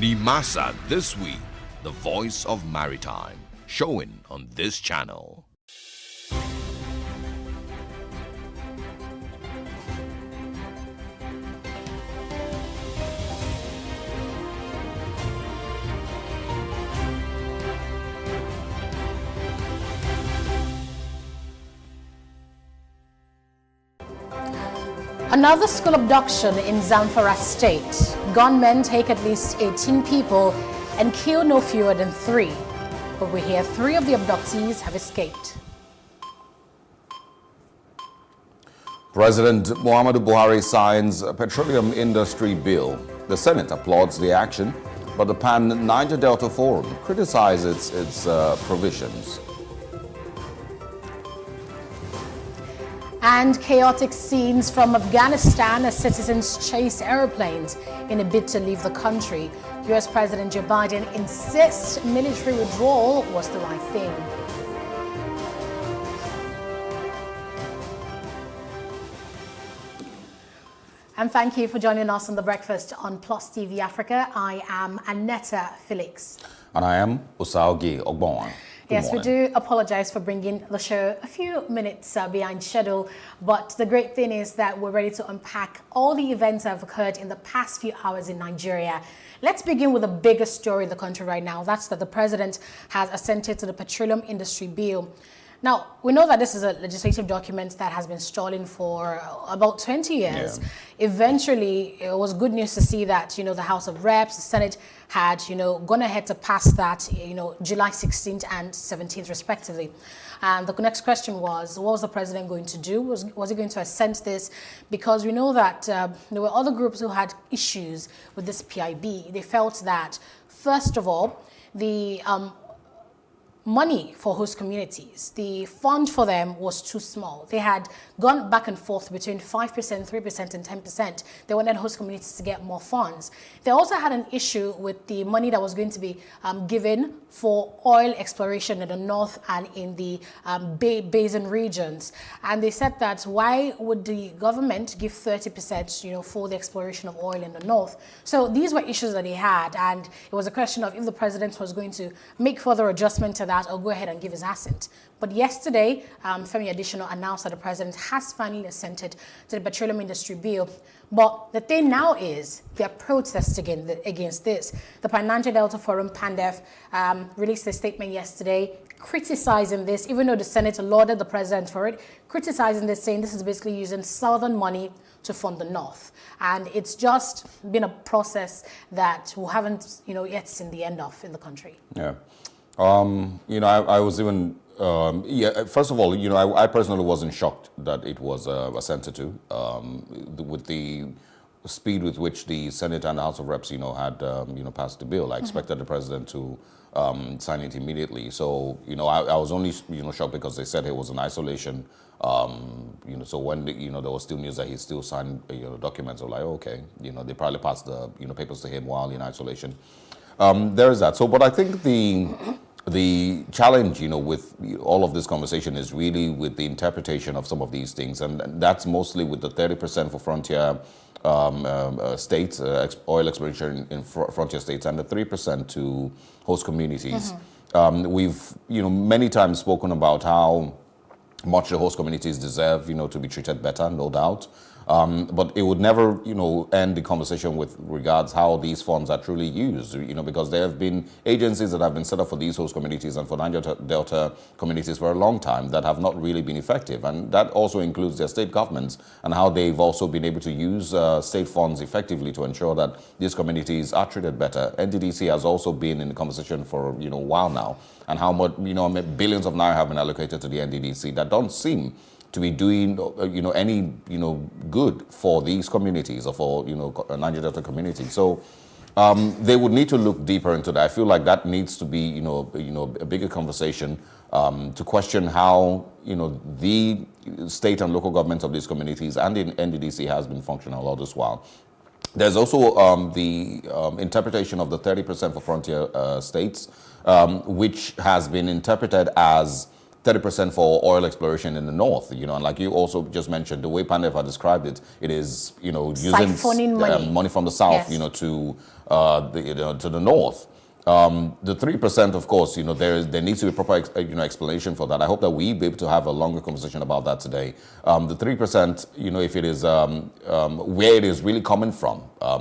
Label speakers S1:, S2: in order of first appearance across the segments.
S1: Nimasa This Week, the voice of maritime, showing on this channel.
S2: Another school abduction in Zamfara State. Gunmen take at least 18 people and kill no fewer than 3. But we hear 3 of the abductees have escaped.
S3: President Muhammadu Buhari signs a petroleum industry bill. The Senate applauds the action, but the Pan-Niger Delta Forum criticizes its provisions.
S2: And chaotic scenes from Afghanistan as citizens chase airplanes in a bid to leave the country. U.S. President Joe Biden insists military withdrawal was the right thing. And thank you for joining us on The Breakfast on Plus TV Africa. I am Annetta Felix.
S3: And I am Osaogi Ogbonwa.
S2: Yes, we do apologize for bringing the show a few minutes behind schedule, but the great thing is that we're ready to unpack all the events that have occurred in the past few hours in Nigeria. Let's begin with the biggest story in the country right now. That's that the president has assented to the petroleum industry bill. Now, we know that this is a legislative document that has been stalling for about 20 years. Yeah. Eventually, it was good news to see that, the House of Reps, the Senate had, gone ahead to pass that, July 16th and 17th, respectively. And the next question was, what was the president going to do? Was he going to assent this? Because we know that there were other groups who had issues with this PIB. They felt that, first of all, the money for host communities, the fund for them was too small. They had gone back and forth between 5%, 3%, and 10%. They wanted host communities to get more funds. They also had an issue with the money that was going to be given for oil exploration in the north and in the basin regions. And they said that why would the government give 30%, for the exploration of oil in the north? So these were issues that they had, and it was a question of if the president was going to make further adjustment to that or go ahead and give his assent. But yesterday, Femi Additional announced that the president has finally assented to the petroleum industry bill. But the thing now is they're protesting against this. The Pan-Niger Delta Forum, PANDEF, released a statement yesterday criticizing this, even though the Senate lauded the president for it, criticizing this, saying this is basically using southern money to fund the north. And it's just been a process that we haven't, yet seen the end of in the country.
S3: Yeah. I was even, first of all, I personally wasn't shocked that it was assented to, with the speed with which the Senate and the House of Reps, had, passed the bill. I expected the president to sign it immediately. So, I was only, shocked because they said it was in isolation. So when, there was still news that he still signed, documents, I was like, okay, they probably passed the, papers to him while in isolation. There is that. So, but I think the challenge, with all of this conversation is really with the interpretation of some of these things, and that's mostly with the 30% for frontier states, oil exploration in frontier states, and the 3% to host communities. We've, many times spoken about how much the host communities deserve, to be treated better, no doubt. But it would never, end the conversation with regards how these funds are truly used, because there have been agencies that have been set up for these host communities and for Niger Delta communities for a long time that have not really been effective. And that also includes their state governments and how they've also been able to use state funds effectively to ensure that these communities are treated better. NDDC has also been in the conversation for, a while now, and how much, billions of naira have been allocated to the NDDC that don't seem to be doing, any, good for these communities or for, Niger Delta community. So they would need to look deeper into that. I feel like that needs to be, a bigger conversation to question how, the state and local governments of these communities and the NDDC has been functional all this while. There's also the interpretation of the 30% for frontier states, which has been interpreted as 30% for oil exploration in the north, you know, and like you also just mentioned, the way Paneva described it, it is, you know, using money from the south, you know, to to the north. The 3%, of course, you know, there needs to be proper explanation for that. I hope that we be able to have a longer conversation about that today. The 3%, you know, if it is where it is really coming from, I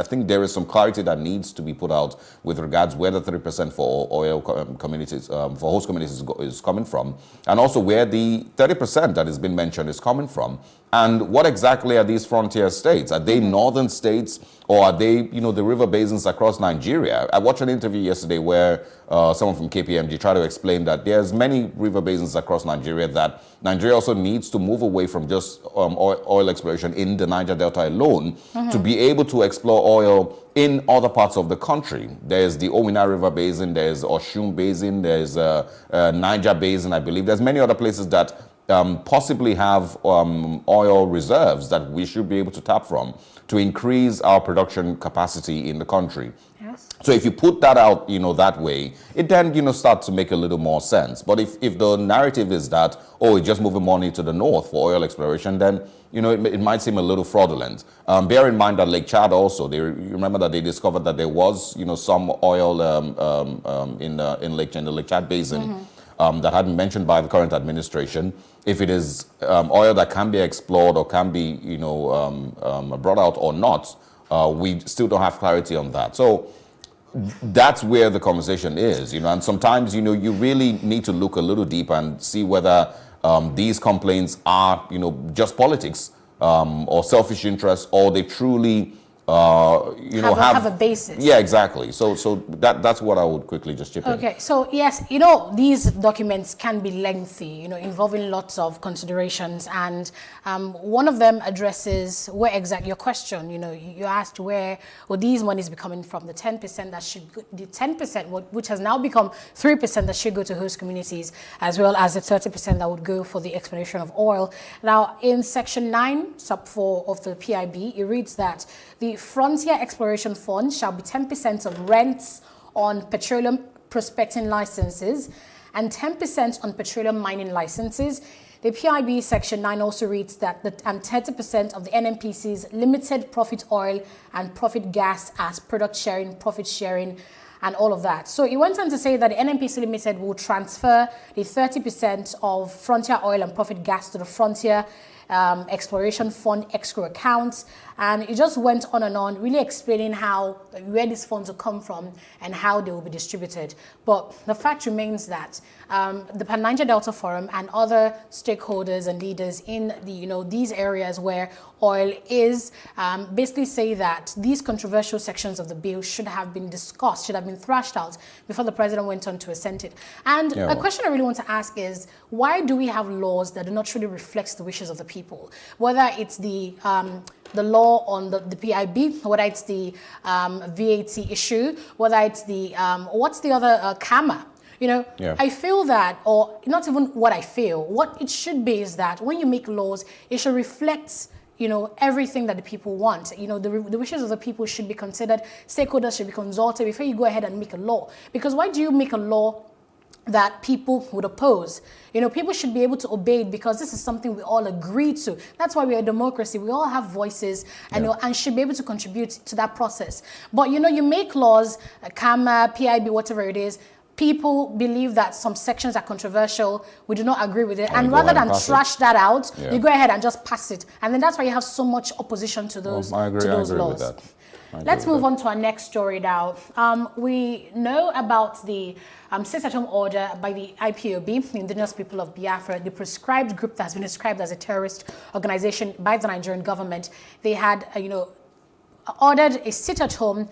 S3: think there is some clarity that needs to be put out with regards where the 3% for oil communities, for host communities is coming from, and also where the 30% that has been mentioned is coming from. And what exactly are these frontier states? Are they northern states, or are they, you know, the river basins across Nigeria? I watched an interview yesterday where someone from KPMG tried to explain that there's many river basins across Nigeria, that Nigeria also needs to move away from just oil exploration in the Niger Delta alone to be able to explore oil in other parts of the country. There's the Owina River Basin, there's Oshun Basin, there's Niger Basin, I believe. There's many other places that possibly have oil reserves that we should be able to tap from to increase our production capacity in the country.
S2: Yes.
S3: So if you put that out, you know, that way, it then, you know, starts to make a little more sense. But if the narrative is that, oh, it's just moving money to the north for oil exploration, then, you know, it might seem a little fraudulent. Bear in mind that Lake Chad also, you remember that they discovered that there was, you know, some oil in the Lake Chad Basin that had been mentioned by the current administration. If it is oil that can be explored or can be, you know, brought out or not, we still don't have clarity on that. So that's where the conversation is, you know, and sometimes, you know, you really need to look a little deeper and see whether these complaints are, you know, just politics or selfish interests, or they truly you know,
S2: have a basis.
S3: Yeah, exactly. So that's what I would quickly just chip in.
S2: Okay, so yes, you know, these documents can be lengthy, you know, involving lots of considerations, and one of them addresses where exactly your question. You know, you asked where will these monies be coming from? The 10% that should go, the 10% which has now become 3% that should go to host communities, as well as the 30% that would go for the exploration of oil. Now, in Section 9, Sub 4 of the PIB, it reads that the Frontier Exploration Fund shall be 10% of rents on petroleum prospecting licenses and 10% on petroleum mining licenses. The PIB Section 9 also reads that 30% of the NNPC's limited profit oil and profit gas as product sharing, profit sharing, and all of that. So it went on to say that the NNPC Limited will transfer the 30% of Frontier Oil and Profit Gas to the Frontier Exploration Fund escrow accounts, and it just went on, really explaining where these funds will come from and how they will be distributed. But the fact remains that the Pan-Niger Delta Forum and other stakeholders and leaders in these areas where oil is basically say that these controversial sections of the bill should have been discussed, should have been thrashed out before the president went on to assent it. And a question I really want to ask is, why do we have laws that do not truly reflect the wishes of the people? Whether it's the law on the PIB, whether it's the VAT issue, whether it's the what's the other CAMA. You know, I feel that, or not even what I feel, what it should be is that when you make laws, it should reflect, you know, everything that the people want. You know, the wishes of the people should be considered, stakeholders should be consulted before you go ahead and make a law. Because why do you make a law that people would oppose? You know, people should be able to obey it because this is something we all agree to. That's why we're a democracy. We all have voices and should be able to contribute to that process. But, you know, you make laws, CAMA, PIB, whatever it is, people believe that some sections are controversial, we do not agree with it, and rather than trash that out, you go ahead and just pass it. And then that's why you have so much opposition to those, laws.
S3: With that.
S2: Let's move on to our next story now. We know about the stay-at-home order by the IPOB, the Indigenous People of Biafra, the proscribed group that has been described as a terrorist organization by the Nigerian government. They had, ordered a sit-at-home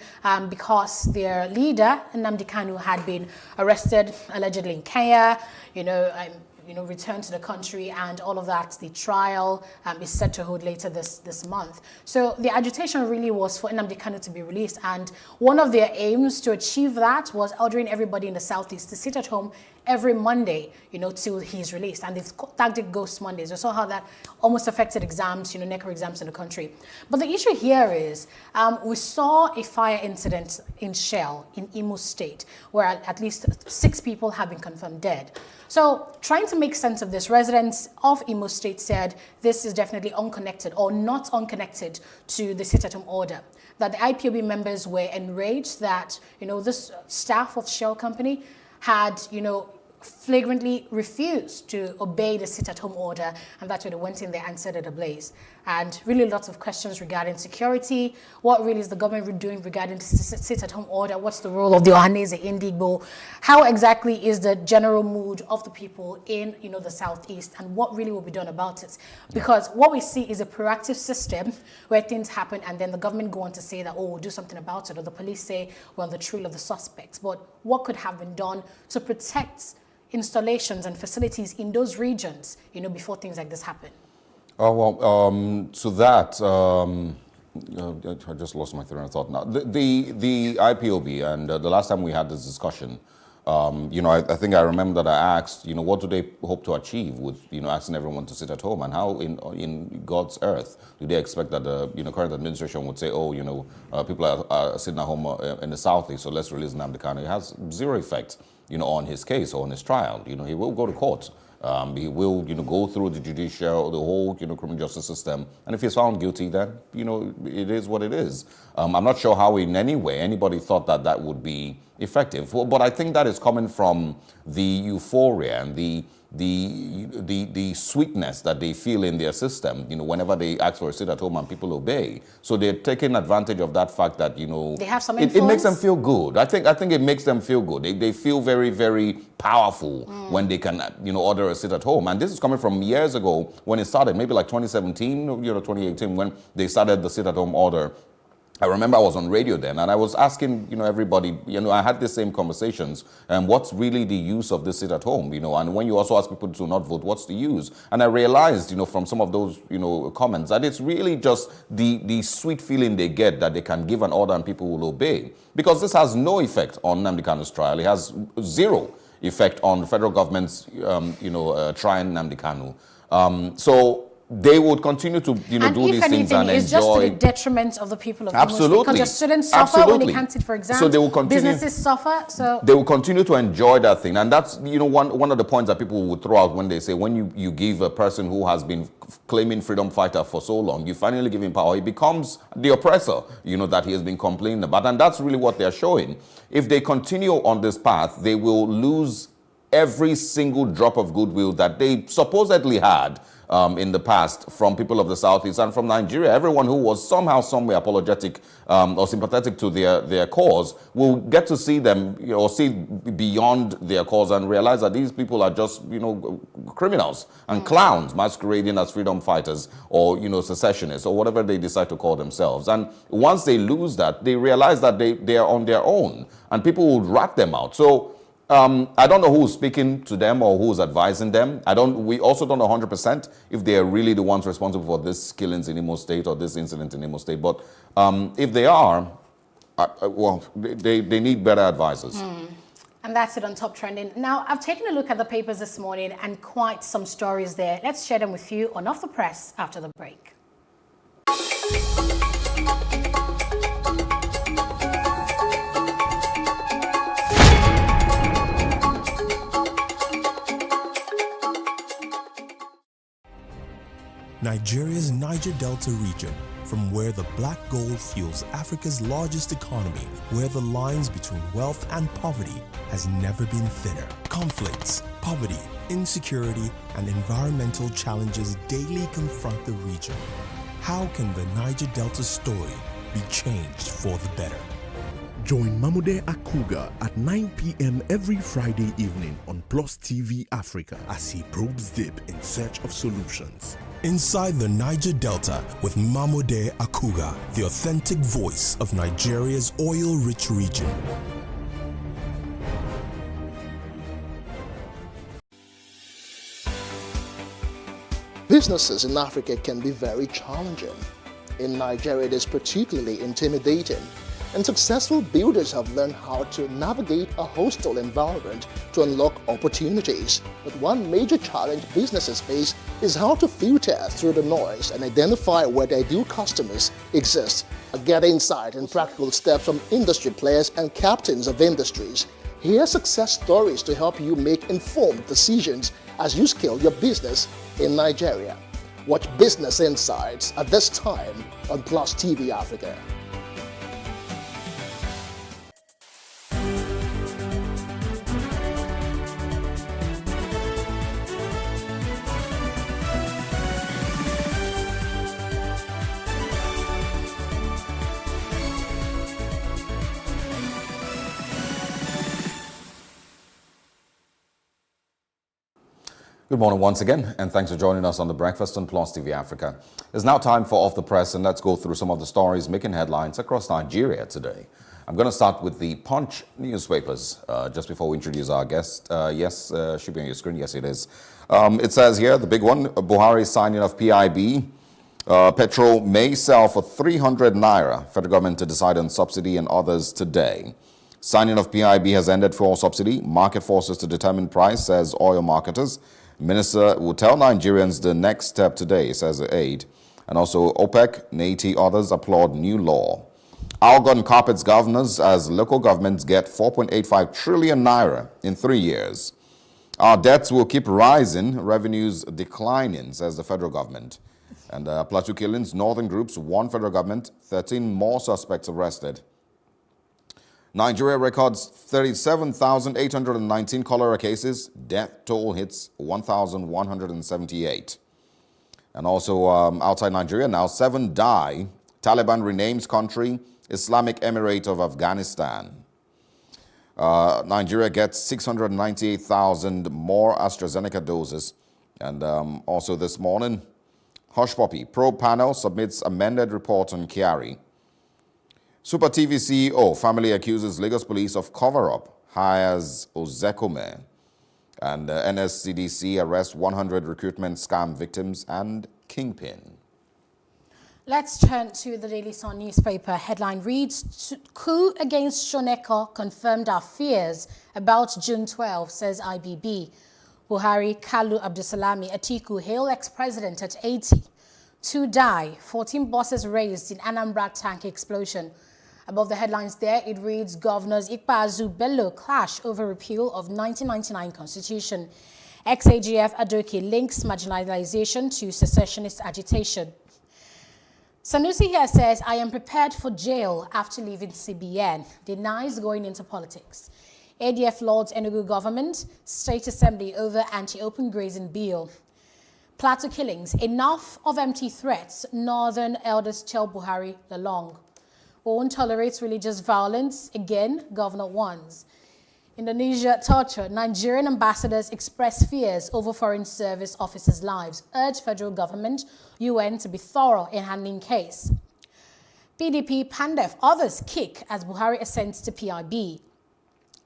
S2: because their leader, Nnamdi Kanu, had been arrested allegedly in Kenya, returned to the country, and all of that. The trial is set to hold later this month. So the agitation really was for Nnamdi Kanu to be released, and one of their aims to achieve that was ordering everybody in the southeast to sit at home every Monday, till he's released. And they've tagged it Ghost Mondays. We saw how that almost affected exams, NECO exams in the country. But the issue here is we saw a fire incident in Shell in Imo State, where at least 6 people have been confirmed dead. So trying to make sense of this, residents of Imo State said this is definitely unconnected or not unconnected to the sit-at-home order. That the IPOB members were enraged that, this staff of Shell company had, flagrantly refused to obey the sit-at-home order, and that's why they went in there and set it ablaze. And really lots of questions regarding security. What really is the government doing regarding the sit-at-home order? What's the role of the Ohanese Indigbo? How exactly is the general mood of the people in, the Southeast, and what really will be done about it? Because what we see is a proactive system where things happen and then the government go on to say that, we'll do something about it, or the police say we're on the trail of the suspects. But what could have been done to protect installations and facilities in those regions, before things like this happen?
S3: Oh, well, to that, I just lost my train of thought now. The IPOB, and the last time we had this discussion, I think I remember that I asked, what do they hope to achieve with, asking everyone to sit at home, and how in God's earth do they expect that the, current administration would say, people are sitting at home in the Southeast, so let's release Nnamdi Kanu. It has zero effect, on his case or on his trial. He will go to court. He will, go through the judicial, the whole, criminal justice system. And if he's found guilty, then, it is what it is. I'm not sure how in any way anybody thought that that would be effective. But I think that is coming from the euphoria and the sweetness that they feel in their system, whenever they ask for a sit at home and people obey. So they're taking advantage of that fact that,
S2: they have some influence.
S3: It makes them feel good. I think it makes them feel good. They feel very, very powerful when they can, order a sit at home. And this is coming from years ago when it started, maybe like 2017, 2018, when they started the sit at home order. I remember I was on radio then, and I was asking, everybody, I had the same conversations, and what's really the use of this sit at home, and when you also ask people to not vote, what's the use? And I realized, from some of those, comments, that it's really just the sweet feeling they get that they can give an order and people will obey. Because this has no effect on Nnamdi Kanu's trial. It has zero effect on the federal government's, trying Nnamdi Kanu. So they would continue to, do these things and enjoy.
S2: It's just to the detriment of the people of
S3: Absolutely.
S2: Because your students suffer when they can't sit for exams.
S3: So they will continue.
S2: Businesses suffer. So
S3: they will continue to enjoy that thing, and that's one of the points that people would throw out when they say when you give a person who has been claiming freedom fighter for so long, you finally give him power, he becomes the oppressor, that he has been complaining about, and that's really what they're showing. If they continue on this path, they will lose every single drop of goodwill that they supposedly had in the past from people of the Southeast and from Nigeria. Everyone who was somehow, somewhere apologetic or sympathetic to their cause will get to see them, or see beyond their cause and realize that these people are just, criminals and clowns masquerading as freedom fighters or, secessionists or whatever they decide to call themselves. And once they lose that, they realize that they are on their own and people will rat them out. So I don't know who's speaking to them or who's advising them. We also don't know 100% if they are really the ones responsible for this killings in Imo State or this incident in Imo State. But if they are, they need better advisors.
S2: And that's it on Top Trending. Now, I've taken a look at the papers this morning and quite some stories there. Let's share them with you on Off the Press after the break.
S4: Nigeria's Niger Delta region, from where the black gold fuels Africa's largest economy, where the lines between wealth and poverty has never been thinner. Conflicts, poverty, insecurity, and environmental challenges daily confront the region. How can the Niger Delta story be changed for the better?
S5: Join Mamude Akuga at 9 p.m. every Friday evening on PlusTvAfrica as he probes deep in search of solutions.
S4: Inside the Niger Delta with Mamude Akuga, the authentic voice of Nigeria's oil-rich region.
S6: Businesses in Africa can be very challenging. In Nigeria, it is particularly intimidating. and successful builders have learned how to navigate a hostile environment to unlock opportunities. But one major challenge businesses face is how to filter through the noise and identify where their ideal customers exist. Get insight and practical steps from industry players and captains of industries. Hear success stories to help you make informed decisions as you scale your business in Nigeria. Watch Business Insights at this time on PlusTvAfrica.
S3: Good morning once again, and thanks for joining us on The Breakfast on PlusTvAfrica. It's now time for Off the Press, and let's go through some of the stories making headlines across Nigeria today. I'm going to start with the Punch newspapers. Just before we introduce our guest, yes, should be on your screen. Yes, it is. It says here, the big one, Buhari signing of PIB. Petrol may sell for 300 naira. Federal government to decide on subsidy and others today. Signing of PIB has ended fuel subsidy. Market forces to determine price, says oil marketers. Minister will tell Nigerians the next step today, says the aide. And also OPEC, NATI, others applaud new law. Algon carpets governors as local governments get 4.85 trillion naira in 3 years. Our debts will keep rising, revenues declining, says the federal government. And Plateau killings, northern groups, one federal government, 13 more suspects arrested. Nigeria records 37,819 cholera cases. Death toll hits 1,178. And also outside Nigeria now, 7 die. Taliban renames country Islamic Emirate of Afghanistan. Nigeria gets 698,000 more AstraZeneca doses. And also this morning, Hush Puppy probe panel submits amended report on Kyari. Super TV CEO, family accuses Lagos police of cover-up, hires Ozekome. And NSCDC arrests 100 recruitment scam victims and kingpin.
S2: Let's turn to the Daily Sun newspaper. Headline reads, coup against Shoneko confirmed our fears about June 12, says IBB. Buhari, Kalu Abdusalami, Atiku hail ex-president at 80. 2 die, 14 buses raised in Anambra tank explosion. Above the headlines there, it reads, Governors Ikpeazu Bello clash over repeal of 1999 Constitution. Ex-AGF Adoke links marginalization to secessionist agitation. Sanusi here says, I am prepared for jail after leaving CBN. Denies going into politics. ADF Lords Enugu government, State Assembly over anti-open grazing bill. Plateau killings, enough of empty threats. Northern elders tell Buhari along. Won't tolerate religious violence. Again, Governor warns. Indonesia torture. Nigerian ambassadors express fears over foreign service officers' lives. Urge federal government, UN to be thorough in handling case. PDP, PANDEF, others kick as Buhari ascends to PIB.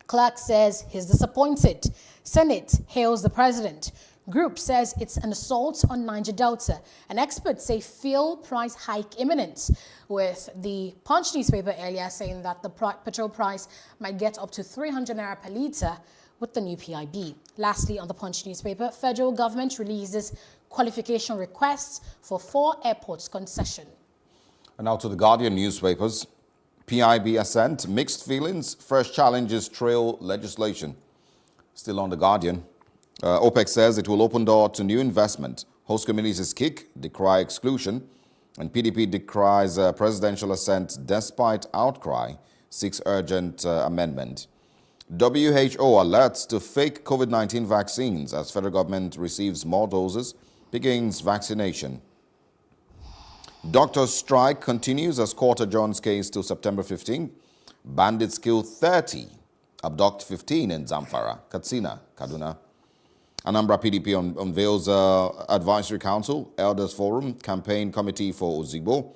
S2: Clark says he's disappointed. Senate hails the president. Group says it's an assault on Niger Delta. And experts say fuel price hike imminent, with the Punch newspaper earlier saying that the petrol price might get up to 300 naira per litre with the new PIB. Lastly, on the Punch newspaper, federal government releases qualification requests for 4 airports concession.
S3: And now to the Guardian newspapers. PIB assent, mixed feelings, fresh challenges trail legislation. Still on the Guardian. OPEC says it will open door to new investment. Host communities kick, decry exclusion. And PDP decries presidential assent despite outcry, seeks urgent amendment. WHO alerts to fake COVID-19 vaccines as federal government receives more doses, begins vaccination. Doctors' strike continues as court adjourns case till September 15. Bandits kill 30, abduct 15 in Zamfara, Katsina, Kaduna. Anambra PDP unveils Advisory Council, Elders Forum, Campaign Committee for Ozigbo,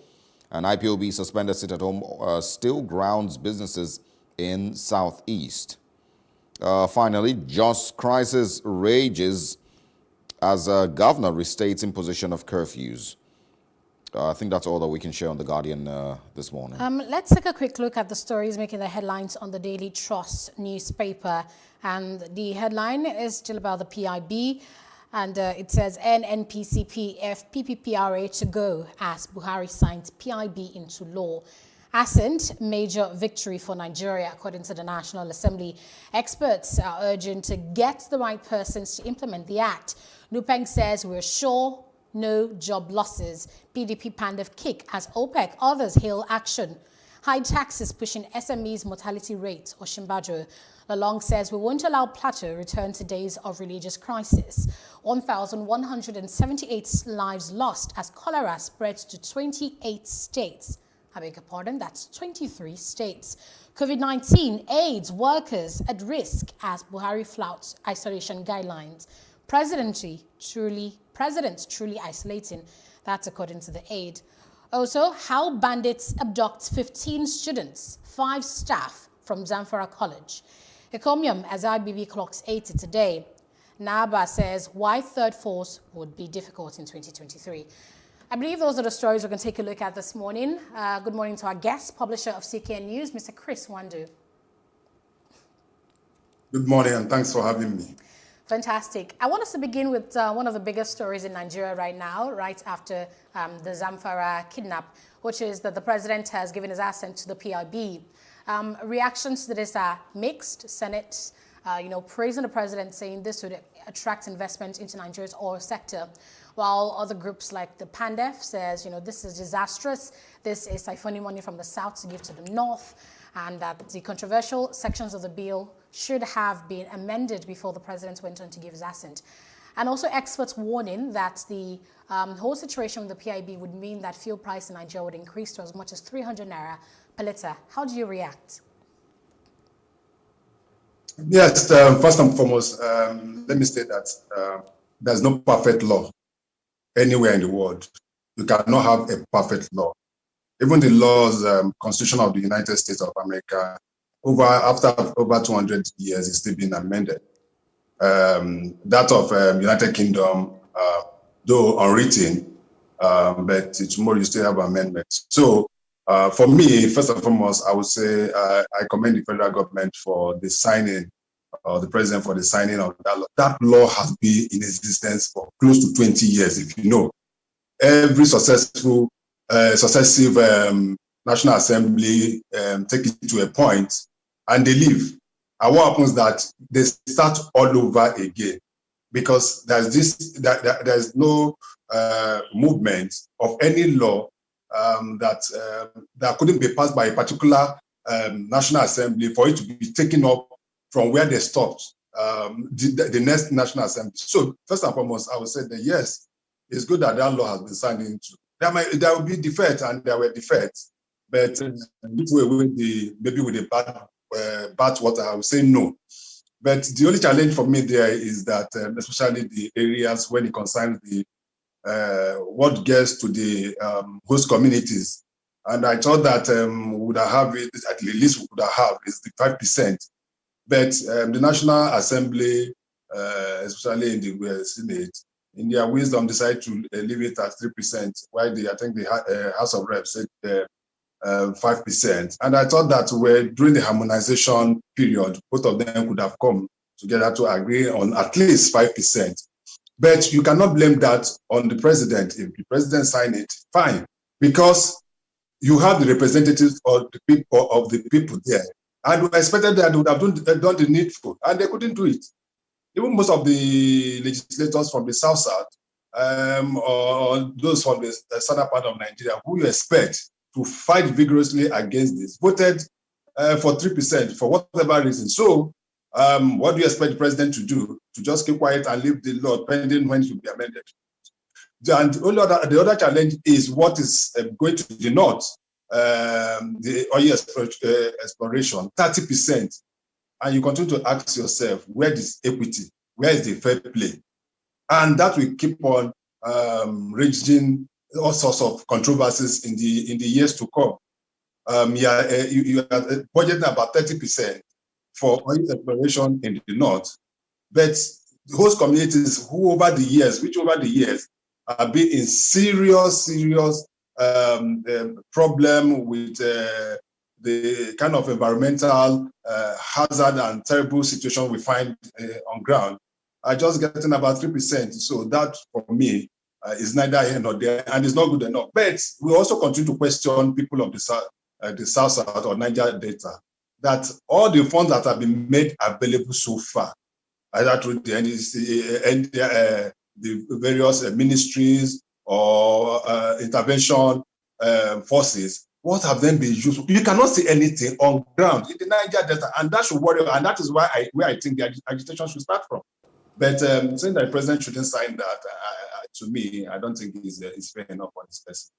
S3: and IPOB suspended sit-at-home still grounds businesses in Southeast. Finally, just crisis rages as governor restates imposition of curfews. I think that's all that we can share on The Guardian this morning.
S2: Let's take a quick look at the stories making the headlines on the Daily Trust newspaper. And the headline is still about the PIB. And it says NNPCPF PPPRA to go as Buhari signs PIB into law. Ascent, major victory for Nigeria, according to the National Assembly. Experts are urging to get the right persons to implement the act. Nupeng says we're sure no job losses. PDP Pandef kick as OPEC. Others hail action. High taxes pushing SMEs mortality rate. Oshimbajo. Lalong says we won't allow Plateau return to days of religious crisis. 1,178 lives lost as cholera spreads to 28 states. I beg your pardon, that's 23 states. COVID-19, AIDS, workers at risk as Buhari flouts isolation guidelines. Presidents truly isolating. That's according to the aid. Also, how bandits abduct 15 students, 5 staff from Zamfara College. Ecomium as IBB clocks 80 today. Naba says why third force would be difficult in 2023. I believe those are the stories we're going to take a look at this morning. Good morning to our guest, publisher of CKN News, Mr. Chris Wandu.
S7: Good morning, and thanks for having me.
S2: Fantastic. I want us to begin with one of the biggest stories in Nigeria right now, right after the Zamfara kidnap, which is that the president has given his assent to the PIB. Reactions to this are mixed. Senate, praising the president, saying this would attract investment into Nigeria's oil sector, while other groups like the Pandef says, this is disastrous. This is siphoning money from the south to give to the north, and that the controversial sections of the bill should have been amended before the president went on to give his assent. And also experts warning that the whole situation with the PIB would mean that fuel price in Nigeria would increase to as much as 300 naira per litre. How do you react?
S7: Yes, first and foremost, let me say that there's no perfect law anywhere in the world. You cannot have a perfect law. Even the laws, Constitution of the United States of America, after over 200 years, is still being amended. That of United Kingdom, though unwritten, but tomorrow you still have amendments. So for me, first and foremost, I would say I commend the federal government for the signing, or the president for the signing of that law. That law has been in existence for close to 20 years, if you know. Every successive National Assembly take it to a point and they leave. And what happens that they start all over again because there's no movement of any law that couldn't be passed by a particular National Assembly for it to be taken up from where they stopped, the next National Assembly. So first and foremost, I would say that yes, it's good that that law has been signed into. There will be defects, and there were defects, but maybe with the bad water, I would say no. But the only challenge for me there is that, especially the areas when it concerns the what gets to the host communities, and I thought that would have it at least we could have is the 5%. But the National Assembly, especially in the Senate, in their wisdom, decided to leave it at 3%, while I think the House of Reps said 5%. And I thought that during the harmonization period, both of them could have come together to agree on at least 5%. But you cannot blame that on the president. If the president signed it, fine, because you have the representatives of the people there. And we expected that they would have done the needful, and they couldn't do it. Even most of the legislators from the South, or those from the southern part of Nigeria, who you expect to fight vigorously against this, voted for 3% for whatever reason. So what do you expect the president to do? To just keep quiet and leave the law pending when it will be amended? And the other challenge is what is going to the north. The oil exploration, 30%. And you continue to ask yourself, where is equity? Where is the fair play? And that will keep on raging all sorts of controversies in the years to come. You are budgeting about 30% for oil exploration in the north, but host communities which over the years have been in serious problem with the kind of environmental hazard and terrible situation we find on ground are just getting about 3%. So that, for me, is neither here nor there, and it's not good enough. But we also continue to question people of the South or Niger Delta, that all the funds that have been made available so far, either through the NDC and the various ministries or intervention forces, what have them been used for? You cannot see anything on ground in the Niger Delta, and that should worry, and that is where I think the agitation should start from. But saying that the president shouldn't sign that, to me, I don't think is fair enough for this person.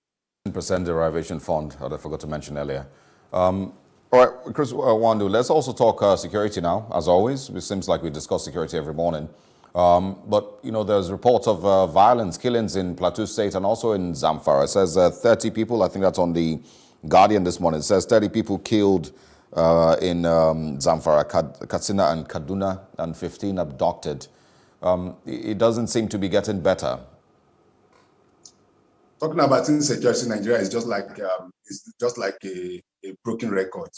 S3: 10% derivation fund that I forgot to mention earlier. All right, Chris Wandu, let's also talk security now, as always. It seems like we discuss security every morning. But, you know, there's reports of violence, killings in Plateau State and also in Zamfara. It says 30 people, I think that's on the Guardian this morning. It says 30 people killed in Zamfara, Katsina and Kaduna, and 15 abducted. It doesn't seem to be getting better.
S7: Talking about insecurity in Nigeria is just like a broken record.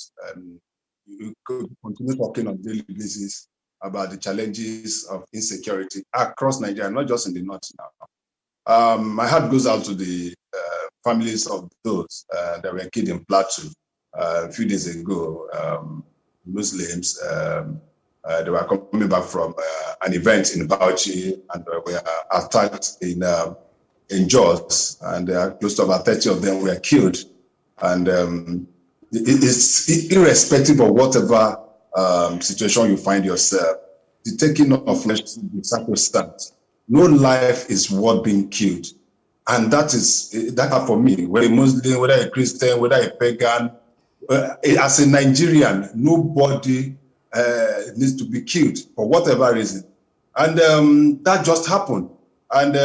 S7: You could continue talking on a daily basis about the challenges of insecurity across Nigeria, not just in the north now. My heart goes out to the families of those that were killed in Plateau a few days ago. Muslims, they were coming back from an event in Bauchi and were attacked in Jos, and close to about 30 of them were killed. And it's irrespective of whatever situation you find yourself, the taking of flesh is sacrosanct. No life is worth being killed. And that for me, whether a Muslim, whether a Christian, whether a pagan, as a Nigerian, nobody needs to be killed for whatever reason. And that just happened. And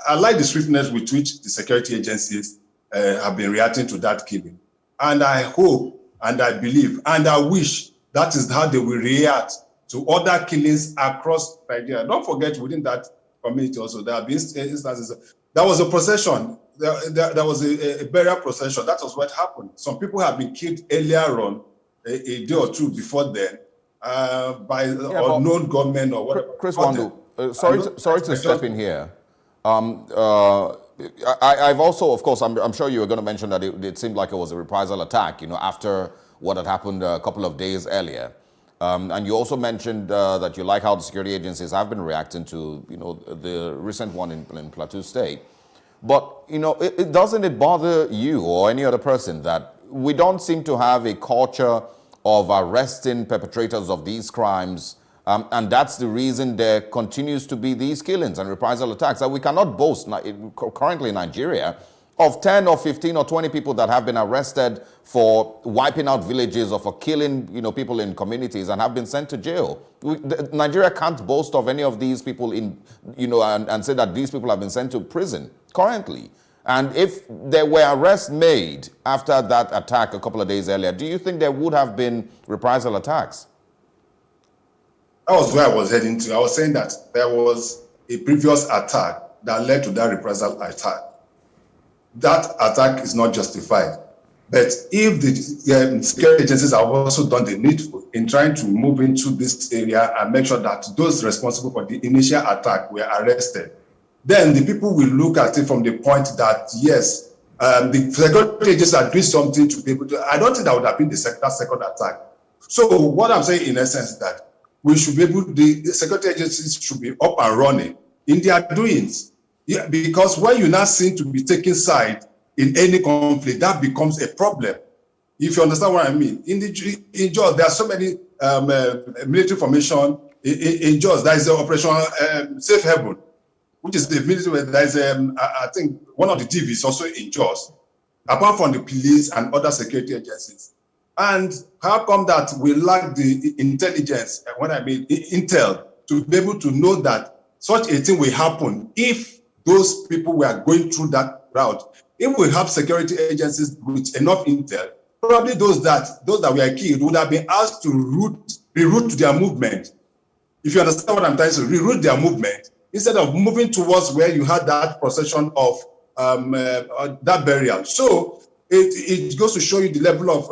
S7: I like the swiftness with which the security agencies have been reacting to that killing. And I hope and I believe and I wish that is how they will react to other killings across Nigeria. Don't forget, within that community also, there have been instances. There was a procession. There was a burial procession. That was what happened. Some people have been killed earlier on, a day or two before then, by unknown gunmen or whatever.
S3: Chris Wandu, sorry to step in here. I've also, of course, I'm sure you were going to mention that it seemed like it was a reprisal attack, you know, after what had happened a couple of days earlier. And you also mentioned that you like how the security agencies have been reacting to, you know, the recent one in Plateau State. But, you know, doesn't it bother you or any other person that we don't seem to have a culture of arresting perpetrators of these crimes, and that's the reason there continues to be these killings and reprisal attacks, that we cannot boast currently in Nigeria of 10 or 15 or 20 people that have been arrested for wiping out villages or for killing, you know, people in communities and have been sent to jail. Nigeria can't boast of any of these people in, you know, and say that these people have been sent to prison currently. And if there were arrests made after that attack a couple of days earlier, do you think there would have been reprisal attacks?
S7: That was where I was heading to. I was saying that there was a previous attack that led to that reprisal attack. That attack is not justified. But if the security agencies have also done the needful in trying to move into this area and make sure that those responsible for the initial attack were arrested, then the people will look at it from the point that, yes, the security agencies are doing something to be able to. I don't think that would have been that second attack. So what I'm saying in essence is that we should be able, the security agencies should be up and running in their doings. Yeah, because when you're not seen to be taking side in any conflict, that becomes a problem. If you understand what I mean. In Jos, there are so many military formation. In Jos, there is the Operation Safe Haven, which is the military where there is, I think, one of the TVs also in Jos, apart from the police and other security agencies. And how come that we lack the intelligence, when I mean intel, to be able to know that such a thing will happen if those people were going through that route? If we have security agencies with enough intel, probably those that were killed would have been asked to reroute their movement. If you understand what I'm trying to say, reroute their movement instead of moving towards where you had that procession of that burial. So it goes to show you the level of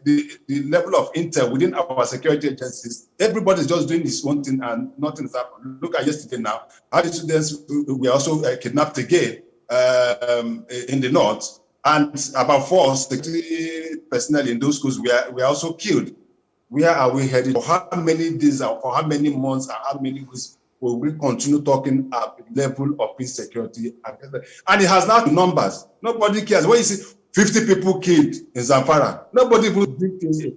S7: the level of intel within our security agencies. Everybody's just doing this one thing and nothing is happening. Look at yesterday now. How the students were also kidnapped again in the north, and about 4 security personnel in those schools were also killed. Where are we headed? For how many days, or for how many months, and how many weeks will we continue talking at the level of insecurity? And it has now numbers. Nobody cares. When you see 50 people killed in Zamfara, nobody will think the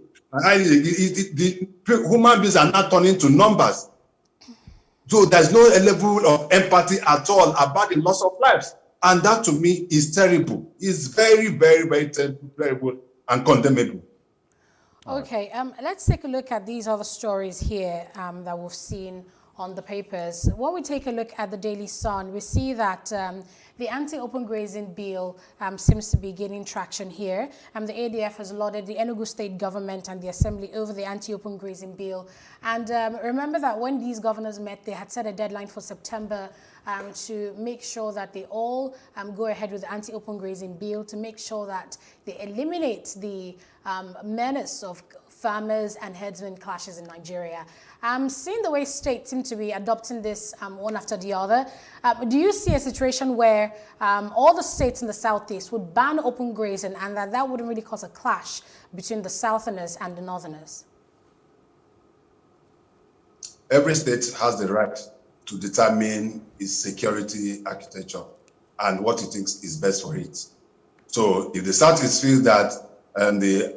S7: human beings are not turning to numbers. So there's no level of empathy at all about the loss of lives. And that to me is terrible. It's very, very, very terrible and condemnable.
S2: Okay, let's take a look at these other stories here that we've seen on the papers. When we take a look at the Daily Sun, we see that the anti-open grazing bill seems to be gaining traction here. The ADF has lauded the Enugu State government and the Assembly over the anti-open grazing bill. And remember that when these governors met, they had set a deadline for September to make sure that they all go ahead with the anti-open grazing bill, to make sure that they eliminate the menace of farmers and herdsmen clashes in Nigeria. Seeing the way states seem to be adopting this one after the other, do you see a situation where all the states in the Southeast would ban open grazing and that wouldn't really cause a clash between the Southerners and the Northerners?
S7: Every state has the right to determine its security architecture and what it thinks is best for it. So if the Southeast feels that the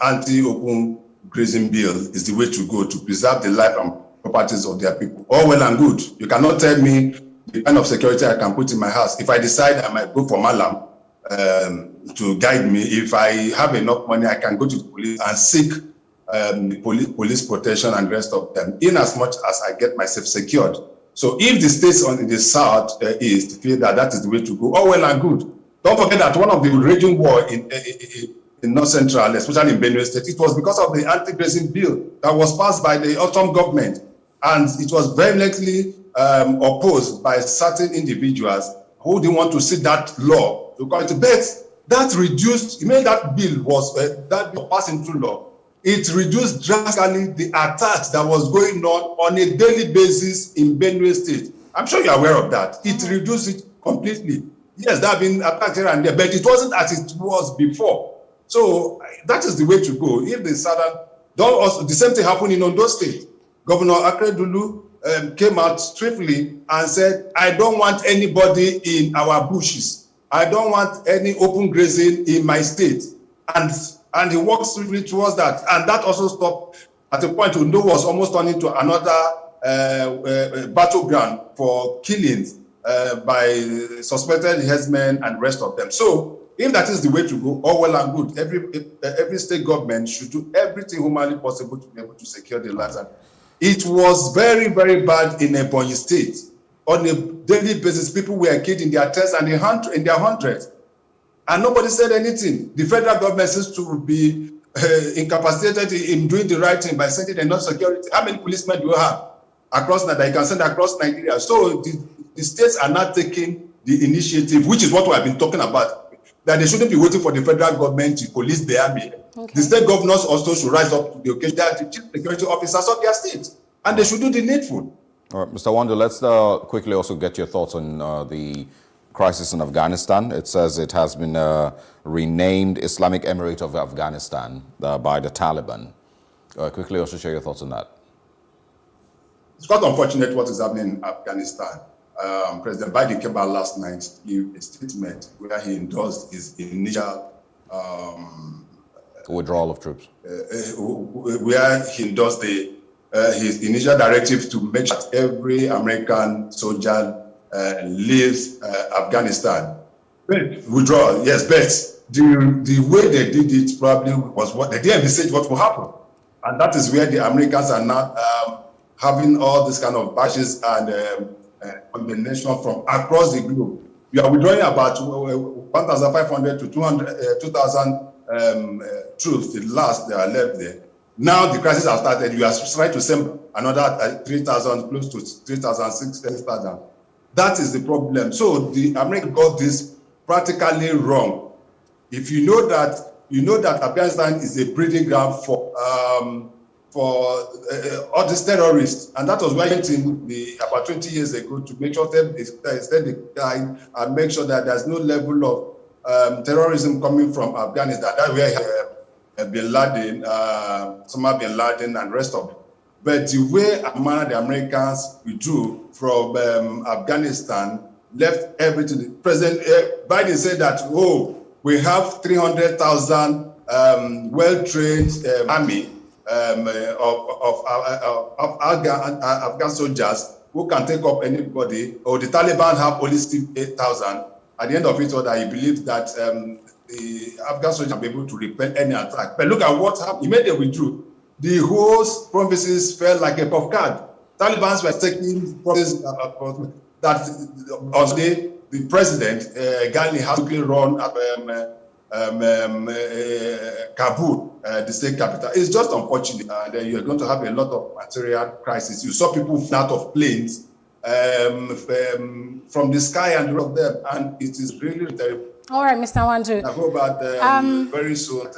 S7: anti-open grazing bill is the way to go to preserve the life and properties of their people, all well and good. You cannot tell me the kind of security I can put in my house. If I decide I might go for Malam to guide me, if I have enough money, I can go to the police and seek police protection and the rest of them, in as much as I get myself secured. So if the states on the south east feel that that is the way to go, all well and good. Don't forget that one of the raging war in North Central, especially in Benue State, it was because of the anti-grazing bill that was passed by the autumn government, and it was vehemently opposed by certain individuals who didn't want to see that law to come into. But that reduced, you mean that bill was that bill passed into law. It reduced drastically the attacks that was going on a daily basis in Benue State. I'm sure you're aware of that. It reduced it completely. Yes, there have been attacks here and there, but it wasn't as it was before. So that is the way to go. If the Southern, the same thing happened in Ondo State. Governor Akeredolu came out swiftly and said, I don't want anybody in our bushes. I don't want any open grazing in my state. And he walked swiftly towards that. And that also stopped at a point Ondo was almost turned into another battleground for killings by suspected herdsmen and the rest of them. So if that is the way to go, all well and good. Every state government should do everything humanly possible to be able to secure the lives. It was very, very bad in Ebonyi State. On a daily basis, people were killed in their tens and in their hundreds. And nobody said anything. The federal government seems to be incapacitated in doing the right thing by sending enough security. How many policemen do you have across Nigeria? You can send across Nigeria. So the states are not taking the initiative, which is what we have been talking about, that they shouldn't be waiting for the federal government to police the army. Okay. The state governors also should rise up to the occasion. They are the chief security officers of their states, and they should do the needful.
S3: All right, Mr. Wando, let's quickly also get your thoughts on the crisis in Afghanistan. It says it has been renamed Islamic Emirate of Afghanistan by the Taliban. Quickly also share your thoughts on that.
S7: It's quite unfortunate what is happening in Afghanistan. President Biden came out last night to give a statement where he endorsed his initial
S3: withdrawal of troops.
S7: Where he endorsed his initial directive to make sure every American soldier leaves Afghanistan. Withdrawal, yes, but the way they did it probably was what they didn't envisage what will happen. And that is where the Americans are now having all this kind of bashes and condemnation from across the globe. You are withdrawing about 1,500 to 2,000 troops, the last they are left there. Now the crisis has started. You are trying to send another 3,000, close to 3,000, 6,000. That is the problem. So the America got this practically wrong. If you know that Afghanistan is a breeding ground for all these terrorists, and that was why about 20 years ago to make sure that they guide and make sure that there's no level of terrorism coming from Afghanistan. That's where Bin Laden, Osama Bin Laden, and rest of them. But the way the Americans withdrew from Afghanistan left everything. President Biden said that, we have 300,000 well-trained army of Afghan soldiers who can take up anybody, or the Taliban have only 8,000. At the end of it all, that he believes that the Afghan soldiers will be able to repel any attack. But look at what happened. Immediately withdrew. The whole provinces fell like a puff card. Taliban were taking provinces that on the president, Ghani, has quickly run Kabul, the state capital. It's just unfortunate. And you're going to have a lot of material crisis. You saw people out of planes from the sky and the rest of them, and it is really terrible.
S2: All right, Mr. Wanju.
S7: I hope that very soon.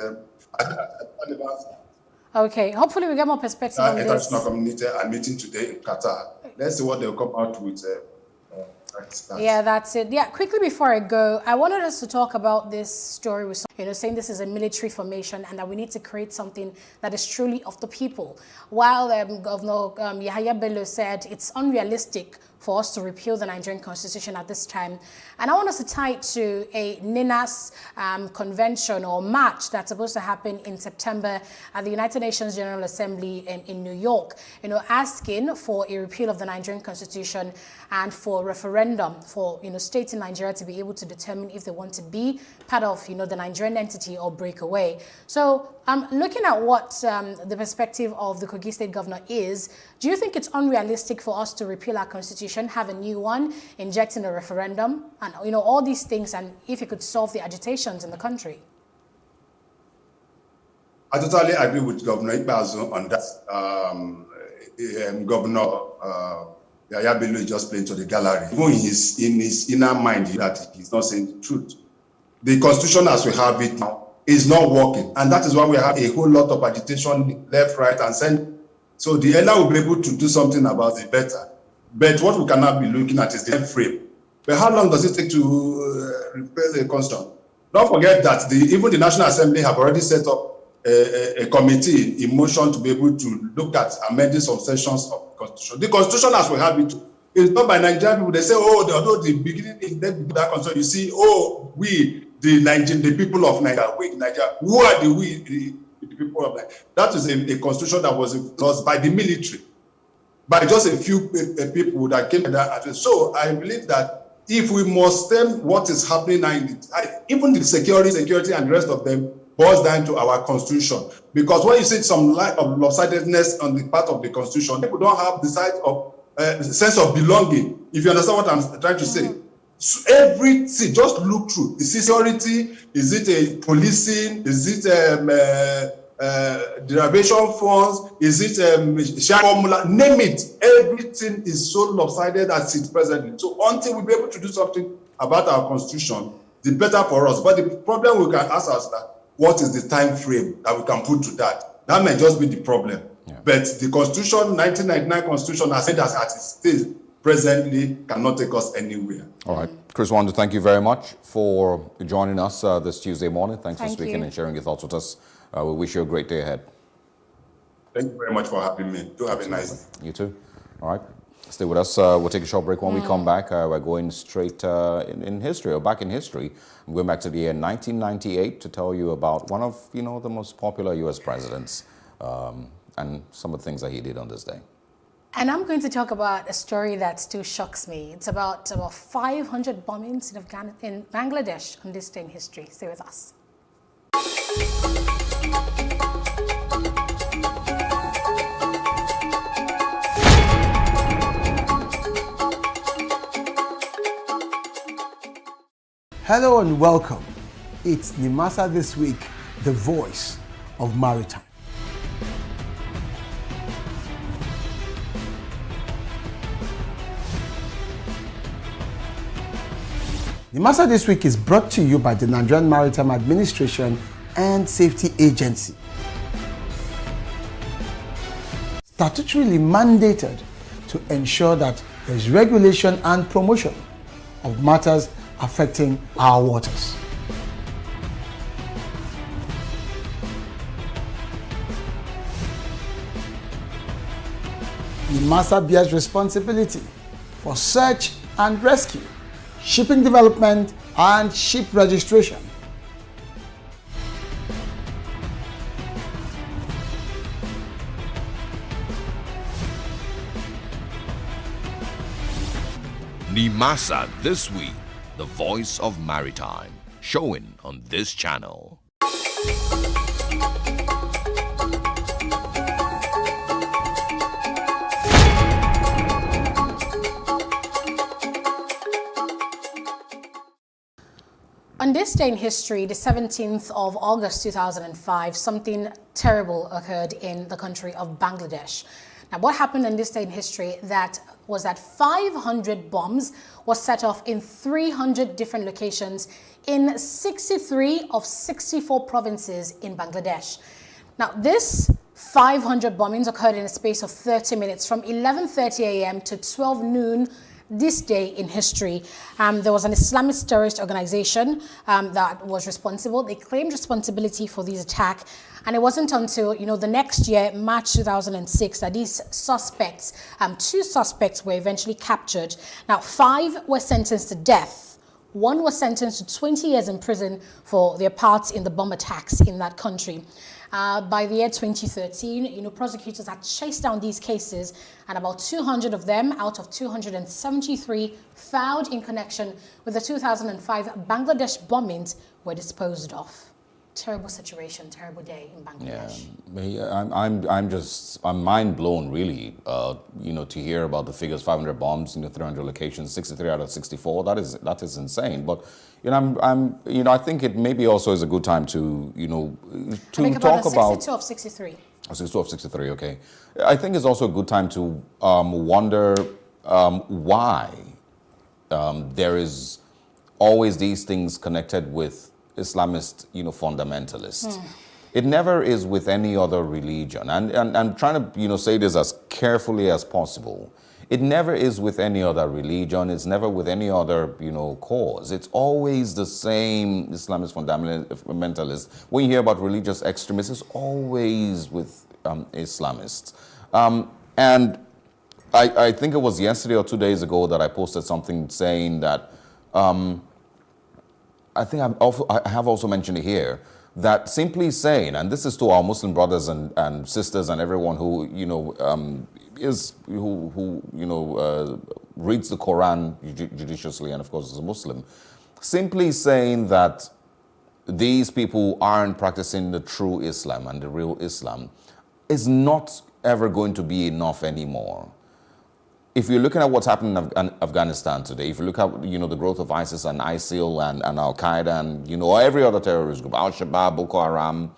S2: Okay, hopefully we get more perspective on this.
S7: International community are meeting today in Qatar. Let's see what they'll come out with.
S2: Yeah, that's it. Yeah, quickly before I go, I wanted us to talk about this story with, saying this is a military formation and that we need to create something that is truly of the people. While Governor Yahaya Bello said it's unrealistic for us to repeal the Nigerian constitution at this time. And I want us to tie it to a NINAS convention or march that's supposed to happen in September at the United Nations General Assembly in New York, asking for a repeal of the Nigerian constitution and for referendum for, states in Nigeria to be able to determine if they want to be part of, the Nigerian entity or break away. So looking at what the perspective of the Kogi State governor is, do you think it's unrealistic for us to repeal our constitution, have a new one, injecting a referendum, and all these things, and if it could solve the agitations in the country?
S7: I totally agree with Governor Ikpeazu on that. Governor Yahaya Bello is just playing to the gallery. Even in his inner mind that he's not saying the truth. The constitution as we have it now is not working, and that is why we have a whole lot of agitation left, right, and center. So the earlier we'll be able to do something about it, better. But what we cannot be looking at is the frame. But how long does it take to repeal the constitution? Don't forget that even the National Assembly have already set up a committee in motion to be able to look at amending some sections of the constitution. The constitution as we have it is not by Nigerian people. They say, although the beginning is that constitution, you see, we, the people of Nigeria, we, Nigeria, who are the people of Nigeria? That is a constitution that was enforced by the military, by just a few people that came to that. So I believe that if we must stem what is happening now, even the security and the rest of them boils down to our constitution. Because when you see some lack of lopsidedness on the part of the constitution, people don't have the sense of belonging. If you understand what I'm trying to say. So everything, just look through. Is it security? Is it a policing? Is it derivation funds? Is it share formula? Name it. Everything is so lopsided as it's presently. So until we be able to do something about our constitution, the better for us. But the problem we can ask us that, what is the time frame that we can put to that? That may just be the problem. Yeah. But the constitution, 1999 constitution, as it is presently, cannot take us anywhere.
S3: All right. Chris Wanju, thank you very much for joining us this Tuesday morning. Thanks for speaking and sharing your thoughts with us. We wish you a great day ahead.
S7: Thank you very much for having me. Do have a nice day.
S3: You too. All right. Stay with us. We'll take a short break. When we come back, we're going straight in history, or back in history. I'm going back to the year 1998 to tell you about one of, the most popular U.S. presidents and some of the things that he did on this day.
S2: And I'm going to talk about a story that still shocks me. It's about 500 bombings in Bangladesh on this day in history. Stay with us.
S8: Hello and welcome. It's Nimasa This Week, the voice of maritime. Nimasa This Week is brought to you by the Nigerian Maritime Administration and Safety Agency. Statutorily mandated to ensure that there is regulation and promotion of matters affecting our waters. Nimasa bears responsibility for search and rescue, shipping development, and ship registration.
S1: Nimasa This Week, the voice of maritime, showing on this channel.
S2: On this day in history, the 17th of August 2005, something terrible occurred in the country of Bangladesh. Now, what happened on this day in history was that 500 bombs were set off in 300 different locations in 63 of 64 provinces in Bangladesh. Now, this 500 bombings occurred in a space of 30 minutes from 11:30 a.m. to 12 noon this day in history. There was an Islamist terrorist organization that was responsible. They claimed responsibility for this attack. And it wasn't until, the next year, March 2006, that these suspects, 2 suspects were eventually captured. Now, 5 were sentenced to death. 1 was sentenced to 20 years in prison for their parts in the bomb attacks in that country. By the year 2013, prosecutors had chased down these cases, and about 200 of them out of 273 found in connection with the 2005 Bangladesh bombings were disposed of. Terrible situation, terrible day in Bangladesh.
S3: I'm mind blown, really. To hear about the figures: 500 bombs in 300 locations, 63 out of 64. That is insane. But I think it maybe also is a good time to talk about
S2: 62 of 63.
S3: 62 of 63. Okay, I think it's also a good time to wonder why there is always these things connected with Islamist, fundamentalists. It never is with any other religion. And I'm trying to, say this as carefully as possible. It never is with any other religion. It's never with any other, cause. It's always the same Islamist fundamentalists. When you hear about religious extremists, it's always with Islamists. And I think it was yesterday or 2 days ago that I posted something saying that I think I have also mentioned it here, that simply saying, and this is to our Muslim brothers and sisters and everyone who reads the Quran judiciously and of course is a Muslim, simply saying that these people aren't practicing the true Islam and the real Islam is not ever going to be enough anymore. If you're looking at what's happening in Afghanistan today, if you look at the growth of ISIS and ISIL and Al-Qaeda and every other terrorist group, Al-Shabaab, Boko Haram,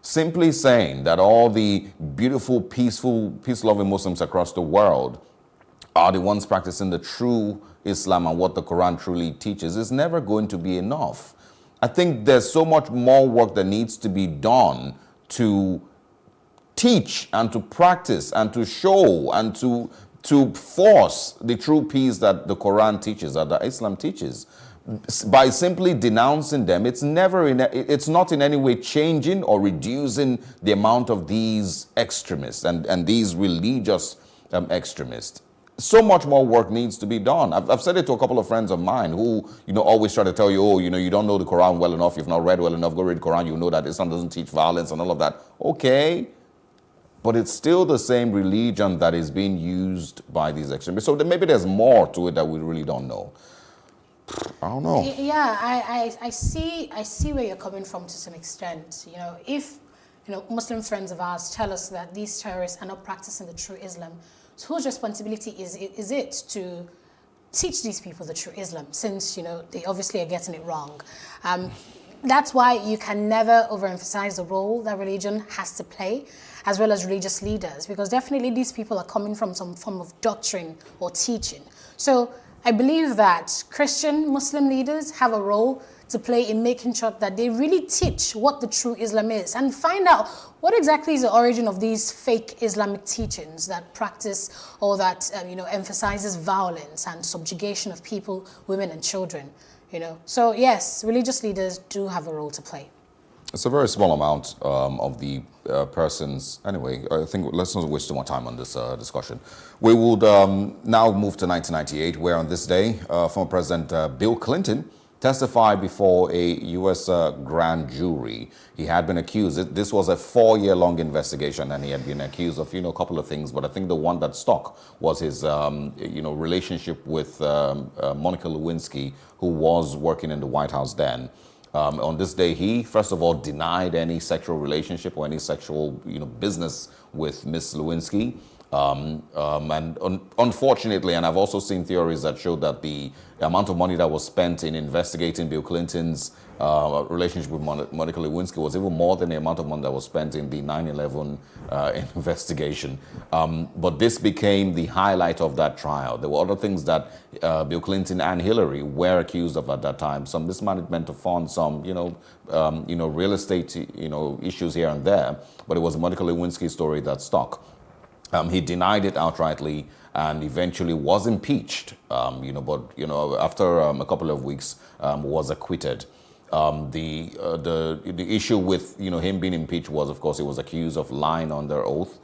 S3: simply saying that all the beautiful, peaceful, peace-loving Muslims across the world are the ones practicing the true Islam and what the Quran truly teaches is never going to be enough. I think there's so much more work that needs to be done to teach and to practice and to show and to force the true peace that the Quran teaches, that the Islam teaches. By simply denouncing them, it's not in any way changing or reducing the amount of these extremists and these religious extremists. So much more work needs to be done. I've said it to a couple of friends of mine who, always try to tell you, you don't know the Quran well enough, you've not read well enough, go read the Quran, you know that Islam doesn't teach violence and all of that. Okay. But it's still the same religion that is being used by these extremists. So maybe there's more to it that we really don't know. I don't know.
S2: Yeah, I see where you're coming from to some extent. If Muslim friends of ours tell us that these terrorists are not practicing the true Islam, so whose responsibility is it to teach these people the true Islam, since they obviously are getting it wrong? That's why you can never overemphasize the role that religion has to play, as well as religious leaders, because definitely these people are coming from some form of doctrine or teaching. So I believe that Christian Muslim leaders have a role to play in making sure that they really teach what the true Islam is and find out what exactly is the origin of these fake Islamic teachings that practice or that emphasizes violence and subjugation of people, women and children. So yes, religious leaders do have a role to play.
S3: It's a very small amount of the persons. Anyway, I think let's not waste too much time on this discussion. We would now move to 1998, where on this day, former President Bill Clinton testified before a U.S. grand jury. He had been accused. This was a 4-year-long investigation, and he had been accused of, a couple of things. But I think the one that stuck was his, relationship with Monica Lewinsky, who was working in the White House then. On this day, he, first of all, denied any sexual relationship or any sexual, business with Miss Lewinsky. Unfortunately, and I've also seen theories that show that the amount of money that was spent in investigating Bill Clinton's relationship with Monica Lewinsky was even more than the amount of money that was spent in the 9/11 investigation. But this became the highlight of that trial. There were other things that Bill Clinton and Hillary were accused of at that time. Some mismanagement of funds, some real estate issues here and there. But it was the Monica Lewinsky story that stuck. He denied it outrightly and eventually was impeached, after a couple of weeks was acquitted. The issue with him being impeached was, of course, he was accused of lying under oath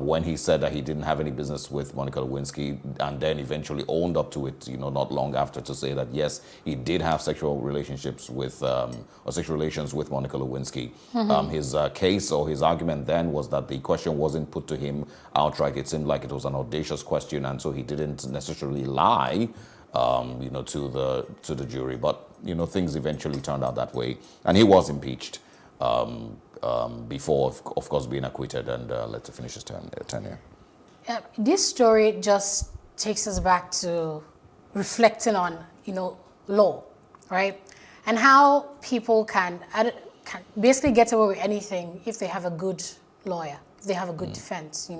S3: when he said that he didn't have any business with Monica Lewinsky, and then eventually owned up to it, not long after, to say that yes, he did have sexual relationships with or sexual relations with Monica Lewinsky. His case or his argument then was that the question wasn't put to him outright. It seemed like it was an audacious question, and so he didn't necessarily lie, to the jury. But things eventually turned out that way, and he was impeached. Before, of course, being acquitted and led to finish his tenure.
S2: This story just takes us back to reflecting on, law, right? And how people can basically get away with anything if they have a good lawyer, if they have a good defense,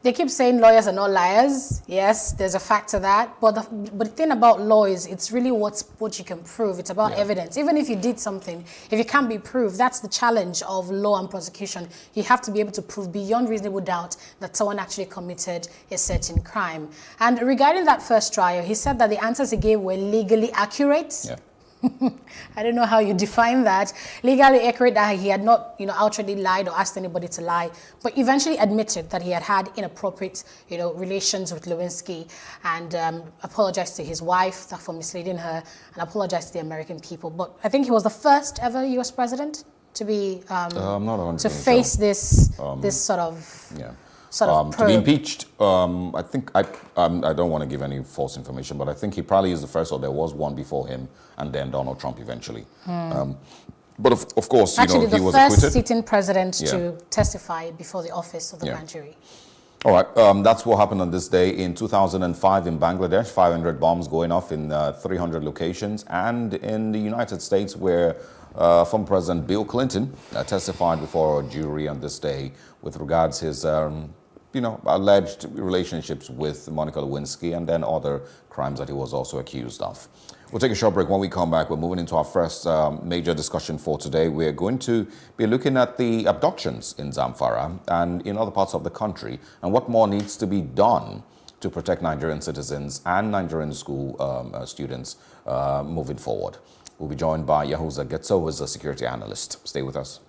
S2: They keep saying lawyers are not liars. Yes, there's a fact to that. But the thing about law is it's really what you can prove. It's about evidence. Even if you did something, if it can't be proved, that's the challenge of law and prosecution. You have to be able to prove beyond reasonable doubt that someone actually committed a certain crime. And regarding that first trial, he said that the answers he gave were legally accurate. Yeah. I don't know how you define that. Legally accurate, that he had not, outrightly lied or asked anybody to lie, but eventually admitted that he had had inappropriate, relations with Lewinsky, and apologized to his wife for misleading her, and apologized to the American people. But I think he was the first ever U.S. president to be to face this sort of. Yeah.
S3: To be impeached, I think I don't want to give any false information, but I think he probably is the first, or there was one before him, and then Donald Trump eventually. But of course,
S2: actually,
S3: he was acquitted.
S2: Actually, the first sitting president to testify before the office of the grand jury.
S3: All right, that's what happened on this day in 2005 in Bangladesh. 500 bombs going off in 300 locations, and in the United States, where former President Bill Clinton testified before a jury on this day with regards his alleged relationships with Monica Lewinsky and then other crimes that he was also accused of. We'll take a short break. When we come back, we're moving into our first major discussion for today. We're going to be looking at the abductions in Zamfara and in other parts of the country, and what more needs to be done to protect Nigerian citizens and Nigerian school students moving forward. We'll be joined by Yahuza Getso, who is a security analyst. Stay with us.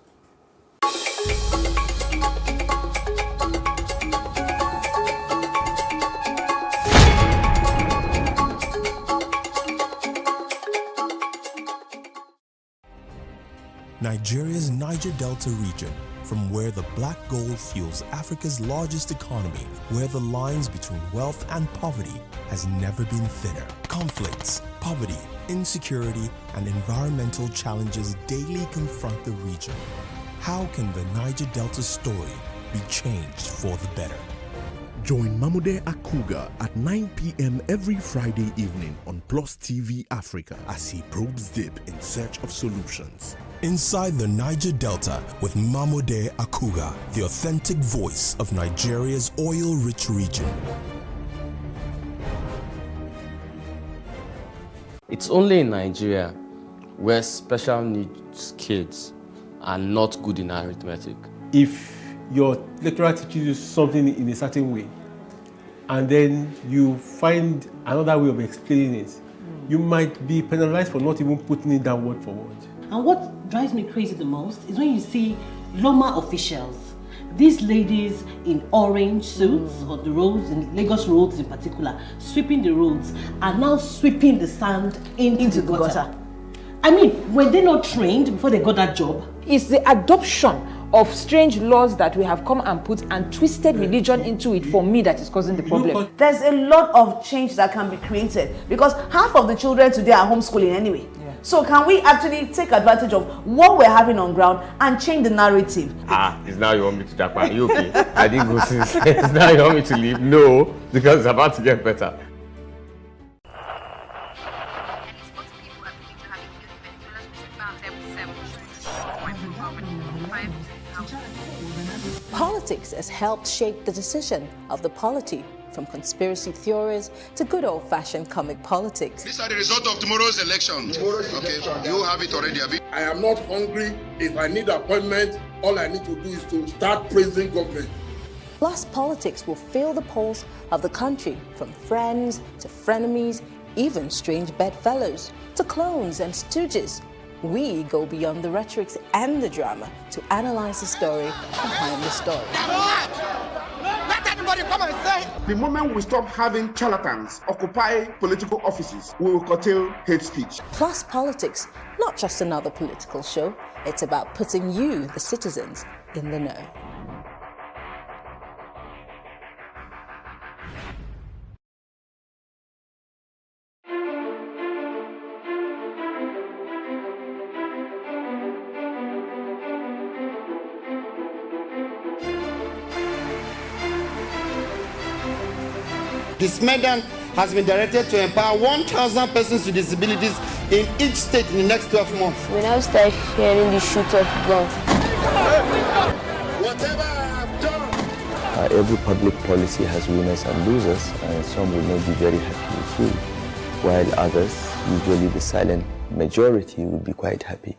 S4: Nigeria's Niger Delta region, from where the black gold fuels Africa's largest economy, where the lines between wealth and poverty has never been thinner. Conflicts, poverty, insecurity, and environmental challenges daily confront the region. How can the Niger Delta story be changed for the better?
S5: Join Mamude Akuga at 9 p.m. every Friday evening on PlusTvAfrica as he probes deep in search of solutions.
S4: Inside the Niger Delta with Mamude Akuga, the authentic voice of Nigeria's oil-rich region.
S9: It's only in Nigeria where special needs kids are not good in arithmetic.
S10: If your lecturer teaches you something in a certain way, and then you find another way of explaining it, you might be penalized for not even putting it down word for word.
S11: And what drives me crazy the most is when you see Loma officials, these ladies in orange suits on the roads, in Lagos roads in particular, sweeping the roads, are now sweeping the sand into the gutter. I mean, were they not trained before they got that job?
S12: It's the adoption of strange laws that we have come and put and twisted religion into it for me that is causing the problem.
S13: There's a lot of change that can be created because half of the children today are homeschooling anyway. So can we actually take advantage of what we're having on ground and change the narrative?
S9: It's now you want me to Japan. Are you okay? I didn't go since. It's now you want me to leave? No, because it's about to get better.
S14: Politics has helped shape the decision of the polity, from conspiracy theories to good old-fashioned comic politics.
S15: These are the result of tomorrow's election. You have it already, have you?
S16: I am not hungry. If I need appointment, all I need to do is to start praising government.
S14: Plus, politics will fill the polls of the country, from friends to frenemies, even strange bedfellows, to clones and stooges. We go beyond the rhetorics and the drama to analyze the story behind the story.
S16: Let everybody come and say. The moment we stop having charlatans occupy political offices, we will curtail hate speech.
S14: Plus Politics, not just another political show. It's about putting you, the citizens, in the know.
S17: This medal has been directed to empower 1,000 persons with disabilities in each state in the next 12 months.
S18: When I start hearing the shoot of guns.
S16: Whatever I've done.
S19: Every public policy has winners and losers, and some will not be very happy with you, while others, usually the silent majority, will be quite happy.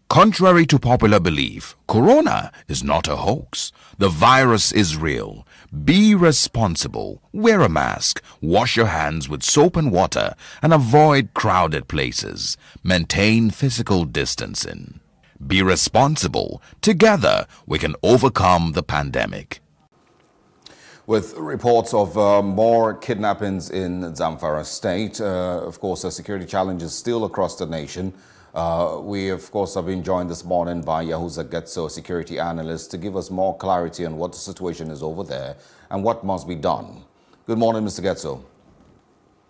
S1: Contrary to popular belief, corona is not a hoax. The virus is real. Be responsible. Wear a mask. Wash your hands with soap and water and avoid crowded places. Maintain physical distancing. Be responsible. Together, we can overcome the pandemic.
S3: With reports of more kidnappings in Zamfara state, of course, security challenges still across the nation. We, of course, have been joined this morning by Yahuza Getso, security analyst, to give us more clarity on what the situation is over there and what must be done. Good morning, Mr. Getso.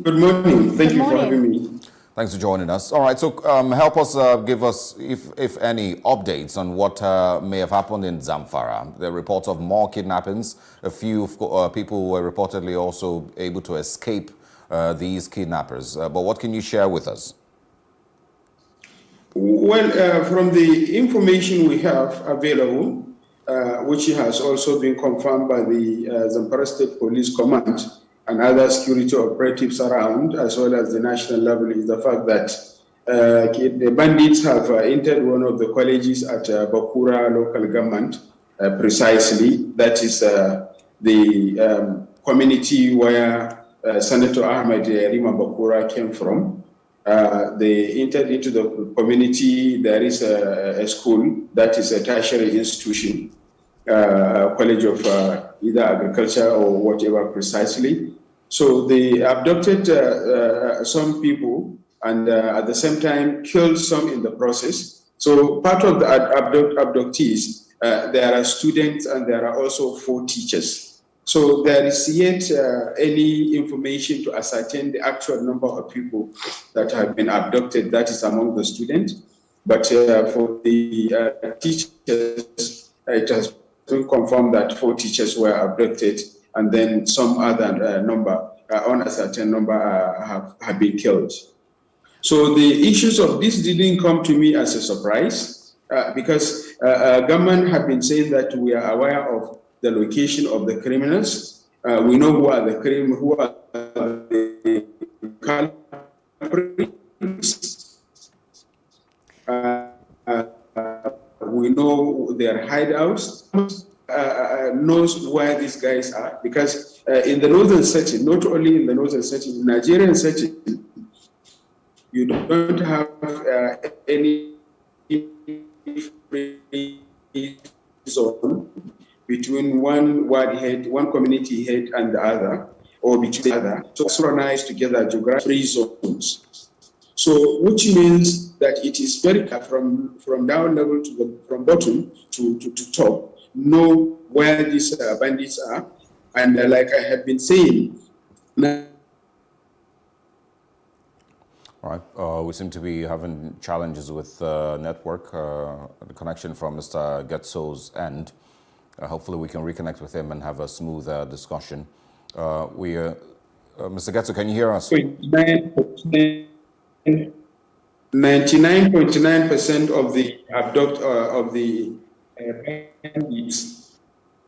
S20: Good morning. Thank you for having me.
S3: Thanks for joining us. All right, so help us, give us, if any, updates on what may have happened in Zamfara. There are reports of more kidnappings. A few people were reportedly also able to escape these kidnappers. But what can you share with us?
S20: Well, from the information we have available, which has also been confirmed by the Zamfara State Police Command and other security operatives around, as well as the national level, is the fact that the bandits have entered one of the colleges at Bakura local government, precisely. That is the community where Senator Ahmed Rima Bakura came from. They entered into the community. There is a school that is a tertiary institution, a college of either agriculture or whatever precisely. So they abducted some people and at the same time killed some in the process. So part of the abductees, there are students and there are also 4 teachers. So there is yet any information to ascertain the actual number of people that have been abducted, that is among the students. But for the teachers, it has been confirmed that 4 teachers were abducted, and then some other number, unascertained number, have been killed. So the issues of this didn't come to me as a surprise, because government have been saying that we are aware of the location of the criminals. We know who are the criminals, who are the culprits. We know their hideouts. Knows where these guys are, because in the northern setting, not only in the northern setting, in the Nigerian setting, you don't have any zone between one ward head, one community head and the other, or between the other. So synchronized together geographic zones. So which means that it is very clear from down level to from bottom to top, know where these bandits are. And like I have been saying,
S3: All right, we seem to be having challenges with network, the connection from Mr. Getso's end. Hopefully we can reconnect with him and have a smooth discussion. Mr. Getso, can you hear us?
S20: 99.9% of the bandits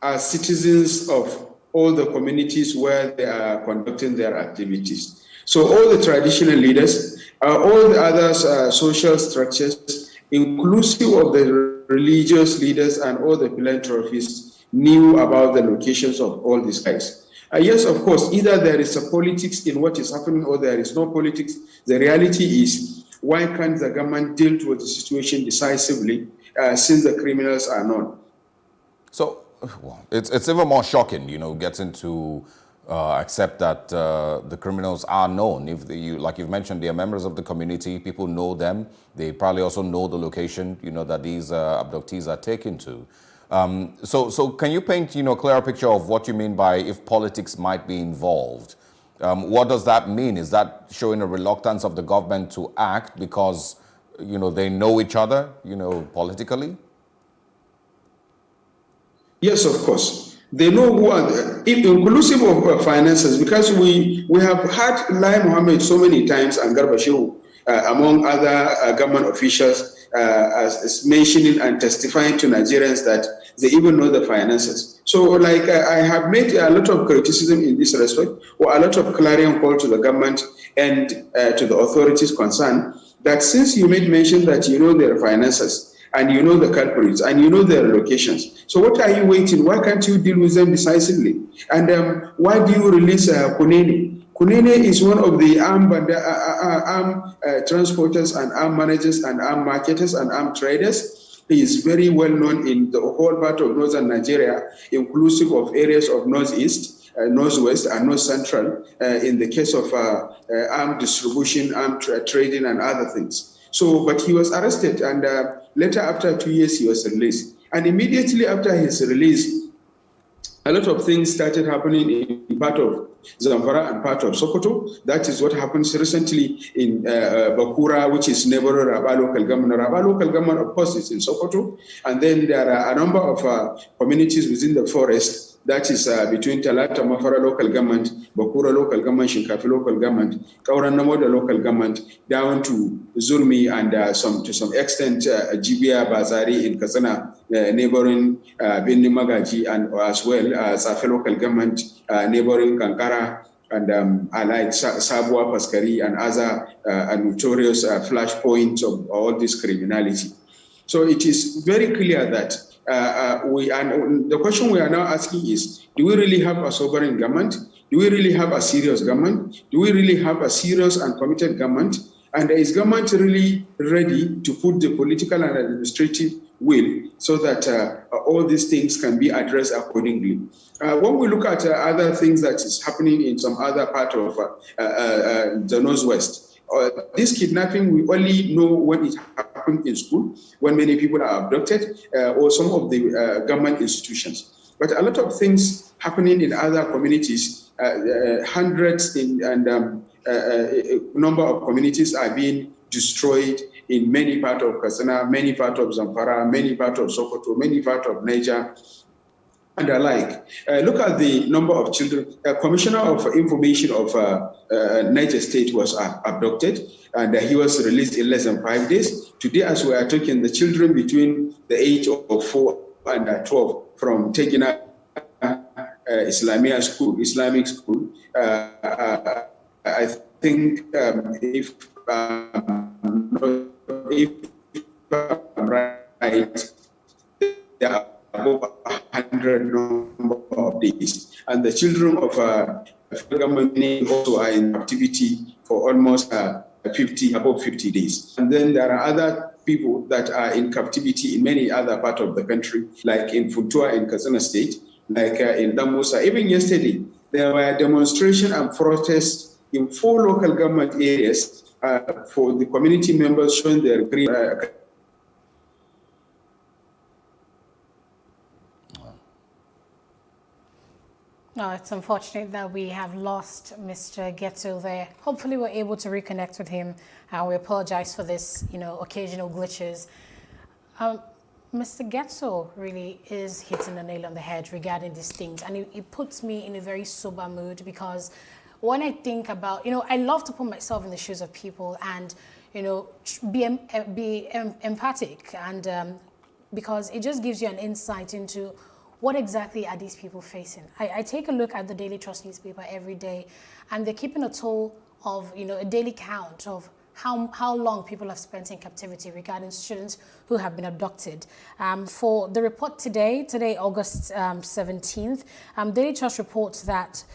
S20: are citizens of all the communities where they are conducting their activities. So all the traditional leaders, all the other social structures, inclusive of the religious leaders and all the philanthropists, knew about the locations of all these guys. Yes, of course, either there is a politics in what is happening or there is no politics. The reality is, why can't the government deal with the situation decisively since the criminals are known?
S3: So it's even more shocking, getting to accept that the criminals are known. Like you've mentioned, they are members of the community. People know them. They probably also know the location, that these abductees are taken to. So can you paint, a clearer picture of what you mean by if politics might be involved? What does that mean? Is that showing a reluctance of the government to act because, they know each other, politically?
S20: Yes, of course. They know who are, inclusive of finances, because we have had Lai Mohammed so many times and Garba Shehu, among other government officials, as mentioning and testifying to Nigerians that they even know the finances. So like I have made a lot of criticism in this respect, or a lot of clarion call to the government and to the authorities concerned, that since you made mention that you know their finances, and you know the culprits, and you know their locations. So what are you waiting? Why can't you deal with them decisively? And why do you release Kunene? Kunene is one of the armed transporters and armed managers and armed marketers and armed traders. He is very well known in the whole part of northern Nigeria, inclusive of areas of northeast. Northwest and North Central in the case of armed distribution, armed trading, and other things. So, but he was arrested, and later, after 2 years, he was released. And immediately after his release, a lot of things started happening in part of Zamfara and part of Sokoto. That is what happens recently in Bakura, which is neighboring Rabah local government. Rabah local government, of course, is in Sokoto. And then there are a number of communities within the forest. That is between Talata Mafara local government, Bakura local government, Shinkafi local government, Kauran Namoda local government, down to Zurmi and to some extent Jibia Bazari in Kasana, neighboring Bindi Magaji, and as well Safi local government, neighboring Kankara, and allied Sabwa, Paskari, and other notorious flashpoints of all this criminality. So it is very clear that the question we are now asking is, do we really have a sovereign government? Do we really have a serious government? Do we really have a serious and committed government? And is government really ready to put the political and administrative will so that all these things can be addressed accordingly? When we look at other things that is happening in some other part of the Northwest, this kidnapping, we only know when it happened in school, when many people are abducted, or some of the government institutions. But a lot of things happening in other communities, hundreds and number of communities are being destroyed in many parts of Kasana, many parts of Zamfara, many parts of Sokoto, many parts of Niger, and alike. Look at the number of children. Commissioner of Information of Niger State was abducted, and he was released in less than 5 days. Today, as we are talking, the children between the age of 4 and 12 from Tegina Islamic school, I think if I'm right, they are above 100 number of days. And the children of government also are in captivity for almost above 50 days. And then there are other people that are in captivity in many other parts of the country, like in Funtua in Katsina State, like in Damusa. Even yesterday, there were demonstrations and protests in 4 local government areas for the community members showing their grief.
S2: No, it's unfortunate that we have lost Mr. Getto there. Hopefully we're able to reconnect with him, and we apologize for this, occasional glitches. Mr. Getto really is hitting the nail on the head regarding these things, and it puts me in a very sober mood, because when I think about, I love to put myself in the shoes of people and, be empathic, and because it just gives you an insight into what exactly are these people facing. I take a look at the Daily Trust newspaper every day, and they're keeping a toll of, a daily count of how long people have spent in captivity regarding students who have been abducted. For the report today, August 17th, Daily Trust reports that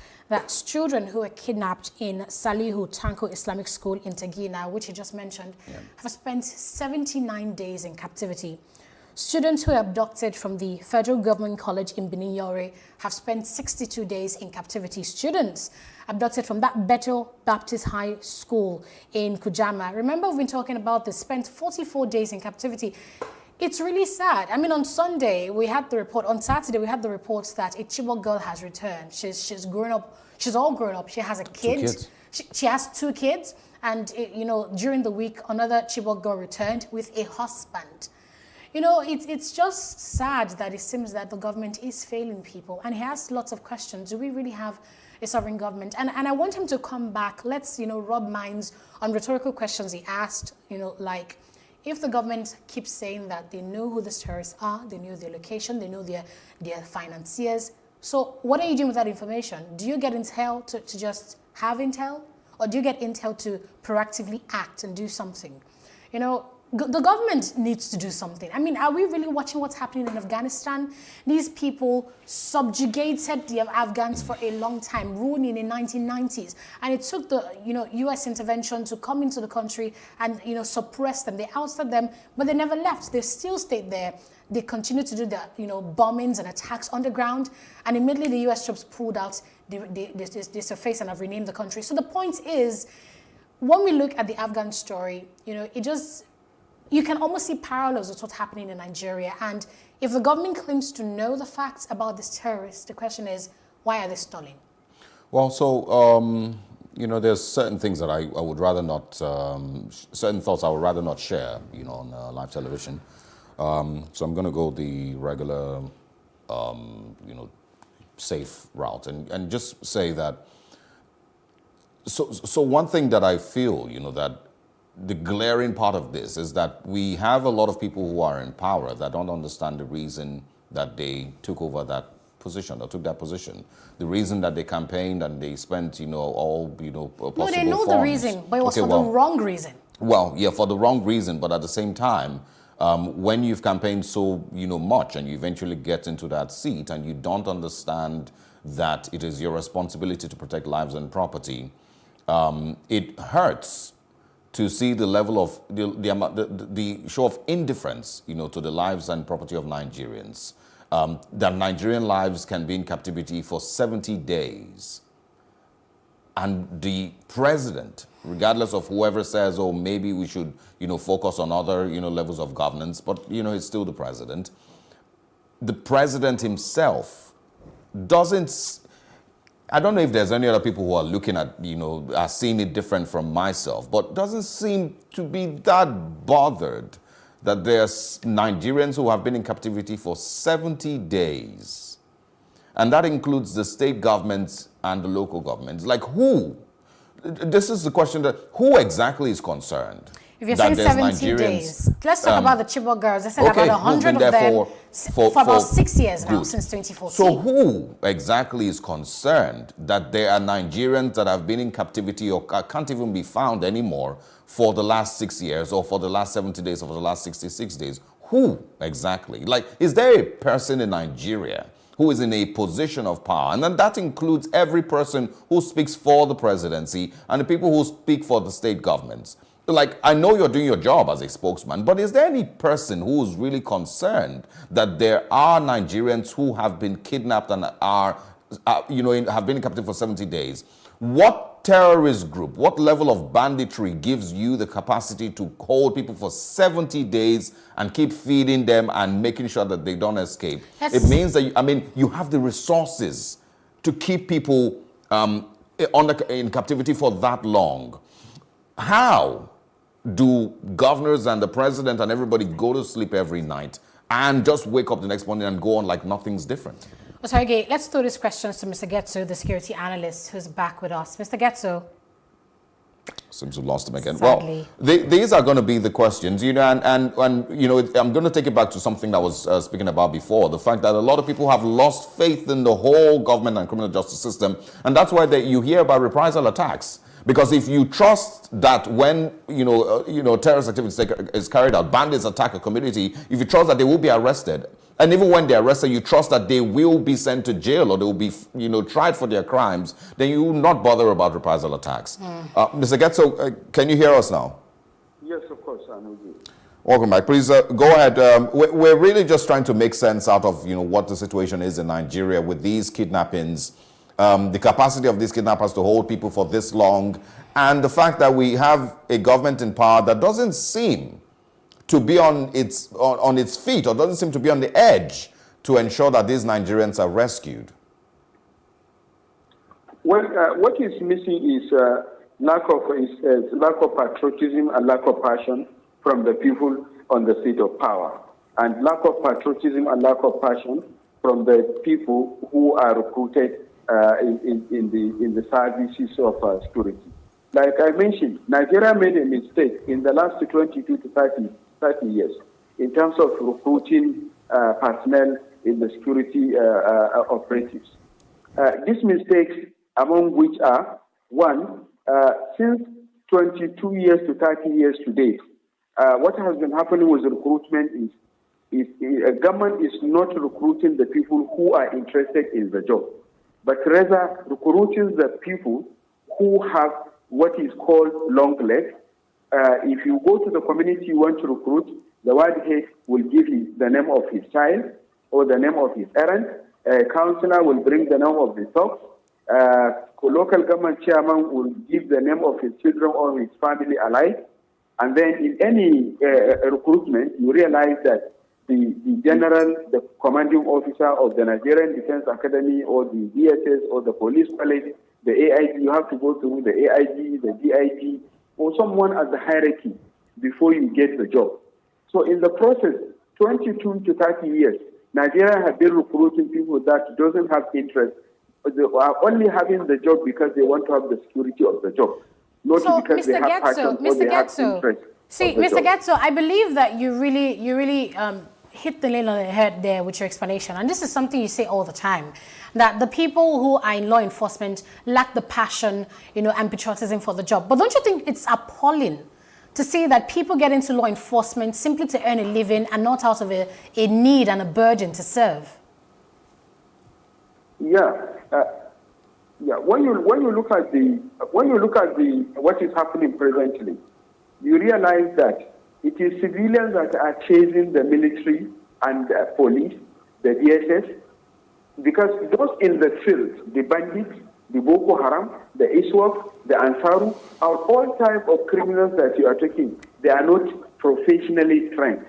S2: children who were kidnapped in Salihu Tanko Islamic School in Tegina, which you just mentioned, have spent 79 days in captivity. Students who were abducted from the Federal Government College in Benin Yore have spent 62 days in captivity. Students abducted from that Bethel Baptist High School in Kujama, remember we've been talking about this, spent 44 days in captivity. It's really sad. I mean, on Sunday, we had the report. On Saturday, we had the reports that a Chibok girl has returned. She's grown up. She's all grown up. She has a kid. She has 2 kids. And, during the week, another Chibok girl returned with a husband. It's just sad that it seems that the government is failing people. And he has lots of questions. Do we really have a sovereign government? And I want him to come back. Let's, rub minds on rhetorical questions he asked, like, if the government keeps saying that they know who the terrorists are, they know their location, they know their financiers. So what are you doing with that information? Do you get intel to just have intel? Or do you get intel to proactively act and do something? The government needs to do something. I mean, are we really watching what's happening in Afghanistan? These people subjugated the Afghans for a long time, ruling in the 1990s. And it took the, U.S. intervention to come into the country and, suppress them. They ousted them, but they never left. They still stayed there. They continued to do the, bombings and attacks on the ground. And immediately the U.S. troops pulled out. they surface and have renamed the country. So the point is, when we look at the Afghan story, you can almost see parallels with what's happening in Nigeria. And if the government claims to know the facts about these terrorists, the question is, why are they stalling?
S3: Well, so, there's certain things that I would rather not, certain thoughts I would rather not share, on live television. So I'm going to go the regular, safe route and just say that, so one thing that I feel, that the glaring part of this is that we have a lot of people who are in power that don't understand the reason that they took over that position or took that position. The reason that they campaigned and they spent, all, possible
S2: No, they know the reason, but it was for the wrong reason.
S3: Well, yeah, for the wrong reason, but at the same time, when you've campaigned so, much and you eventually get into that seat and you don't understand that it is your responsibility to protect lives and property, it hurts to see the level of the show of indifference, to the lives and property of Nigerians. That Nigerian lives can be in captivity for 70 days. And the president, regardless of whoever says, oh, maybe we should, focus on other, levels of governance, but, it's still the president. The president himself doesn't, I don't know if there's any other people who are looking at, are seeing it different from myself, but doesn't seem to be that bothered that there's Nigerians who have been in captivity for 70 days. And that includes the state governments and the local governments. Like who? This is the question that, who exactly is concerned?
S2: If you're saying 70 days, let's talk about the Chibok girls. I said about 100 of them for about 6 years now, since 2014.
S3: So who exactly is concerned that there are Nigerians that have been in captivity or can't even be found anymore for the last 6 years or for the last 70 days or for the last 66 days? Who exactly? Like, is there a person in Nigeria who is in a position of power? And then that includes every person who speaks for the presidency and the people who speak for the state governments. Like, I know you're doing your job as a spokesman, but is there any person who is really concerned that there are Nigerians who have been kidnapped and are, have been in captivity for 70 days? What terrorist group, what level of banditry gives you the capacity to hold people for 70 days and keep feeding them and making sure that they don't escape? It means that, you have the resources to keep people in captivity for that long. How do governors and the president and everybody go to sleep every night and just wake up the next morning and go on like nothing's different?
S2: Osaige, let's throw these questions to Mr. Getso, the security analyst who's back with us. Mr. Getso.
S3: Seems we've lost him again.
S2: Sadly.
S3: Well, these are going to be the questions, and I'm going to take it back to something that I was speaking about before, the fact that a lot of people have lost faith in the whole government and criminal justice system, and that's why you hear about reprisal attacks. Because if you trust that when terrorist activity is carried out, bandits attack a community, if you trust that they will be arrested, and even when they're arrested, you trust that they will be sent to jail or they will be tried for their crimes, then you will not bother about reprisal attacks. Mr. Getso, can you hear us now?
S20: Yes, of course, I'm with you.
S3: Welcome back. Please go ahead. We're really just trying to make sense out of what the situation is in Nigeria with these kidnappings. The capacity of these kidnappers to hold people for this long, and the fact that we have a government in power that doesn't seem to be on its feet or doesn't seem to be on the edge to ensure that these Nigerians are rescued.
S20: Well, what is missing is lack of patriotism and lack of passion from the people on the seat of power, and lack of patriotism and lack of passion from the people who are recruited in the services of security. Like I mentioned, Nigeria made a mistake in the last 22 to 30 years in terms of recruiting personnel in the security operatives. These mistakes, among which are, one, since 22 years to 30 years to date, what has been happening with recruitment is government is not recruiting the people who are interested in the job, but rather recruiting the people who have what is called long legs. If you go to the community you want to recruit, the ward head will give you the name of his child or the name of his parent. A counselor will bring the name of the dogs. local government chairman will give the name of his children or his family alike. And then in any recruitment, you realize that the general, the commanding officer of the Nigerian Defense Academy or the DSS or the police college, the AIG, you have to go through the AIG, the DIG, or someone at the hierarchy before you get the job. So in the process, 22 to 30 years, Nigeria has been recruiting people that doesn't have interest. They are only having the job because they want to have the security of the job. Not
S2: so,
S20: because
S2: Mr.
S20: they have passion or they have interest.
S2: See, Mr. Getso, I believe that you really hit the nail on the head there with your explanation. And this is something you say all the time, that the people who are in law enforcement lack the passion, and patriotism for the job. But don't you think it's appalling to see that people get into law enforcement simply to earn a living and not out of a need and a burden to serve?
S20: Yeah. When you look at what is happening presently, you realize that it is civilians that are chasing the military and the police, the DSS, because those in the field, the bandits, the Boko Haram, the ISWAP, the Ansaru, are all types of criminals that you are taking. They are not professionally trained.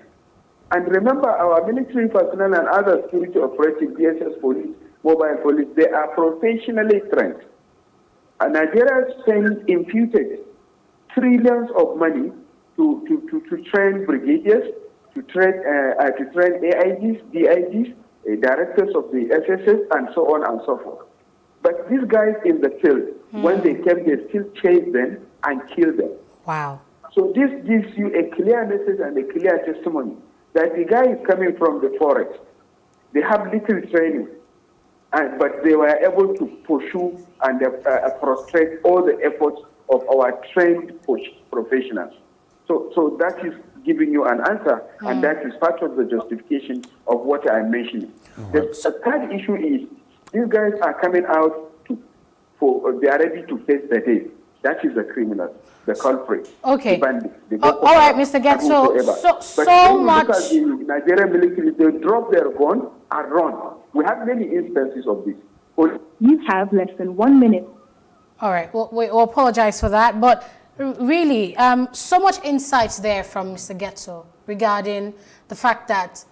S20: And remember, our military personnel and other security operatives, DSS police, mobile police, they are professionally trained. And Nigeria imputed trillions of money to train brigadiers, to train AIGs, DIGs, directors of the SSS, and so on and so forth. But these guys in the field, when they came, they still chased them and killed them.
S2: Wow.
S20: So this gives you a clear message and a clear testimony that the guy is coming from the forest. They have little training, but they were able to pursue and frustrate all the efforts of our trained professionals. So that is giving you an answer, and that is part of the justification of what I'm mentioning. The third issue is these guys are coming out they are ready to face the day. That is the criminal, the culprit.
S2: Okay.
S20: The bandit,
S2: all right, Mr. Getso. So much.
S20: Look at the Nigerian military, they drop their gun and run. We have many instances of this.
S21: You have less than 1 minute.
S2: All right. Well, we'll apologize for that, but really, so much insights there from Mr. Getso regarding the fact that,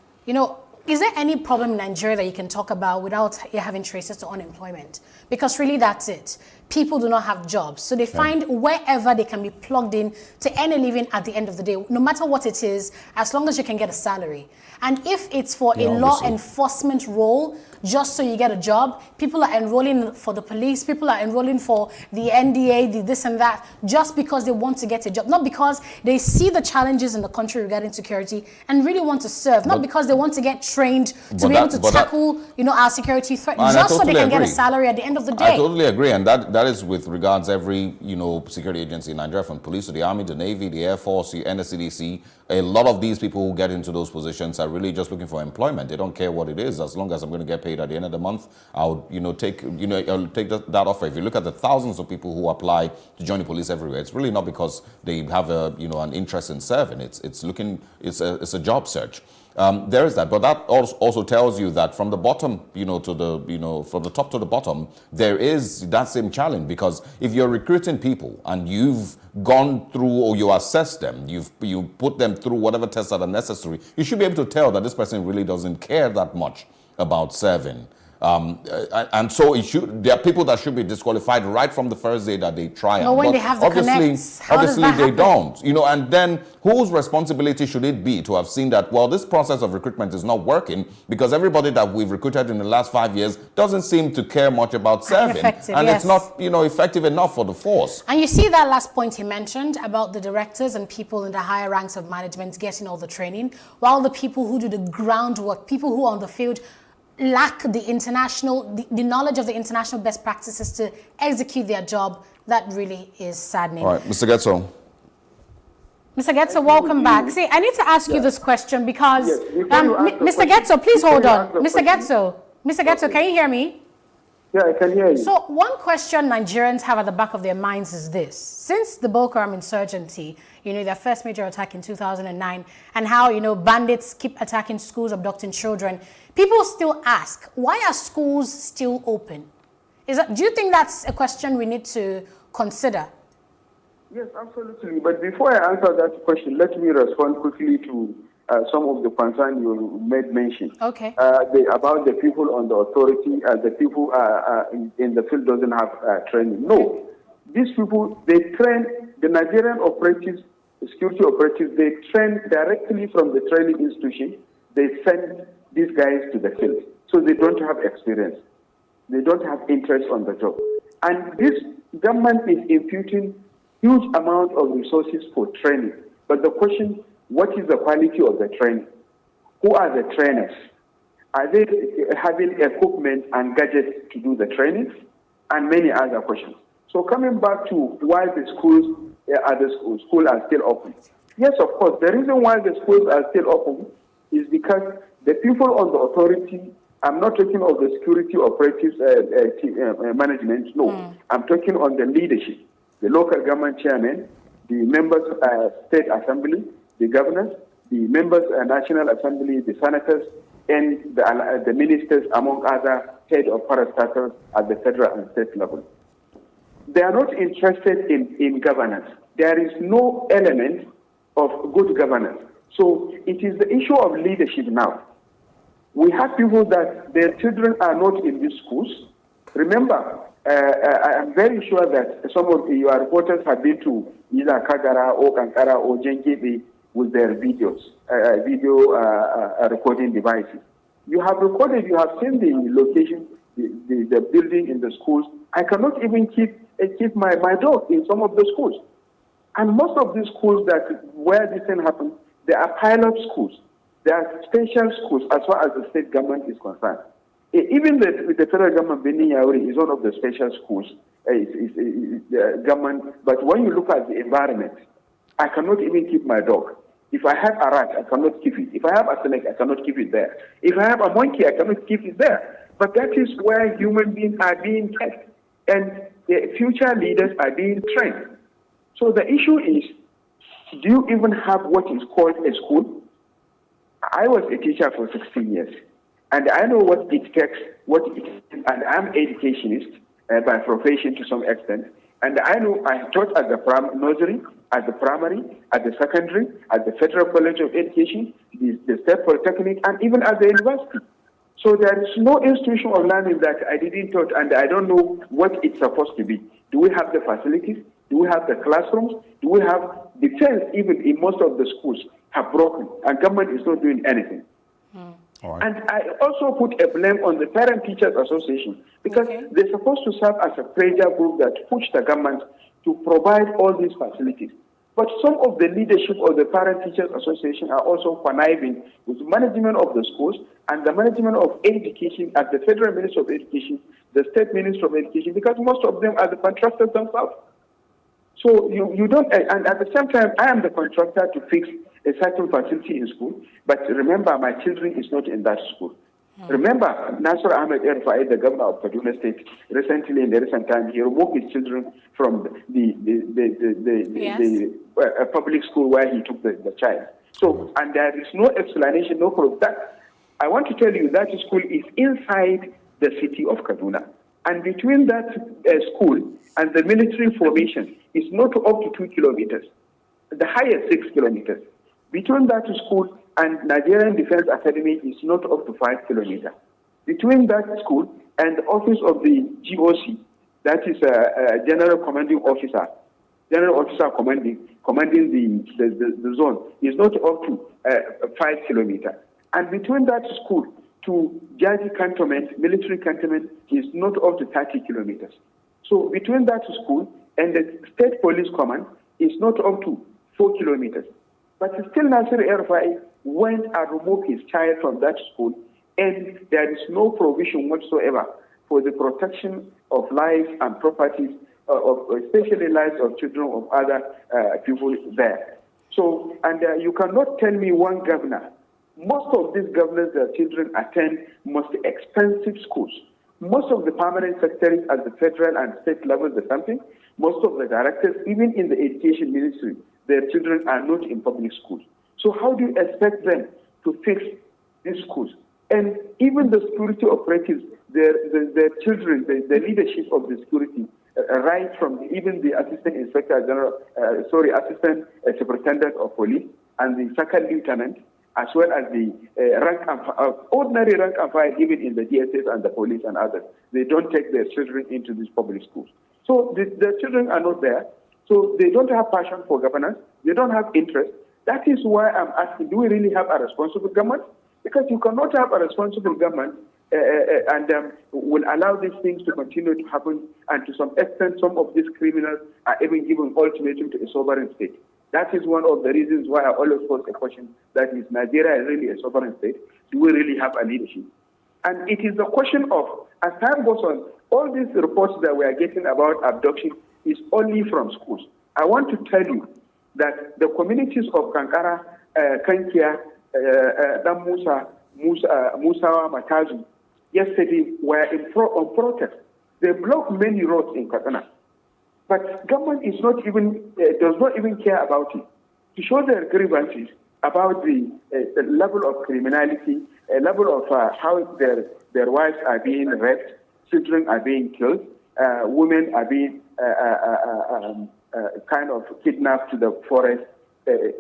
S2: is there any problem in Nigeria that you can talk about without having traces to unemployment? Because really that's it. People do not have jobs. So they find wherever they can be plugged in to earn a living at the end of the day, no matter what it is, as long as you can get a salary. And if it's for a law enforcement role, just so you get a job, people are enrolling for the police, people are enrolling for the NDA, the this and that, just because they want to get a job. Not because they see the challenges in the country regarding security and really want to serve. Not because they want to get trained to be able to tackle, our security threat, just so they can get a salary at the end of the day.
S3: I totally agree, and that is with regards every, security agency in Nigeria, from police to the army, the navy, the air force, the NSCDC. A lot of these people who get into those positions are really just looking for employment. They don't care what it is, as long as I'm going to get paid at the end of the month. I'll take that offer. If you look at the thousands of people who apply to join the police everywhere, it's really not because they have an interest in serving. It's a job search. There is that, but that also tells you that from the bottom, from the top to the bottom, there is that same challenge, because if you're recruiting people and you've gone through, or you assess them, you put them through whatever tests that are necessary, you should be able to tell that this person really doesn't care that much about serving. And so there are people that should be disqualified right from the first day that they try out.
S2: When they have the
S3: obviously they don't. And then whose responsibility should it be to have seen that, well, this process of recruitment is not working because everybody that we've recruited in the last 5 years doesn't seem to care much about serving. And it's not, effective enough for the force.
S2: And you see that last point he mentioned about the directors and people in the higher ranks of management getting all the training, while the people who do the groundwork, people who are on the field, lack the knowledge of the international best practices to execute their job. That really is saddening.
S3: All right, Mr. Getso.
S2: Mr. Getso, welcome back. See, I need to ask you this question because, Mr. Getso, please hold on. Mr. Getso, can you hear me?
S20: Yeah, I can hear you.
S2: So one question Nigerians have at the back of their minds is this. Since the Boko Haram insurgency, their first major attack in 2009, and how, bandits keep attacking schools, abducting children, people still ask, why are schools still open? Do you think that's a question we need to consider?
S20: Yes, absolutely. But before I answer that question, let me respond quickly to some of the concerns you made mention.
S2: Okay.
S20: About the people on the authority, the people in the field doesn't have training. No. These people, they train, the Nigerian operatives, security operatives, they train directly from the training institution. They send these guys to the field. So they don't have experience. They don't have interest on the job. And this government is imputing huge amount of resources for training. But the question, what is the quality of the training? Who are the trainers? Are they having equipment and gadgets to do the training? And many other questions. So coming back to why the schools are still open. Yes, of course. The reason why the schools are still open is because the people on the authority, I'm not talking of the security operatives management, no. I'm talking on the leadership, the local government chairman, the members state assembly, the governors, the members national assembly, the senators, and the ministers, among other head of parastatals at the federal and state level. They are not interested in governance. There is no element of good governance. So it is the issue of leadership now. We have people that their children are not in these schools. Remember, I am very sure that some of your reporters have been to either Kagara or Kankara or Jengebe with their video recording devices. You have recorded, you have seen the location, the building in the schools. I cannot even keep my dog in some of the schools. And most of these schools where this thing happens, they are pilot schools. They are special schools as far as the state government is concerned. Even the federal government, Benin Yauri, is one of the special schools, government. But when you look at the environment, I cannot even keep my dog. If I have a rat, I cannot keep it. If I have a snake, I cannot keep it there. If I have a monkey, I cannot keep it there. But that is where human beings are being tested, and the future leaders are being trained. So the issue is, do you even have what is called a school? I was a teacher for 16 years, and I know what it takes, and I'm an educationist by profession to some extent, and I know I taught at the nursery, at the primary, at the secondary, at the Federal College of Education, the State Polytechnic, and even at the university. So there is no institution of learning that I didn't taught, and I don't know what it's supposed to be. Do we have the facilities? Do we have the classrooms? Do we have the fence? Even in most of the schools have broken, and government is not doing anything. And I also put a blame on the Parent Teachers Association, because they're supposed to serve as a pressure group that push the government to provide all these facilities. But some of the leadership of the Parent Teachers Association are also conniving with the management of the schools and the management of education at the Federal Ministry of Education, the State Ministry of Education, because most of them are the contractors themselves. So you don't, and at the same time, I am the contractor to fix a certain facility in school, but remember, my children is not in that school. Remember, Nasser Ahmed El-Rufai, the governor of Kaduna State, recently in the recent time, he removed his children from the public school where he took the child. So, and there is no explanation, no proof. That I want to tell you that school is inside the city of Kaduna, and between that school and the military formation is not up to 2 kilometers. The highest 6 kilometers. Between that school and Nigerian Defense Academy is not up to 5 kilometers. Between that school and the office of the GOC, that is a General Commanding Officer, commanding the zone, is not up to 5 kilometers. And between that school to Jaji Cantonment, military cantonment, is not up to 30 kilometers. So between that school and the State Police Command is not up to 4 kilometers. But still Nasser El-Rufai went and removed his child from that school, and there is no provision whatsoever for the protection of lives and properties, especially lives of children of other people there. So, and you cannot tell me one governor. Most of these governors, their children attend most expensive schools. Most of the permanent secretaries at the federal and state level, the something. Most of the directors, even in the education ministry, their children are not in public schools. So how do you expect them to fix these schools? And even the security operatives, their children, the leadership of the security, right from even the assistant inspector general, assistant superintendent of police and the second lieutenant, as well as the ordinary rank and file, even in the DSS and the police and others. They don't take their children into these public schools. So the children are not there. So they don't have passion for governance. They don't have interest. That is why I'm asking, do we really have a responsible government? Because you cannot have a responsible government and will allow these things to continue to happen. And to some extent, some of these criminals are even given ultimatum to a sovereign state. That is one of the reasons why I always pose a question, that is Nigeria really a sovereign state? Do we really have a leadership? And it is the question of, as time goes on, all these reports that we are getting about abduction is only from schools. I want to tell you that the communities of Kankara, Kankia, Musawa, Matazu, yesterday were on protest. They blocked many roads in Katana. But government is not even, does not even care about it. To show their grievances about the level of criminality, a level of how their wives are being raped, children are being killed, women are being kind of kidnapped to the forest.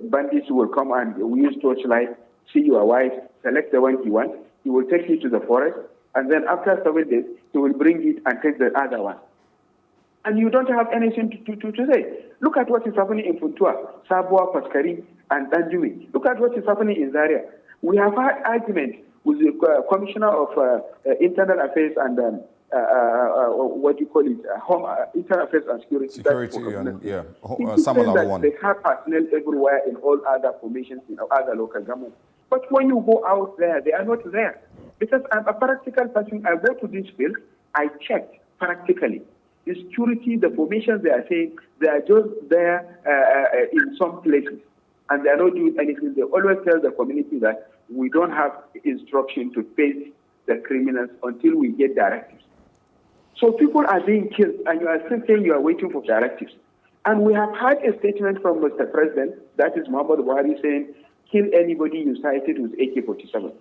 S20: Bandits will come and we use torchlight, see your wife, select the one you want. He will take you to the forest, and then after 7 days, he will bring it and take the other one. And you don't have anything to say. Look at what is happening in Funtua, Sabwa, Paskari, and Danjumi. Look at what is happening in Zaria. We have had argument with the Commissioner of Internal Affairs and what do you call it, Internal Affairs and Security. They have personnel everywhere in all other formations, in other local governments. But when you go out there, they are not there. Because I'm a practical person, I go to this field, I checked practically. The security, the formations they are saying, they are just there in some places. And they are not doing anything. They always tell the community that we don't have instruction to face the criminals until we get directives. So people are being killed, and you are still saying you are waiting for directives. And we have had a statement from Mr. President, that is Muhammad Buhari, saying, kill anybody you cited with AK-47.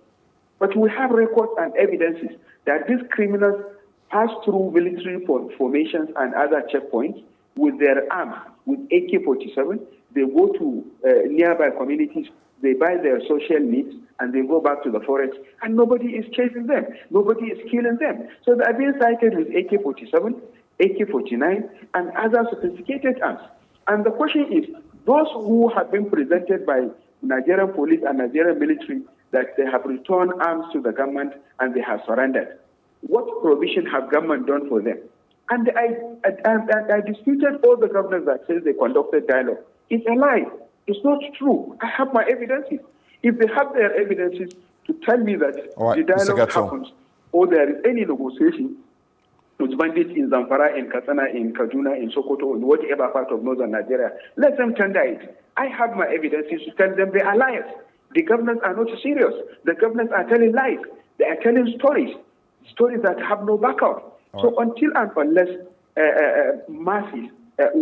S20: But we have records and evidences that these criminals pass through military formations and other checkpoints with their arms, with AK-47. They go to nearby communities, they buy their social needs, and they go back to the forest, and nobody is chasing them. Nobody is killing them. So they are being cited with AK-47, AK-49, and other sophisticated arms. And the question is, those who have been presented by Nigerian police and Nigerian military that they have returned arms to the government and they have surrendered, what provision have government done for them? And I disputed all the governors that says they conducted dialogue. It's a lie. It's not true. I have my evidences. If they have their evidences to tell me that the dialogue happens or there is any negotiation with bandits in Zamfara, in Katsina, in Kaduna, in Sokoto, in whatever part of northern Nigeria, let them tender it. I have my evidences to tell them they are liars. The governors are not serious. The governors are telling lies. They are telling stories that have no backup. So until and unless masses,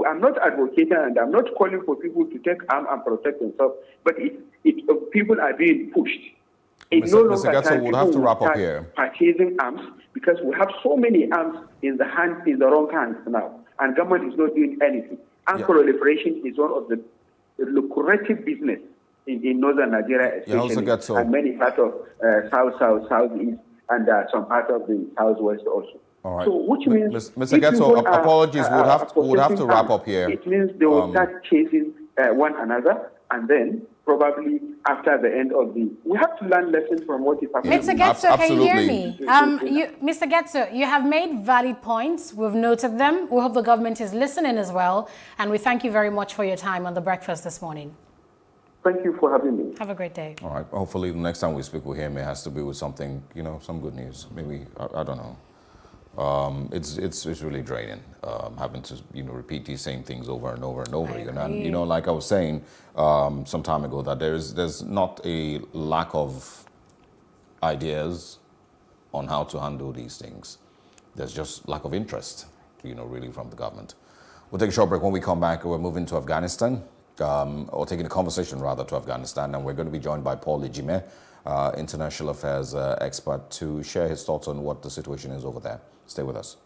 S20: I'm not advocating and I'm not calling for people to take arms and protect themselves, but people are being pushed.
S3: Mr. Gatso, we'll have to wrap up here.
S20: Purchasing arms, because we have so many arms in the wrong hands now, and government is not doing anything. Arms proliferation is one of the lucrative business in northern Nigeria, especially, and many parts of southeast, and some parts of the southwest also.
S3: All right.
S20: So, which means,
S3: Mr. Gatso, apologies, we'll have to wrap up here.
S20: It means they will start chasing one another, and then probably after the end of we have to learn lessons from what is happening.
S2: Mr. Getso, can you hear me? Mr. Getso, you have made valid points. We've noted them. We hope the government is listening as well. And we thank you very much for your time on The Breakfast this morning.
S20: Thank you for having me.
S2: Have a great day.
S3: All right. Hopefully the next time we speak with him, it has to be with something, some good news. Maybe, I don't know. It's really draining having to repeat these same things over and over and over again. And like I was saying some time ago, that there's not a lack of ideas on how to handle these things. There's just lack of interest, really from the government. We'll take a short break. When we come back, we're moving to Afghanistan, or taking a conversation rather to Afghanistan, and we're going to be joined by Paul Ejime, international affairs expert, to share his thoughts on what the situation is over there. Stay with us.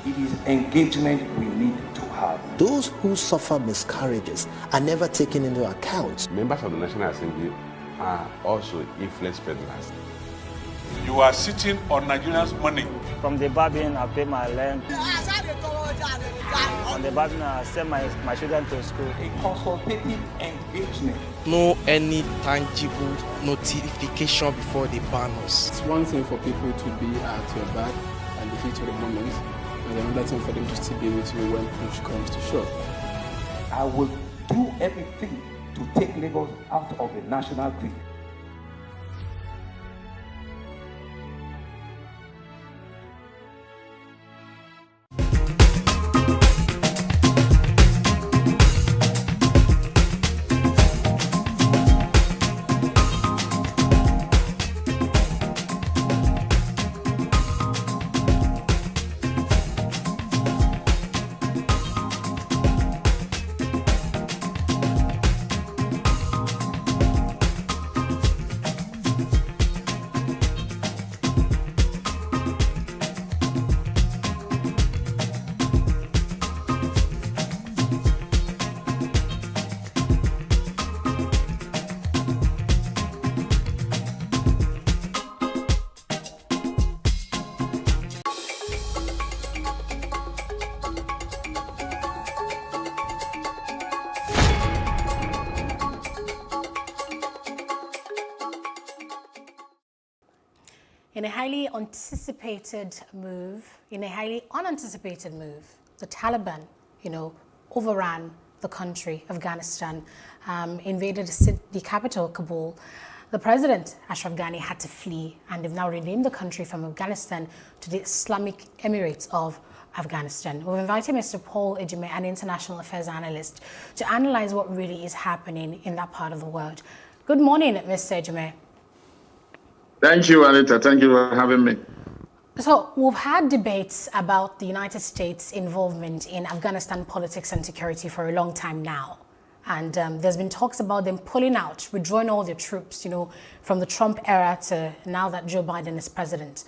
S6: It is engagement we need to have.
S22: Those who suffer miscarriages are never taken into account.
S23: Members of the National Assembly are also influence peddlers.
S24: You are sitting on Nigerians' money.
S25: From the barbing, I pay my rent. On the barbing, I send my children to school.
S6: A consultative engagement.
S26: No any tangible notification before they ban us.
S27: It's one thing for people to be at your back and the heat of the moment, and another thing for them to still be with you when push comes to shove.
S6: I will do everything to take Lagos out of the national grid.
S2: In a highly unanticipated move, the Taliban, overran the country, Afghanistan, invaded the capital, Kabul. The president, Ashraf Ghani, had to flee, and they've now renamed the country from Afghanistan to the Islamic Emirates of Afghanistan. We've invited Mr. Paul Ejime, an international affairs analyst, to analyze what really is happening in that part of the world. Good morning, Mr. Ejime.
S16: Thank you, Anita. Thank you for having me.
S2: So we've had debates about the United States' involvement in Afghanistan politics and security for a long time now. And there's been talks about them pulling out, withdrawing all their troops, from the Trump era to now that Joe Biden is president.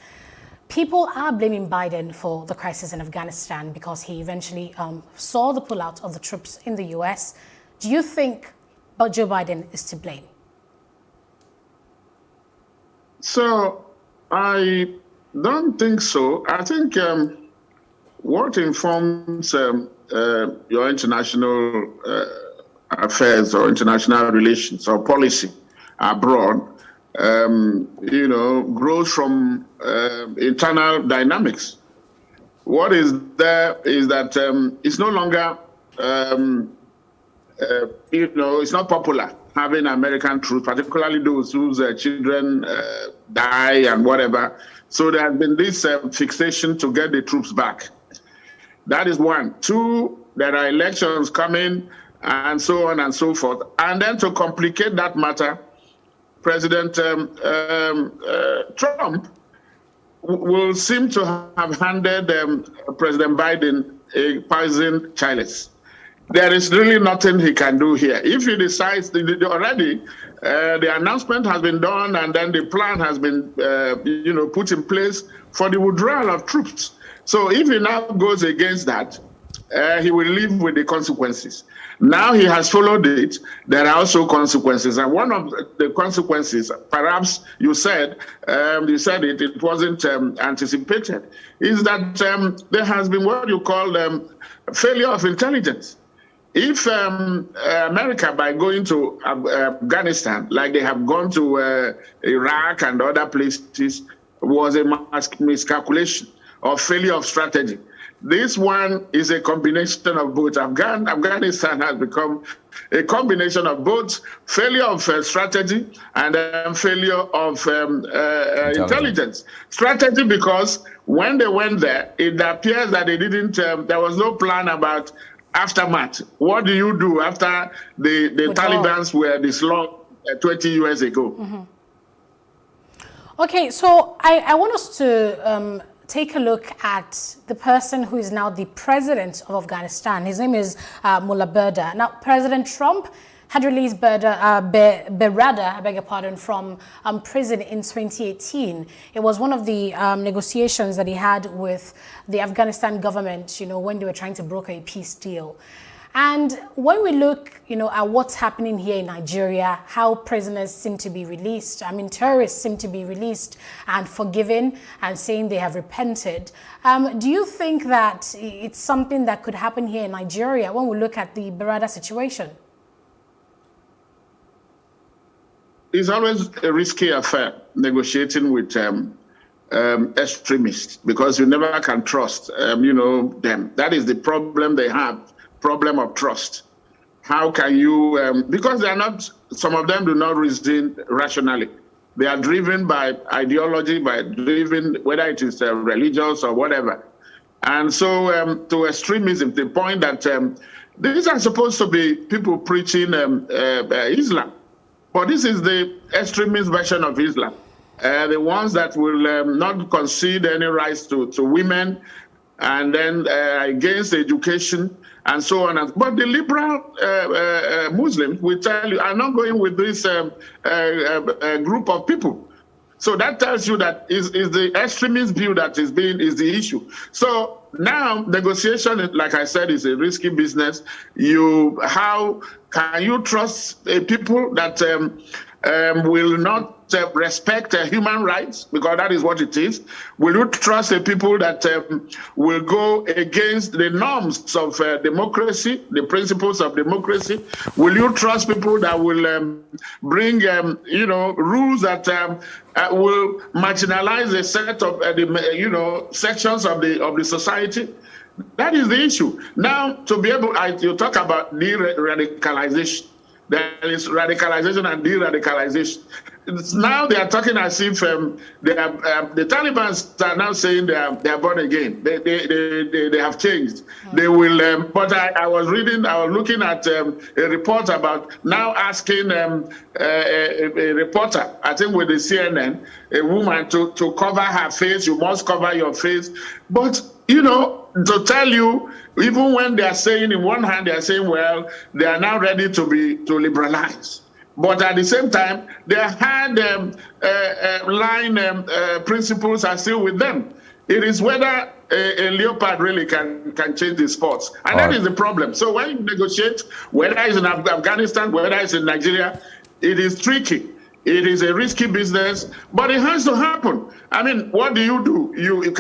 S2: People are blaming Biden for the crisis in Afghanistan because he eventually saw the pullout of the troops in the US. Do you think Joe Biden is to blame?
S16: So I don't think so. I think what informs your international affairs or international relations or policy abroad, grows from internal dynamics. What is there is that it's no longer, it's not popular having American troops, particularly those whose children die and whatever. So there has been this fixation to get the troops back. That is one. Two, there are elections coming and so on and so forth. And then to complicate that matter, President Trump will seem to have handed President Biden a poison chalice. There is really nothing he can do here. If he decides, already the announcement has been done and then the plan has been, put in place for the withdrawal of troops. So if he now goes against that, he will live with the consequences. Now he has followed it. There are also consequences. And one of the consequences, perhaps you said it wasn't anticipated, is that there has been what you call failure of intelligence. If America, by going to Afghanistan, like they have gone to Iraq and other places, was a miscalculation or failure of strategy. This one is a combination of both. Afghanistan has become a combination of both failure of strategy and failure of intelligence. Strategy because when they went there, it appears that they didn't, there was no plan about aftermath. What do you do after the Taliban were dislodged 20 years ago?
S2: Mm-hmm. Okay, so I want us to take a look at the person who is now the president of Afghanistan. His name is Mullah Berda. Now, President Trump had released Berda, I beg your pardon, from prison in 2018. It was one of the negotiations that he had with the Afghanistan government, you know, when they were trying to broker a peace deal. And when we look, you know, at what's happening here in Nigeria, how prisoners seem to be released, I mean, terrorists seem to be released and forgiven and saying they have repented. Do you think that it's something that could happen here in Nigeria when we look at the Berada situation?
S16: It's always a risky affair negotiating with extremists, because you never can trust, you know, them. That is the problem they have. Problem of trust. How can you, because they are not, some of them do not reason rationally. They are driven by ideology, whether it is religious or whatever. And so to extremism, the point that these are supposed to be people preaching Islam, but this is the extremist version of Islam. The ones that will not concede any rights to women, and then against education, and so on. But the liberal Muslims will tell you, are not going with this group of people. So that tells you that is the extremist view that is the issue. So now negotiation, like I said, is a risky business. How can you trust people that will not respect human rights, because that is what it is? Will you trust the people that will go against the norms of democracy, the principles of democracy? Will you trust people that will bring, you know, rules that will marginalize a set of, sections of the society? That is the issue. Now, to be able, you talk about de-radicalization. There is radicalization and de-radicalization. Now they are talking as if the Taliban are now saying they are born again. They have changed. They will. But I was looking at a report about now asking a reporter, I think with the CNN, a woman to cover her face. You must cover your face. But you know, to tell you, even when they are saying, in one hand, they are saying, well, they are now ready to liberalize. But at the same time, their hard line principles are still with them. It is whether a leopard really can change the spots. And that is the problem. So when you negotiate, whether it's in Afghanistan, whether it's in Nigeria, it is tricky. It is a risky business, but it has to happen. I mean, what do? You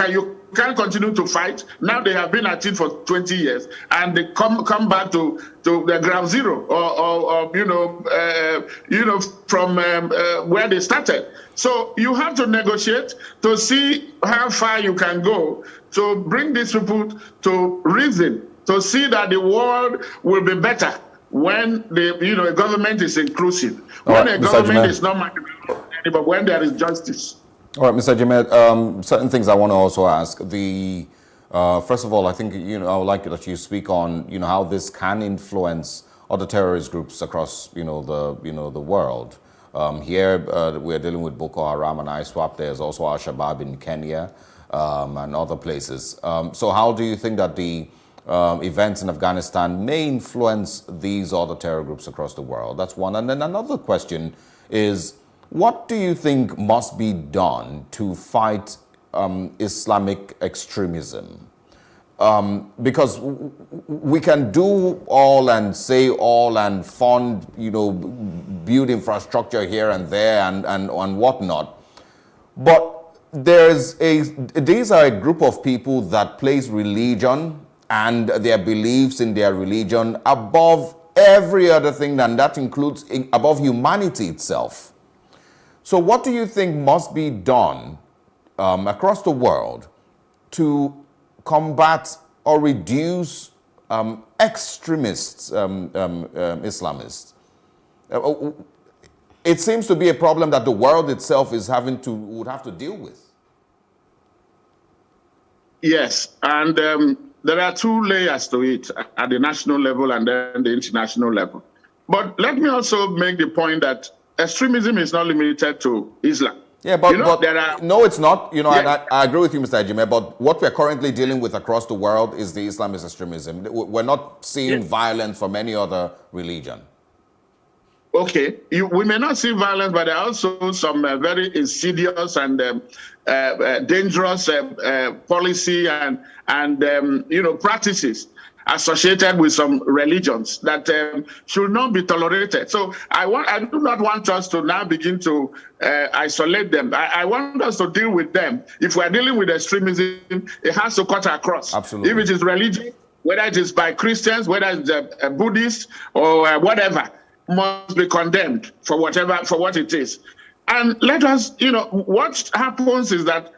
S16: can't continue to fight. Now they have been at it for 20 years, and they come back to the ground zero, or from where they started. So you have to negotiate to see how far you can go to bring these people to reason, to see that the world will be better when a government is inclusive, when a government is not manipulative, but when there is justice.
S3: All right, Mr. Jemet, certain things I want to also ask. First of all, I think I would like that you speak on how this can influence other terrorist groups across the world. Here we are dealing with Boko Haram and ISWAP. There's also Al-Shabaab in Kenya and other places. So how do you think that the events in Afghanistan may influence these other terror groups across the world? That's one. And then another question is, what do you think must be done to fight Islamic extremism? Because we can do all and say all and fund, build infrastructure here and there and whatnot. But these are a group of people that place religion and their beliefs in their religion above every other thing, and that includes above humanity itself. So what do you think must be done across the world to combat or reduce extremists, Islamists? It seems to be a problem that the world itself would have to deal with.
S16: Yes, and there are two layers to it, at the national level and then the international level. But let me also make the point that extremism is not limited to Islam.
S3: Yeah, but,
S16: you know, there are,
S3: no, it's not. You know,
S16: yeah.
S3: and I agree with you, Mr. Ejime, but what we're currently dealing with across the world is the Islamist extremism. We're not seeing violence from any other religion.
S16: Okay, we may not see violence, but there are also some very insidious and dangerous policy and you know, practices associated with some religions that should not be tolerated. So I do not want us to now begin to isolate them. I want us to deal with them. If we're dealing with extremism, it has to cut across.
S3: Absolutely.
S16: If it is religion, whether it is by Christians, whether it's Buddhists or whatever, must be condemned for what it is. And let us, you know, what happens is that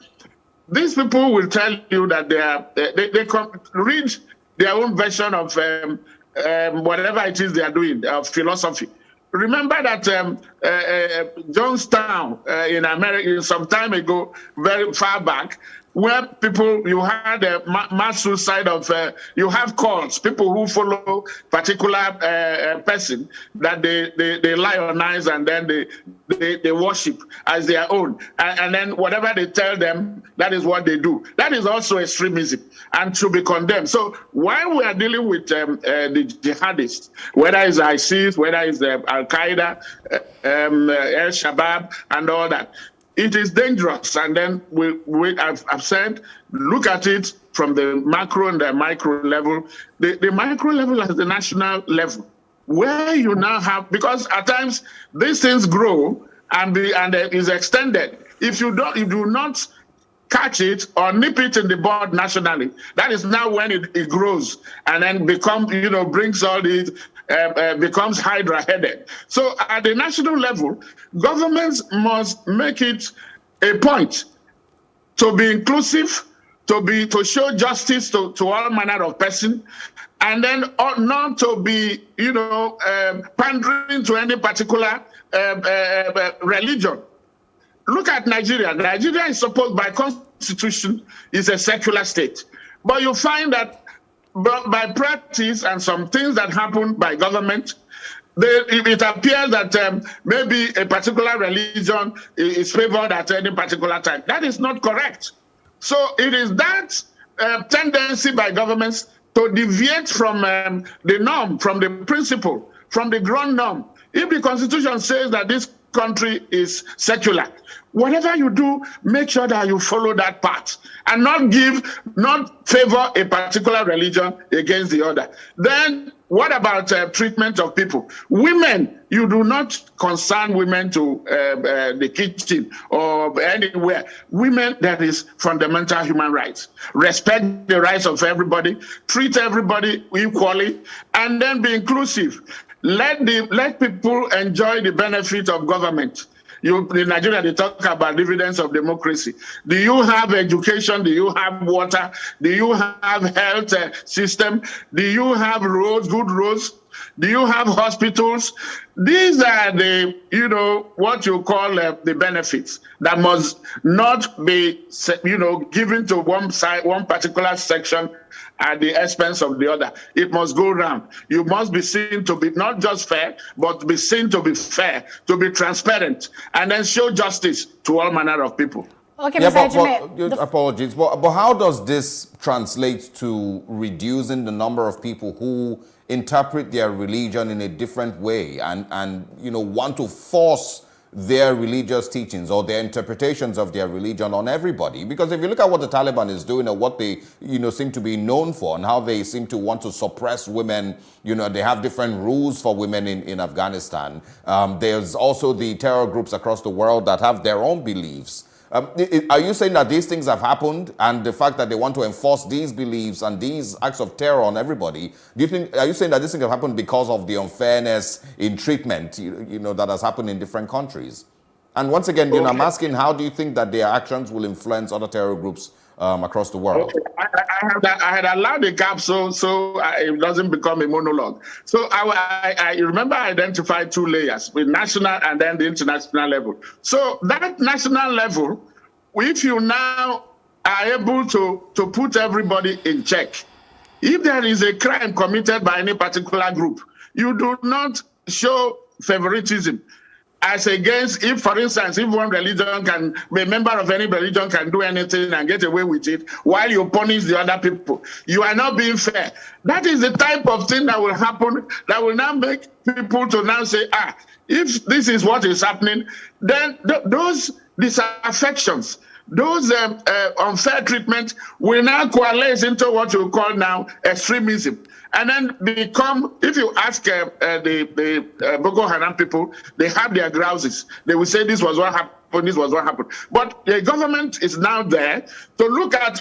S16: these people will tell you that they read their own version of whatever it is they are doing, philosophy. Remember that Johnstown in America, some time ago, very far back, where people, you had a mass suicide of, you have cults, people who follow particular person that they lionize and then they worship as their own. And then whatever they tell them, that is what they do. That is also extremism and should be condemned. So while we are dealing with the jihadists, whether it's ISIS, whether it's Al-Qaeda, Al-Shabaab, and all that, it is dangerous. And then I've said, look at it from the macro and the micro level. The micro level is the national level, where you now have, because at times these things grow and is extended. If you do not catch it or nip it in the bud nationally, that is now when it grows and then brings all these, becomes hydra-headed. So at the national level, governments must make it a point to be inclusive, to show justice to all manner of person, and then not to be, pandering to any particular religion. Look at Nigeria. Nigeria is supposed, by constitution, is a secular state. But you find that by practice and some things that happen by government, it appears that maybe a particular religion is favored at any particular time. That is not correct. So it is that tendency by governments to deviate from the norm, from the principle, from the ground norm. If the constitution says that this country is secular, whatever you do, make sure that you follow that path and not favor a particular religion against the other. Then what about treatment of people? Women, you do not concern women to the kitchen or anywhere. Women, that is fundamental human rights. Respect the rights of everybody, treat everybody equally, and then be inclusive. Let people enjoy the benefit of government. In Nigeria, they talk about dividends of democracy. Do you have education? Do you have water? Do you have health system? Do you have roads, good roads? Do you have hospitals? These are the, what you call the benefits that must not be, given to one side, one particular section at the expense of the other. It must go round. You must be seen to be not just fair, but be seen to be fair, to be transparent, and then show justice to all manner of people.
S2: Okay,
S3: yeah,
S2: Mr.
S3: apologies, but how does this translate to reducing the number of people who interpret their religion in a different way and want to force their religious teachings or their interpretations of their religion on everybody? Because if you look at what the Taliban is doing or what they seem to be known for and how they seem to want to suppress women, they have different rules for women in Afghanistan. There's also the terror groups across the world that have their own beliefs. Are you saying that these things have happened and the fact that they want to enforce these beliefs and these acts of terror on everybody, are you saying that these things have happened because of the unfairness in treatment, that has happened in different countries? And once again, I'm asking, how do you think that their actions will influence other terror groups across the world?
S16: Okay. I had allowed a gap so it doesn't become a monologue. So I remember I identified two layers, with national and then the international level. So that national level, if you now are able to put everybody in check, if there is a crime committed by any particular group, you do not show favoritism. as against if, for instance, if one religion can be a member of any religion can do anything and get away with it while you punish the other people. You are not being fair. That is the type of thing that will happen that will now make people to now say, if this is what is happening, then those disaffections, those unfair treatment will now coalesce into what you call now extremism. And then become, if you ask the Boko Haram people, they have their grouses. They will say this was what happened, this was what happened. But the government is now there to look at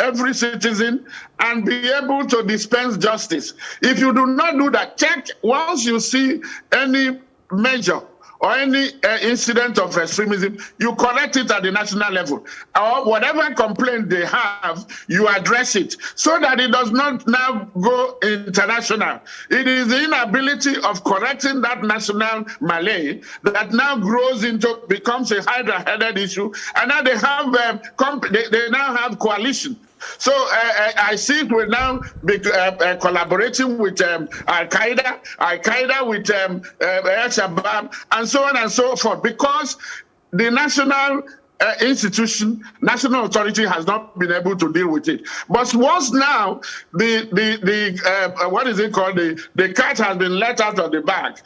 S16: every citizen and be able to dispense justice. If you do not do that, check once you see any measure or any incident of extremism, you correct it at the national level. Or whatever complaint they have, you address it so that it does not now go international. It is the inability of correcting that national melee that now becomes a hydra-headed issue, and now they have they now have coalition. So I see it will now be collaborating with Al-Qaeda with Al-Shabaab, and so on and so forth, because the national institution, national authority has not been able to deal with it. But once now what is it called? The cat has been let out of the bag.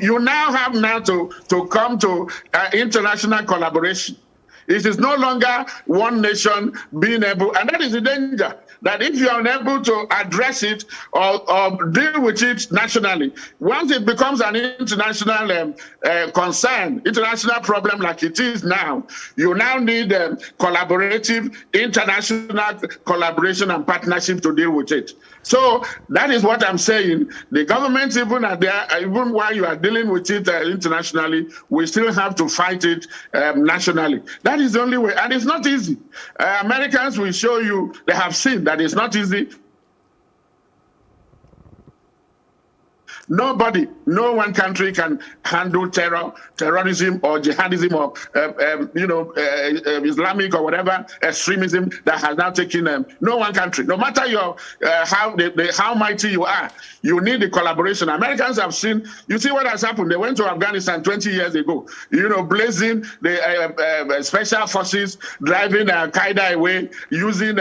S16: You now have to come to international collaboration. It is no longer one nation being able, and that is the danger, that if you are unable to address it or deal with it nationally, once it becomes an international concern, international problem like it is now, you now need collaborative international collaboration and partnership to deal with it. So that is what I'm saying. The government, even while you are dealing with it internationally, we still have to fight it nationally. That is the only way, and it's not easy. Americans will show you, they have seen that it's not easy. Nobody, no one country can handle terrorism or jihadism or Islamic or whatever extremism that has now taken no one country. No matter how mighty you are, you need the collaboration. Americans have seen. You see what has happened. They went to Afghanistan 20 years ago. Blazing the special forces, driving Al Qaeda away, using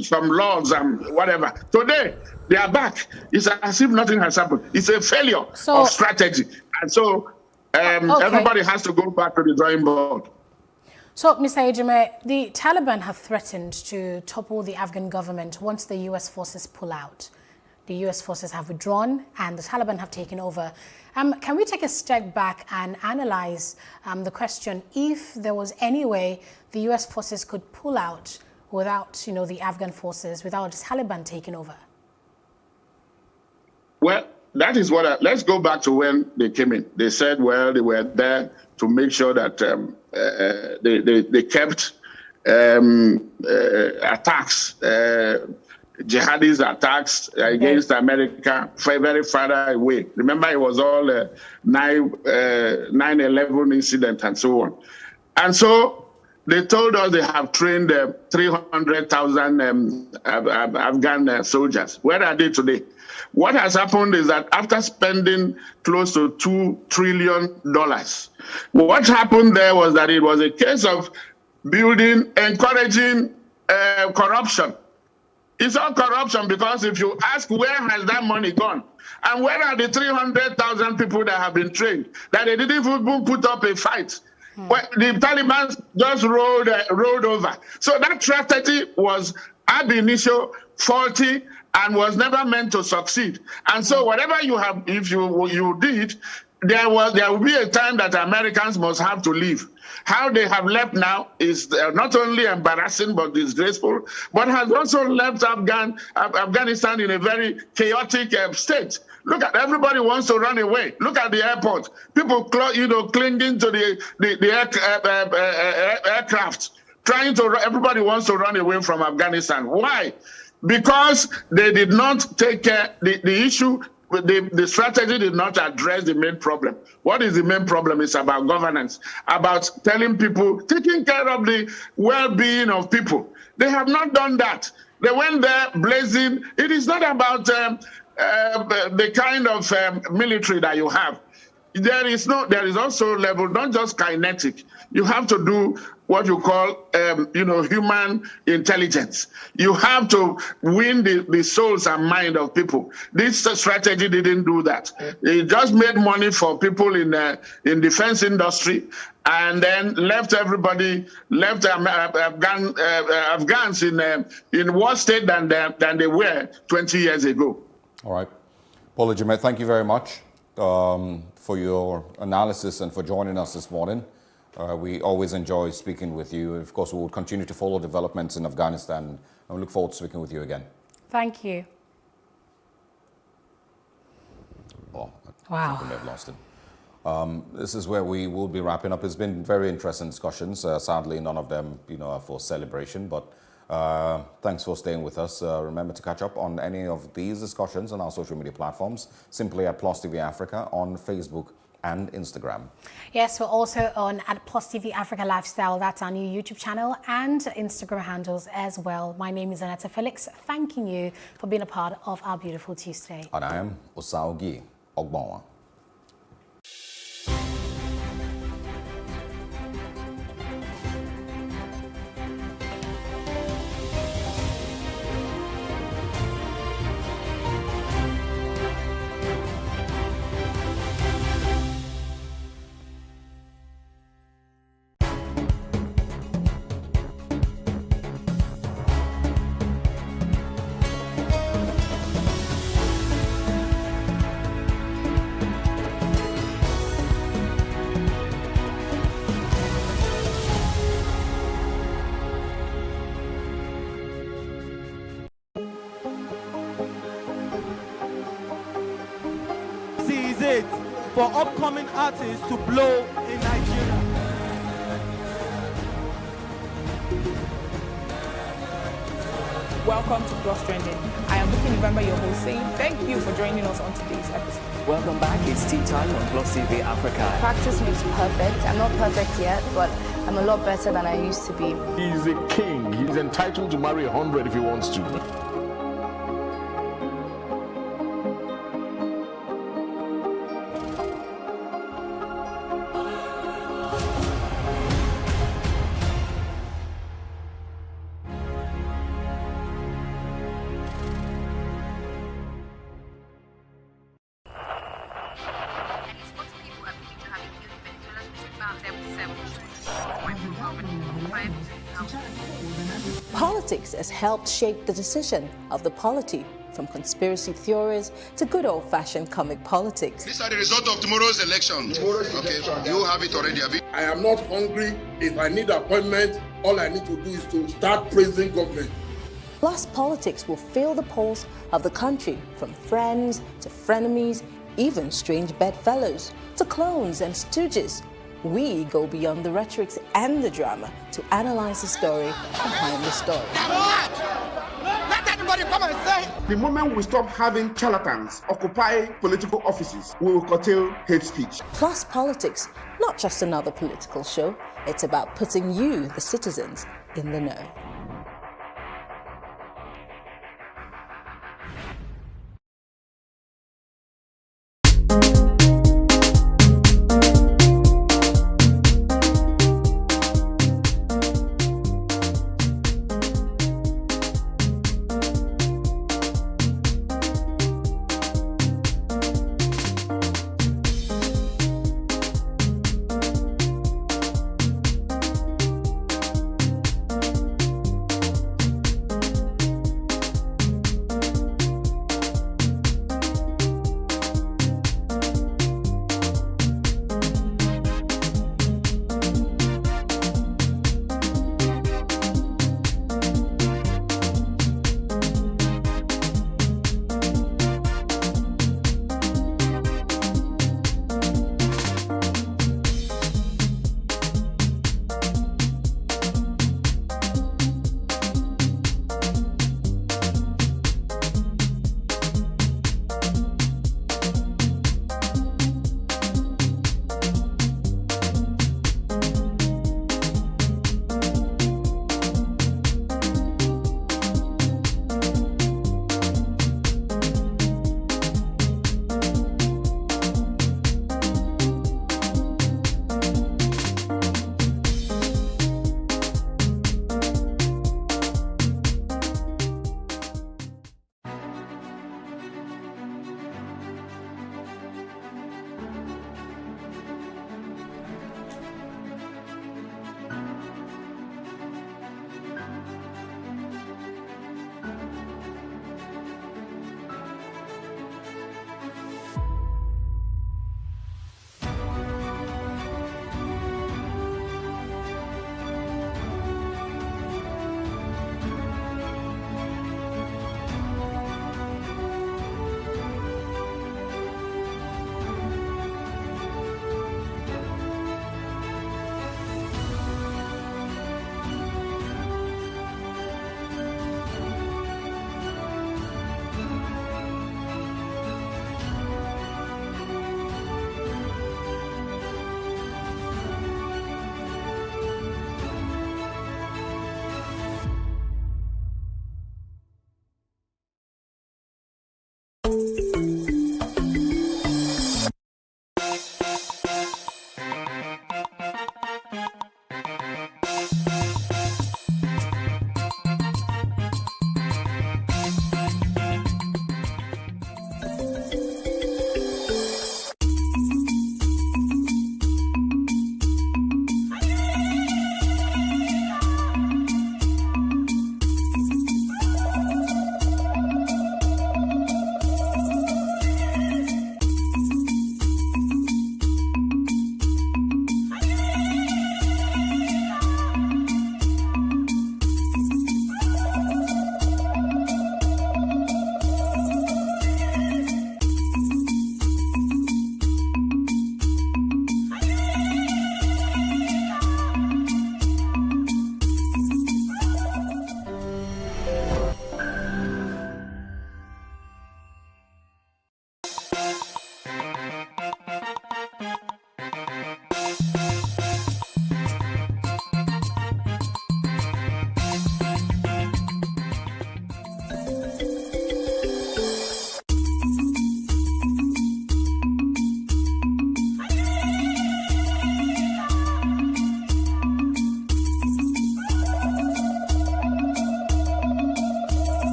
S16: some laws and whatever. Today, they are back. It's as if nothing has happened. It's a failure of strategy. And so everybody has to go back to the drawing board.
S2: So, Mr. Ejime, the Taliban have threatened to topple the Afghan government once the U.S. forces pull out. The U.S. forces have withdrawn and the Taliban have taken over. Can we take a step back and analyze the question, if there was any way the U.S. forces could pull out without, the Afghan forces, without the Taliban taking over?
S16: Well, that is what let's go back to when they came in. They said, well, they were there to make sure that they kept attacks, jihadist attacks against America very far away. Remember, it was all 9/11 incident and so on. And so they told us they have trained 300,000 Afghan soldiers. Where are they today? What has happened is that after spending close to $2 trillion, what happened there was that it was a case of encouraging corruption. It's all corruption, because if you ask where has that money gone, and where are the 300,000 people that have been trained, that they didn't even put up a fight. Well, the Taliban just rolled over. So that strategy was ab initio faulty and was never meant to succeed. And so whatever you have, if you did, there will be a time that Americans must have to leave. How they have left now is not only embarrassing but disgraceful, but has also left Afghanistan in a very chaotic state. Look at, everybody wants to run away. Look at the airport. People, clinging to the aircraft, everybody wants to run away from Afghanistan. Why? Because they did not take care, the issue, the strategy did not address the main problem. What is the main problem? It's about governance, about telling people, taking care of the well-being of people. They have not done that. They went there blazing. It is not about the kind of military that you have. There is also level, not just kinetic. You have to do what you call, human intelligence. You have to win the souls and mind of people. This strategy didn't do that. It just made money for people in defense industry, and then left Afghans in worse state than they were 20 years ago.
S3: All right. Paul Ejime, thank you very much for your analysis and for joining us this morning. We always enjoy speaking with you. Of course, we will continue to follow developments in Afghanistan, and we look forward to speaking with you again.
S2: Thank you.
S3: Oh,
S2: wow.
S3: I think we may have lost him. This is where we will be wrapping up. It's been very interesting discussions. Sadly, none of them, are for celebration, but thanks for staying with us. Remember to catch up on any of these discussions on our social media platforms, simply at PlusTvAfrica on Facebook and Instagram.
S2: Yes, we're also on at PlusTvAfrica Lifestyle. That's our new YouTube channel and Instagram handles as well. My name is Aneta Felix, thanking you for being a part of our beautiful Tuesday.
S3: And I am Osaogi Ogbonwa.
S4: It for upcoming artists to blow in Nigeria.
S5: Welcome to Plus Trending. I am Bookie November, your host, saying thank you for joining us on today's episode.
S7: Welcome back. It's tea time on PlusTvAfrica.
S18: Practice makes perfect. I'm not perfect yet, but I'm a lot better than I used to be.
S8: He's a king. He's entitled to marry 100 if he wants to.
S14: Politics has helped shape the decision of the polity, from conspiracy theories to good old-fashioned comic politics.
S15: These are the results of tomorrow's election. You have it already, have you?
S10: I am not hungry. If I need appointment, all I need to do is to start praising government.
S14: Plus, politics will fill the polls of the country, from friends to frenemies, even strange bedfellows, to clones and stooges. We go beyond the rhetorics and the drama to analyze the story behind the story.
S10: Let everybody come and say. The moment we stop having charlatans occupy political offices, we will curtail hate speech.
S14: Plus Politics, not just another political show. It's about putting you, the citizens, in the know.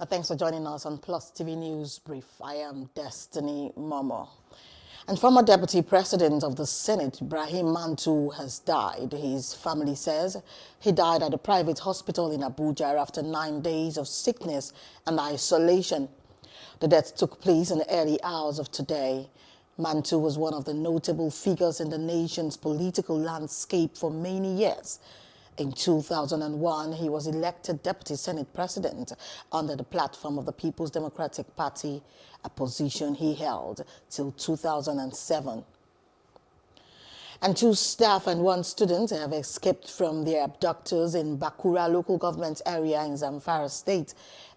S1: Thanks for joining us on Plus TV News Brief. I am Destiny Momo. And former Deputy President of the Senate, Ibrahim Mantu, has died. His family says he died at a private hospital in Abuja after 9 days of sickness and isolation. The death took place in the early hours of today. Mantu was one of the notable figures in the nation's political landscape for many years. In 2001, he was elected Deputy Senate President under the platform of the People's Democratic Party, a position he held till 2007. And 2 staff and 1 student have escaped from their abductors in Bakura local government area in Zamfara State.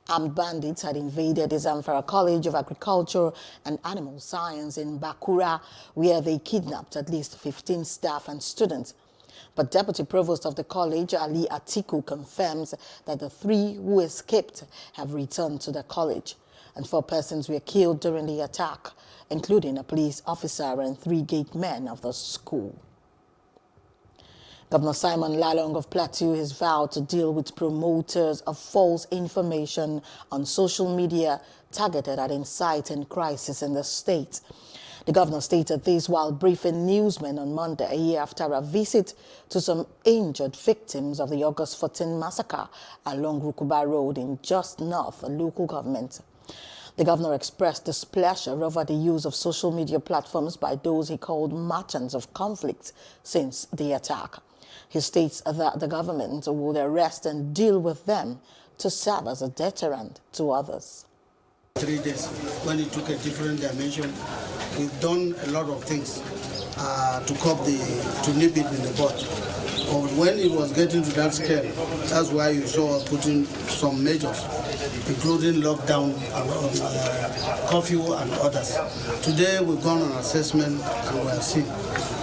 S1: Armed bandits had invaded the Zamfara College of Agriculture and Animal Science in Bakura, where they kidnapped at least 15 staff and students. But Deputy Provost of the college, Ali Atiku, confirms that the 3 who escaped have returned to the college. And 4 persons were killed during the attack, including a police officer and 3 gate men of the school. Governor Simon Lalong of Plateau has vowed to deal with promoters of false information on social media targeted at inciting crisis in the state. The governor stated this while briefing newsmen on Monday after a visit to some injured victims of the August 14 massacre along Rukuba Road in just north local government. The governor expressed displeasure over the use of social media platforms by those he called merchants of conflict since the attack. He states that the government would arrest and deal with them to serve as a deterrent to others.
S9: 3 days, when it took a different dimension, we've done a lot of things to nip it in the bud. But when it was getting to that scale, that's why you saw us putting some measures, including lockdown, curfew and others. Today we've gone on assessment and we have seen.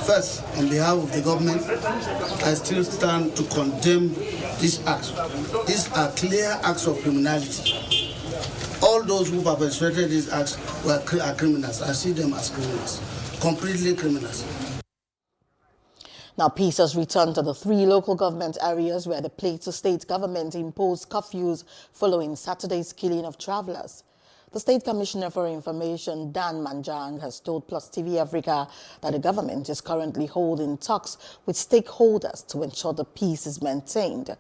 S9: First, on behalf of the government, I still stand to condemn these acts. These are clear acts of criminality. All those who perpetrated these acts are criminals. I see them as criminals, completely criminals.
S1: Now, peace has returned to the 3 local government areas where the Plateau state government imposed curfews following Saturday's killing of travelers. The State Commissioner for Information, Dan Manjang, has told PlusTvAfrica that the government is currently holding talks with stakeholders to ensure the peace is maintained.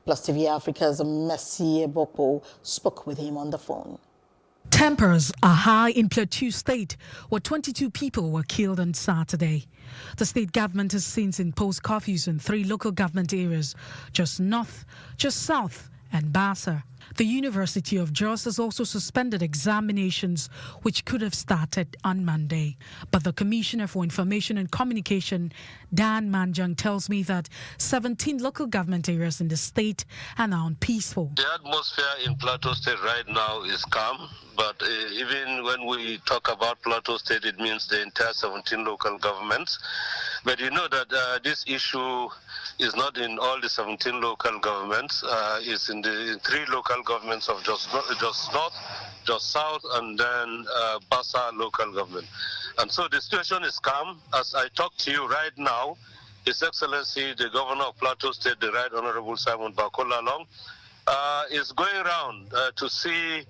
S1: PlusTvAfrica's Messi Bokpo spoke with him on the phone.
S11: Tempers are high in Plateau State, where 22 people were killed on Saturday. The state government has since imposed curfews in 3 local government areas, just north, just south, and Bassa. The University of Jos has also suspended examinations which could have started on Monday. But the Commissioner for Information and Communication, Dan Manjang, tells me that 17 local government areas in the state are now peaceful.
S12: The atmosphere in Plateau State right now is calm, but even when we talk about Plateau State, it means the entire 17 local governments. But you know that this issue is not in all the 17 local governments. It's in the 3 local governments of just North, just South, and then Bassa local government. And so the situation is calm. As I talk to you right now, His Excellency, the Governor of Plateau State, the Right Honorable Simon Bakola Long, is going around to see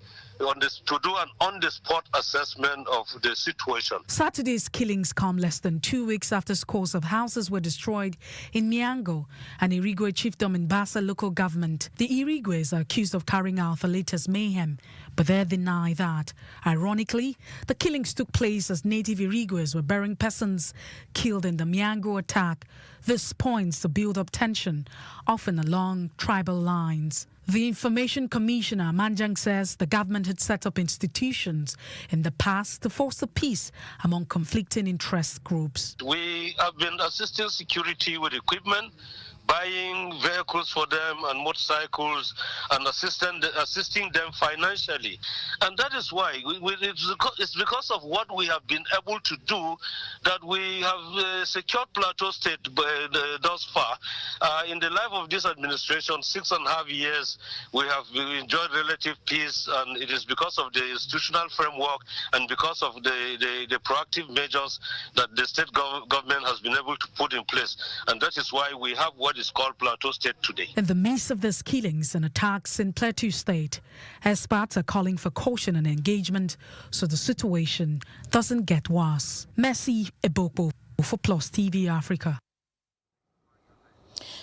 S12: to do an on-the-spot assessment of the situation.
S11: Saturday's killings come less than 2 weeks after scores of houses were destroyed in Miango, an Irigwe chiefdom in Bassa local government. The Irigwes are accused of carrying out the latest mayhem, but they deny that. Ironically, the killings took place as native Irigwes were burying persons killed in the Miango attack. This points to build up tension, often along tribal lines. The Information Commissioner, Manjang, says the government had set up institutions in the past to foster peace among conflicting interest groups.
S12: We have been assisting security with equipment, buying vehicles for them and motorcycles, and assisting them financially. And that is why it's because of what we have been able to do that we have secured Plateau State thus far. In the life of this administration, 6.5 years, we have enjoyed relative peace, and it is because of the institutional framework and because of the proactive measures that the state government has been able to put in place. And that is why we have what is called Plateau State today.
S11: In the midst of these killings and attacks in Plateau State, experts are calling for caution and engagement so the situation doesn't get worse. Mercy Ebokpo for PlusTV Africa.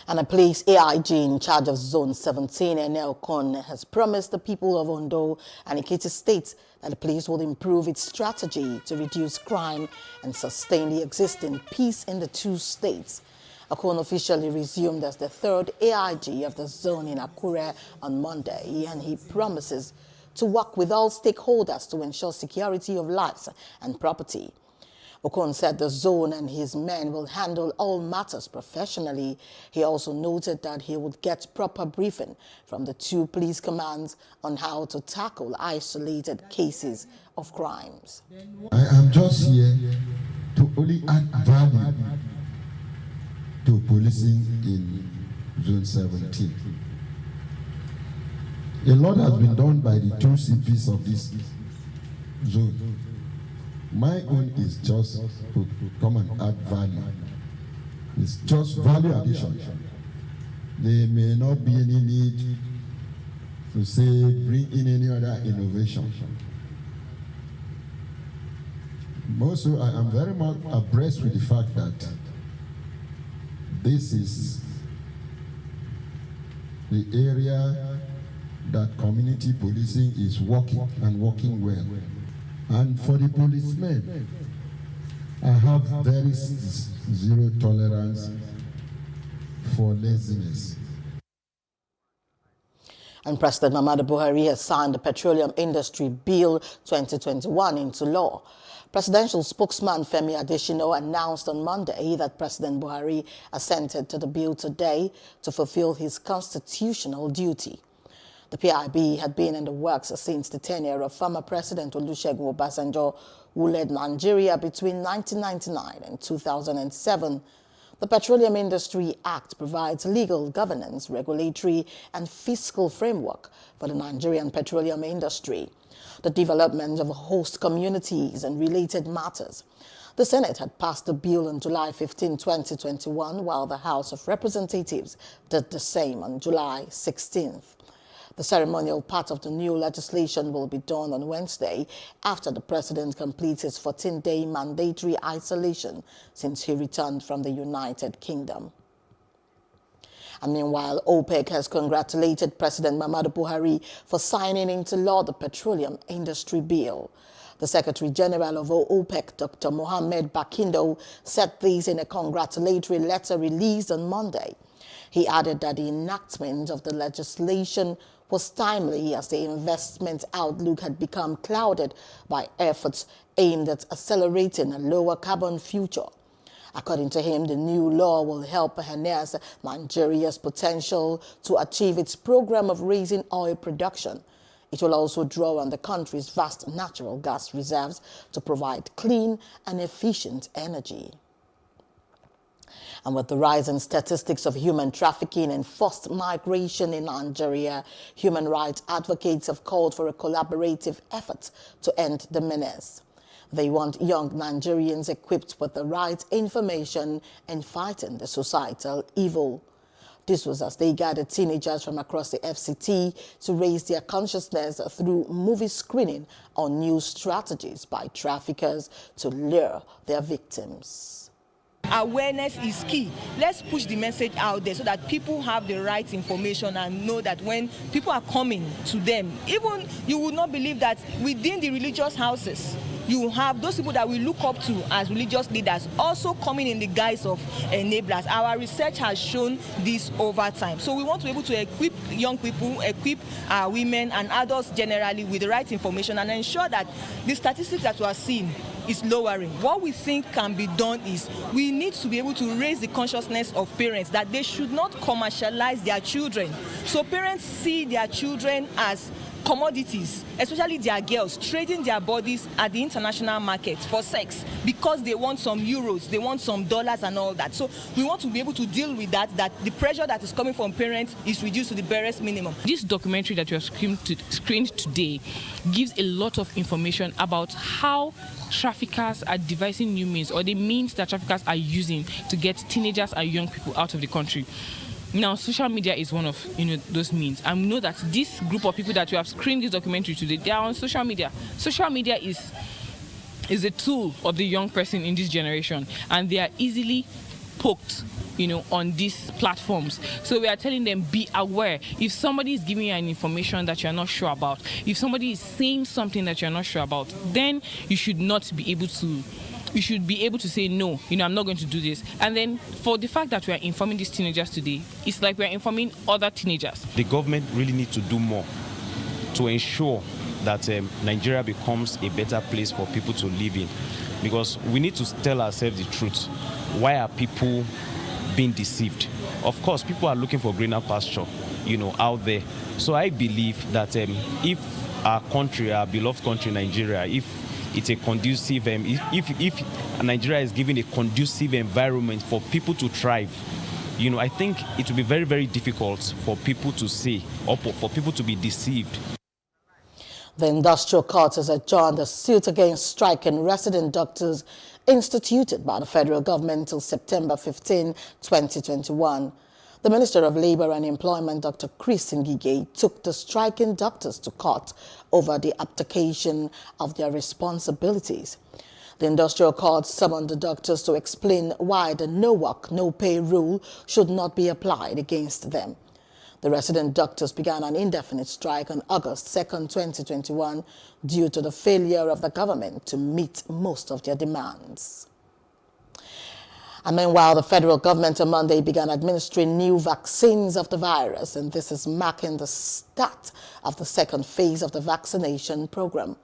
S1: And a police AIG in charge of Zone 17, Enel Kon, has promised the people of Ondo and Ekiti states that the police will improve its strategy to reduce crime and sustain the existing peace in the two states. Akon officially resumed as the third AIG of the zone in Akure on Monday, and he promises to work with all stakeholders to ensure security of lives and property. Okon said the zone and his men will handle all matters professionally. He also noted that he would get proper briefing from the two police commands on how to tackle isolated cases of crimes.
S13: I am just here to only add value to policing in Zone 17. A lot has been done by the two CPs of this zone. My own is just to come and add value. It's just value addition. There may not be any need to say bring in any other innovation. Also, I am very much abreast with the fact that this is the area that community policing is working and working well. And for the policemen, I have very zero tolerance for laziness.
S1: And President Muhammadu Buhari has signed the Petroleum Industry Bill 2021 into law. Presidential spokesman Femi Adesina announced on Monday that President Buhari assented to the bill today to fulfill his constitutional duty. The PIB had been in the works since the tenure of former President Olusegun Obasanjo, who led Nigeria between 1999 and 2007. The Petroleum Industry Act provides legal governance, regulatory and fiscal framework for the Nigerian petroleum industry, the development of host communities and related matters. The Senate had passed the bill on July 15, 2021, while the House of Representatives did the same on July 16th. The ceremonial part of the new legislation will be done on Wednesday after the president completes his 14-day mandatory isolation since he returned from the United Kingdom. And meanwhile, OPEC has congratulated President Muhammadu Buhari for signing into law the Petroleum Industry Bill. The Secretary General of OPEC, Dr. Mohammed Bakindo, said this in a congratulatory letter released on Monday. He added that the enactment of the legislation was timely as the investment outlook had become clouded by efforts aimed at accelerating a lower carbon future. According to him, the new law will help harness Nigeria's potential to achieve its program of raising oil production. It will also draw on the country's vast natural gas reserves to provide clean and efficient energy. And with the rise in statistics of human trafficking and forced migration in Nigeria, human rights advocates have called for a collaborative effort to end the menace. They want young Nigerians equipped with the right information and fighting the societal evil. This was as they gathered teenagers from across the FCT to raise their consciousness through movie screening on new strategies by traffickers to lure their victims.
S5: Awareness is key. Let's push the message out there so that people have the right information and know that when people are coming to them, even you would not believe that within the religious houses, you have those people that we look up to as religious leaders also coming in the guise of enablers. Our research has shown this over time. So we want to be able to equip young people, equip our women and adults generally with the right information and ensure that the statistics that we are seeing is lowering. What we think can be done is we need to be able to raise the consciousness of parents that they should not commercialize their children. So parents see their children as commodities, especially their girls, trading their bodies at the international market for sex because they want some euros, they want some dollars and all that. So we want to be able to deal with that the pressure that is coming from parents is reduced to the barest minimum.
S17: This documentary that you have screened today gives a lot of information about how traffickers are devising new means or the means that traffickers are using to get teenagers and young people out of the country. Now, social media is one of those means, and we know that this group of people that you have screened this documentary today, they are on social media. Social media is a tool of the young person in this generation, and they are easily poked on these platforms. So we are telling them, be aware. If somebody is giving you an information that you're not sure about, if somebody is saying something that you're not sure about, then you should be able to say no, I'm not going to do this. And then for the fact that we are informing these teenagers today, it's like we are informing other teenagers.
S19: The government really needs to do more to ensure that Nigeria becomes a better place for people to live in, because we need to tell ourselves the truth. Why are people being deceived? Of course, people are looking for greener pasture, out there. So I believe that if our country, our beloved country, Nigeria, if it's a conducive, if Nigeria is given a conducive environment for people to thrive, I think it will be very, very difficult for people to say or for people to be deceived.
S1: The industrial court has adjourned a suit against striking resident doctors instituted by the federal government till September 15, 2021. The Minister of Labour and Employment, Dr. Chris Ngige, took the striking doctors to court over the abdication of their responsibilities. The industrial court summoned the doctors to explain why the no work, no pay rule should not be applied against them. The resident doctors began an indefinite strike on August 2, 2021, due to the failure of the government to meet most of their demands. And meanwhile, the federal government on Monday began administering new vaccines of the virus, and this is marking the start of the second phase of the vaccination program.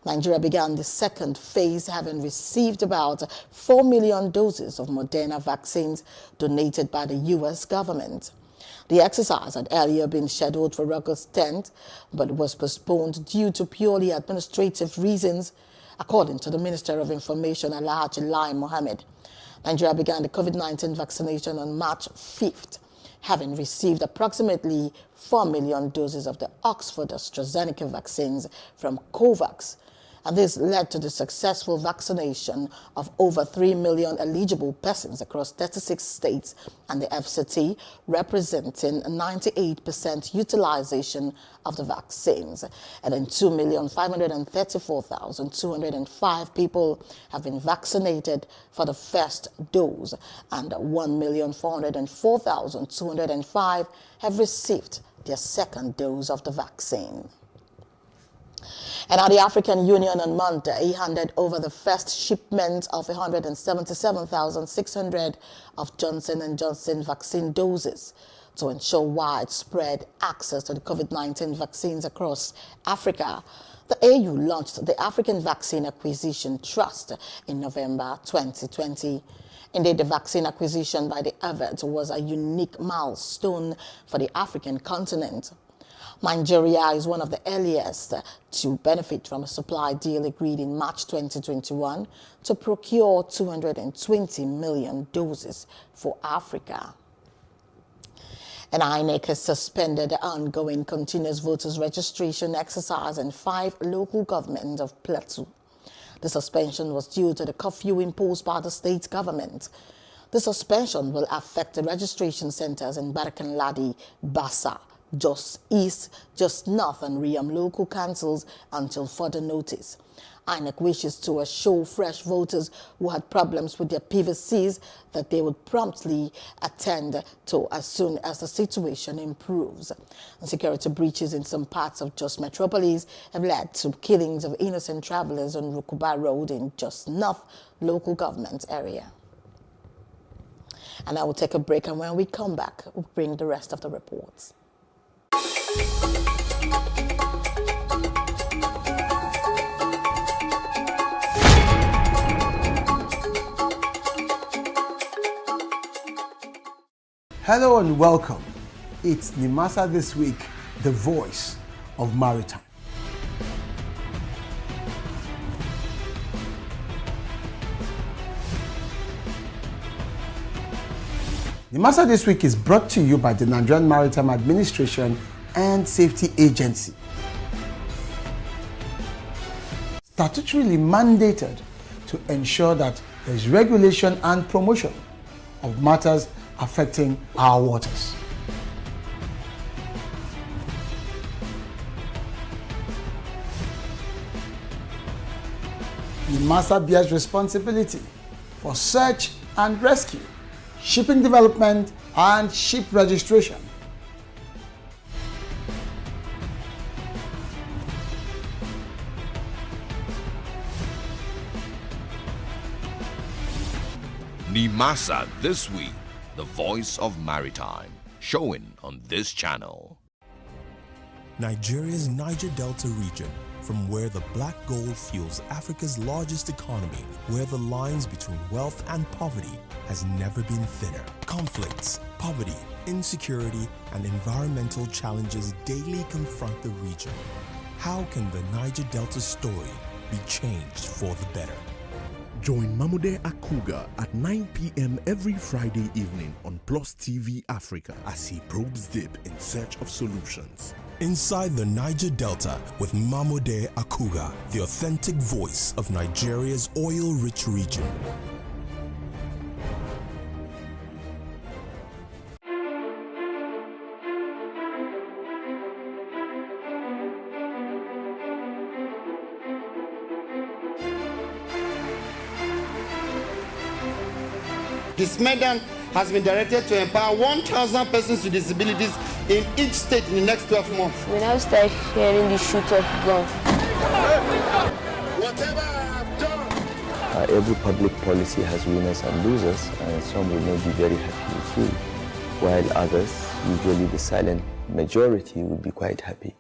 S1: Nigeria began the second phase, having received about 4 million doses of Moderna vaccines donated by the U.S. government. The exercise had earlier been scheduled for August 10th, but was postponed due to purely administrative reasons, according to the Minister of Information, Alhaji Lai Mohammed. Nigeria began the COVID-19 vaccination on March 5th, having received approximately 4 million doses of the Oxford AstraZeneca vaccines from COVAX. And this led to the successful vaccination of over 3 million eligible persons across 36 states and the FCT, representing 98% utilization of the vaccines. And then 2,534,205 people have been vaccinated for the first dose, and 1,404,205 have received their second dose of the vaccine. And now the African Union on Monday handed over the first shipment of 177,600 of Johnson & Johnson vaccine doses to ensure widespread access to the COVID-19 vaccines across Africa. The AU launched the African Vaccine Acquisition Trust in November 2020. Indeed, the vaccine acquisition by the effort was a unique milestone for the African continent. Nigeria is one of the earliest to benefit from a supply deal agreed in March 2021 to procure 220 million doses for Africa. And INEC has suspended the ongoing continuous voters registration exercise in 5 local governments of Plateau. The suspension was due to the curfew imposed by the state government. The suspension will affect the registration centers in Barkanladi, Bassa, Jos East, Jos North and Riam local councils until further notice. INEC wishes to assure fresh voters who had problems with their PVCs that they would promptly attend to as soon as the situation improves. And security breaches in some parts of Jos Metropolis have led to killings of innocent travelers on Rukuba Road in Jos North local government area. And I will take a break, and when we come back, we'll bring the rest of the reports.
S20: Hello and welcome. It's Nimasa This Week, the voice of maritime. Nimasa This Week is brought to you by the Nigerian Maritime Administration and Safety Agency. Statutorily mandated to ensure that there is regulation and promotion of matters affecting our waters. NIMASA bears responsibility for search and rescue, shipping development, and ship registration.
S21: NIMASA This Week, the voice of maritime, showing on this channel.
S22: Nigeria's Niger Delta region, from where the black gold fuels Africa's largest economy, where the lines between wealth and poverty has never been thinner. Conflicts, poverty, insecurity, and environmental challenges daily confront the region. How can the Niger Delta story be changed for the better?
S8: Join Mamode Akuga at 9 p.m. every Friday evening on PlusTvAfrica as he probes deep in search of solutions.
S22: Inside the Niger Delta with Mamode Akuga, the authentic voice of Nigeria's oil-rich region.
S23: This Medan has been directed to empower 1,000 persons with disabilities in each state in the next 12 months.
S18: When I start hearing the shoot of gun,
S24: every public policy has winners and losers, and some will not be very happy with you, while others, usually the silent majority, will be quite happy.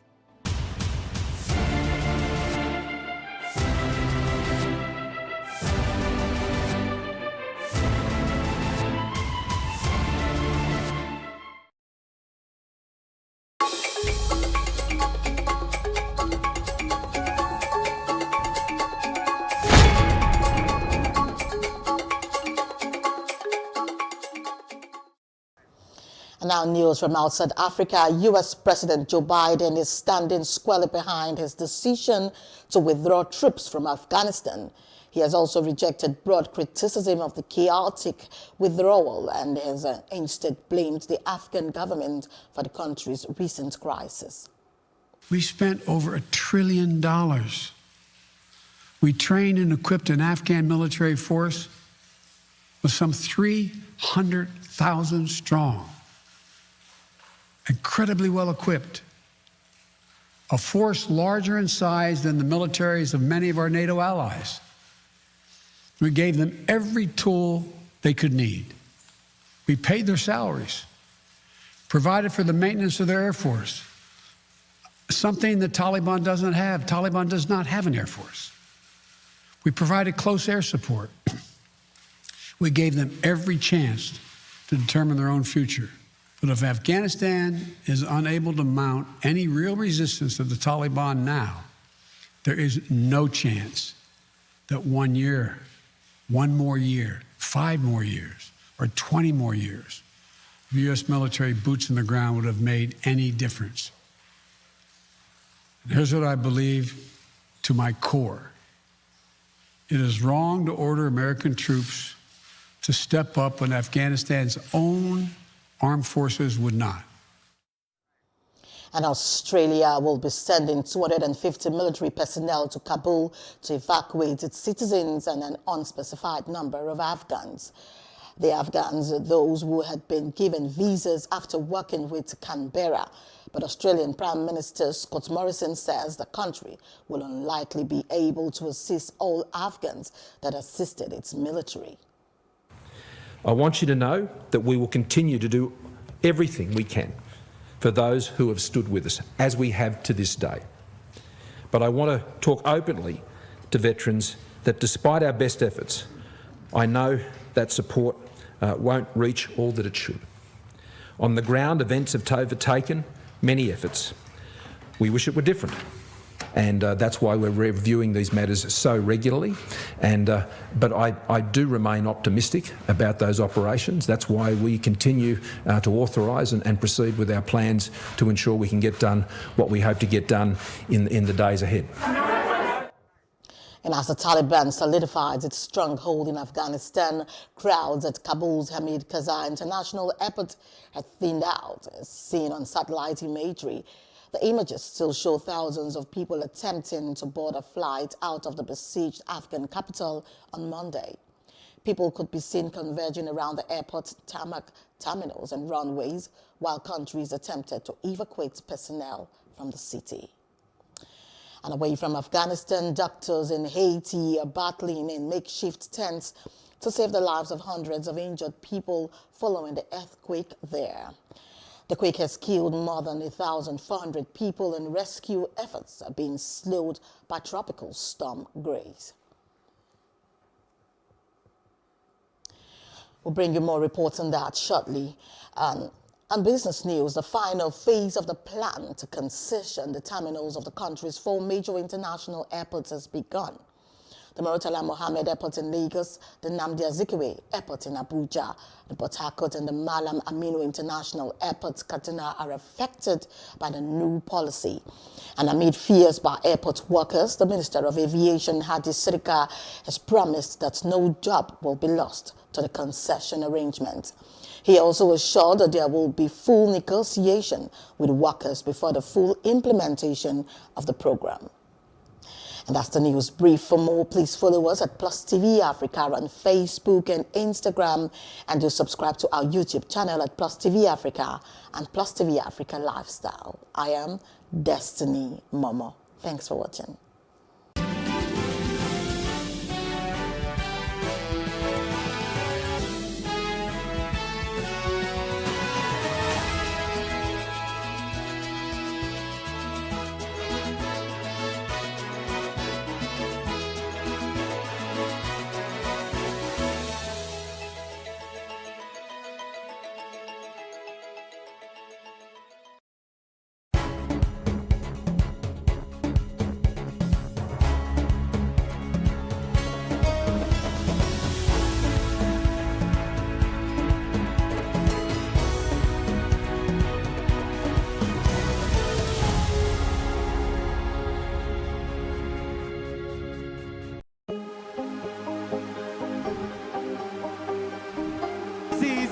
S1: Now news from outside Africa. U.S. President Joe Biden is standing squarely behind his decision to withdraw troops from Afghanistan. He has also rejected broad criticism of the chaotic withdrawal and has instead blamed the Afghan government for the country's recent crisis.
S25: We spent over $1 trillion. We trained and equipped an Afghan military force with some 300,000 strong. Incredibly well equipped, a force larger in size than the militaries of many of our NATO allies. We gave them every tool they could need. We paid their salaries, provided for the maintenance of their Air Force, something that Taliban doesn't have. Taliban does not have an Air Force. We provided close air support. We gave them every chance to determine their own future. But if Afghanistan is unable to mount any real resistance to the Taliban now, there is no chance that 1 year, 1 more year, 5 more years, or 20 more years of U.S. military boots in the ground would have made any difference. And here's what I believe to my core. It is wrong to order American troops to step up when Afghanistan's own armed forces would not.
S1: And Australia will be sending 250 military personnel to Kabul to evacuate its citizens and an unspecified number of Afghans. The Afghans are those who had been given visas after working with Canberra. But Australian Prime Minister Scott Morrison says the country will unlikely be able to assist all Afghans that assisted its military.
S26: I want you to know that we will continue to do everything we can for those who have stood with us, as we have to this day. But I want to talk openly to veterans that despite our best efforts, I know that support won't reach all that it should. On the ground, events have overtaken many efforts. We wish it were different. And that's why we're reviewing these matters so regularly. But I do remain optimistic about those operations. That's why we continue to authorise and proceed with our plans to ensure we can get done what we hope to get done in the days ahead.
S1: And as the Taliban solidifies its stronghold in Afghanistan, crowds at Kabul's Hamid Karzai International Airport have thinned out, as seen on satellite imagery. The images still show thousands of people attempting to board a flight out of the besieged Afghan capital on Monday. People could be seen converging around the airport's tarmac terminals and runways while countries attempted to evacuate personnel from the city. And away from Afghanistan, doctors in Haiti are battling in makeshift tents to save the lives of hundreds of injured people following the earthquake there. The quake has killed more than 1,400 people and rescue efforts are being slowed by Tropical Storm Grace. We'll bring you more reports on that shortly. On business news, the final phase of the plan to concession the terminals of the country's 4 major international airports has begun. The Murtala Mohammed Airport in Lagos, the Nnamdi Azikiwe Airport in Abuja, the Port Harcourt and the Malam Aminu International Airports, Kaduna, are affected by the new policy. And amid fears by airport workers, the Minister of Aviation, Hadi Sirika, has promised that no job will be lost to the concession arrangement. He also assured that there will be full negotiation with workers before the full implementation of the program. And that's the news brief. For more, please follow us at PlusTvAfrica on Facebook and Instagram, and do subscribe to our YouTube channel at PlusTvAfrica and PlusTvAfrica Lifestyle. I am Destiny Momo. Thanks for watching.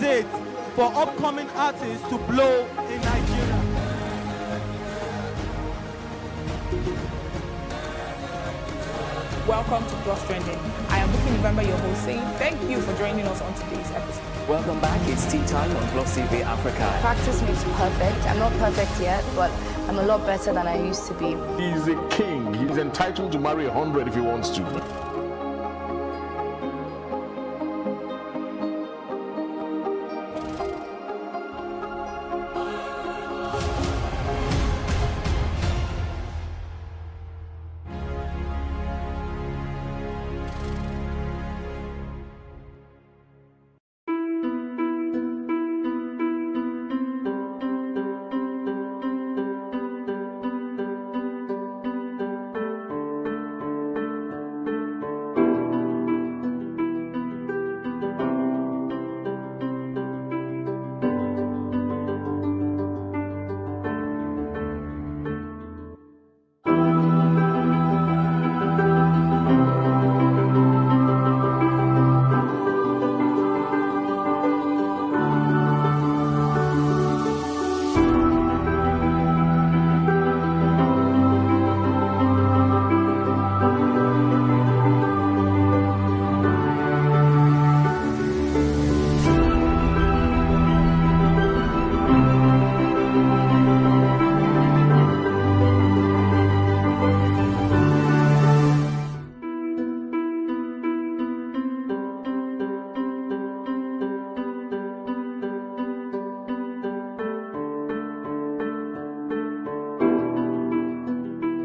S2: It for upcoming artists to blow in Nigeria.
S3: Welcome to Plus Trending. I am Booking November, your host, saying thank you for joining us on today's episode.
S4: Welcome back. It's tea time on PlusTvAfrica.
S18: Practice makes perfect. I'm not perfect yet, but I'm a lot better than I used to be.
S6: He's a king. He's entitled to marry 100 if he wants to.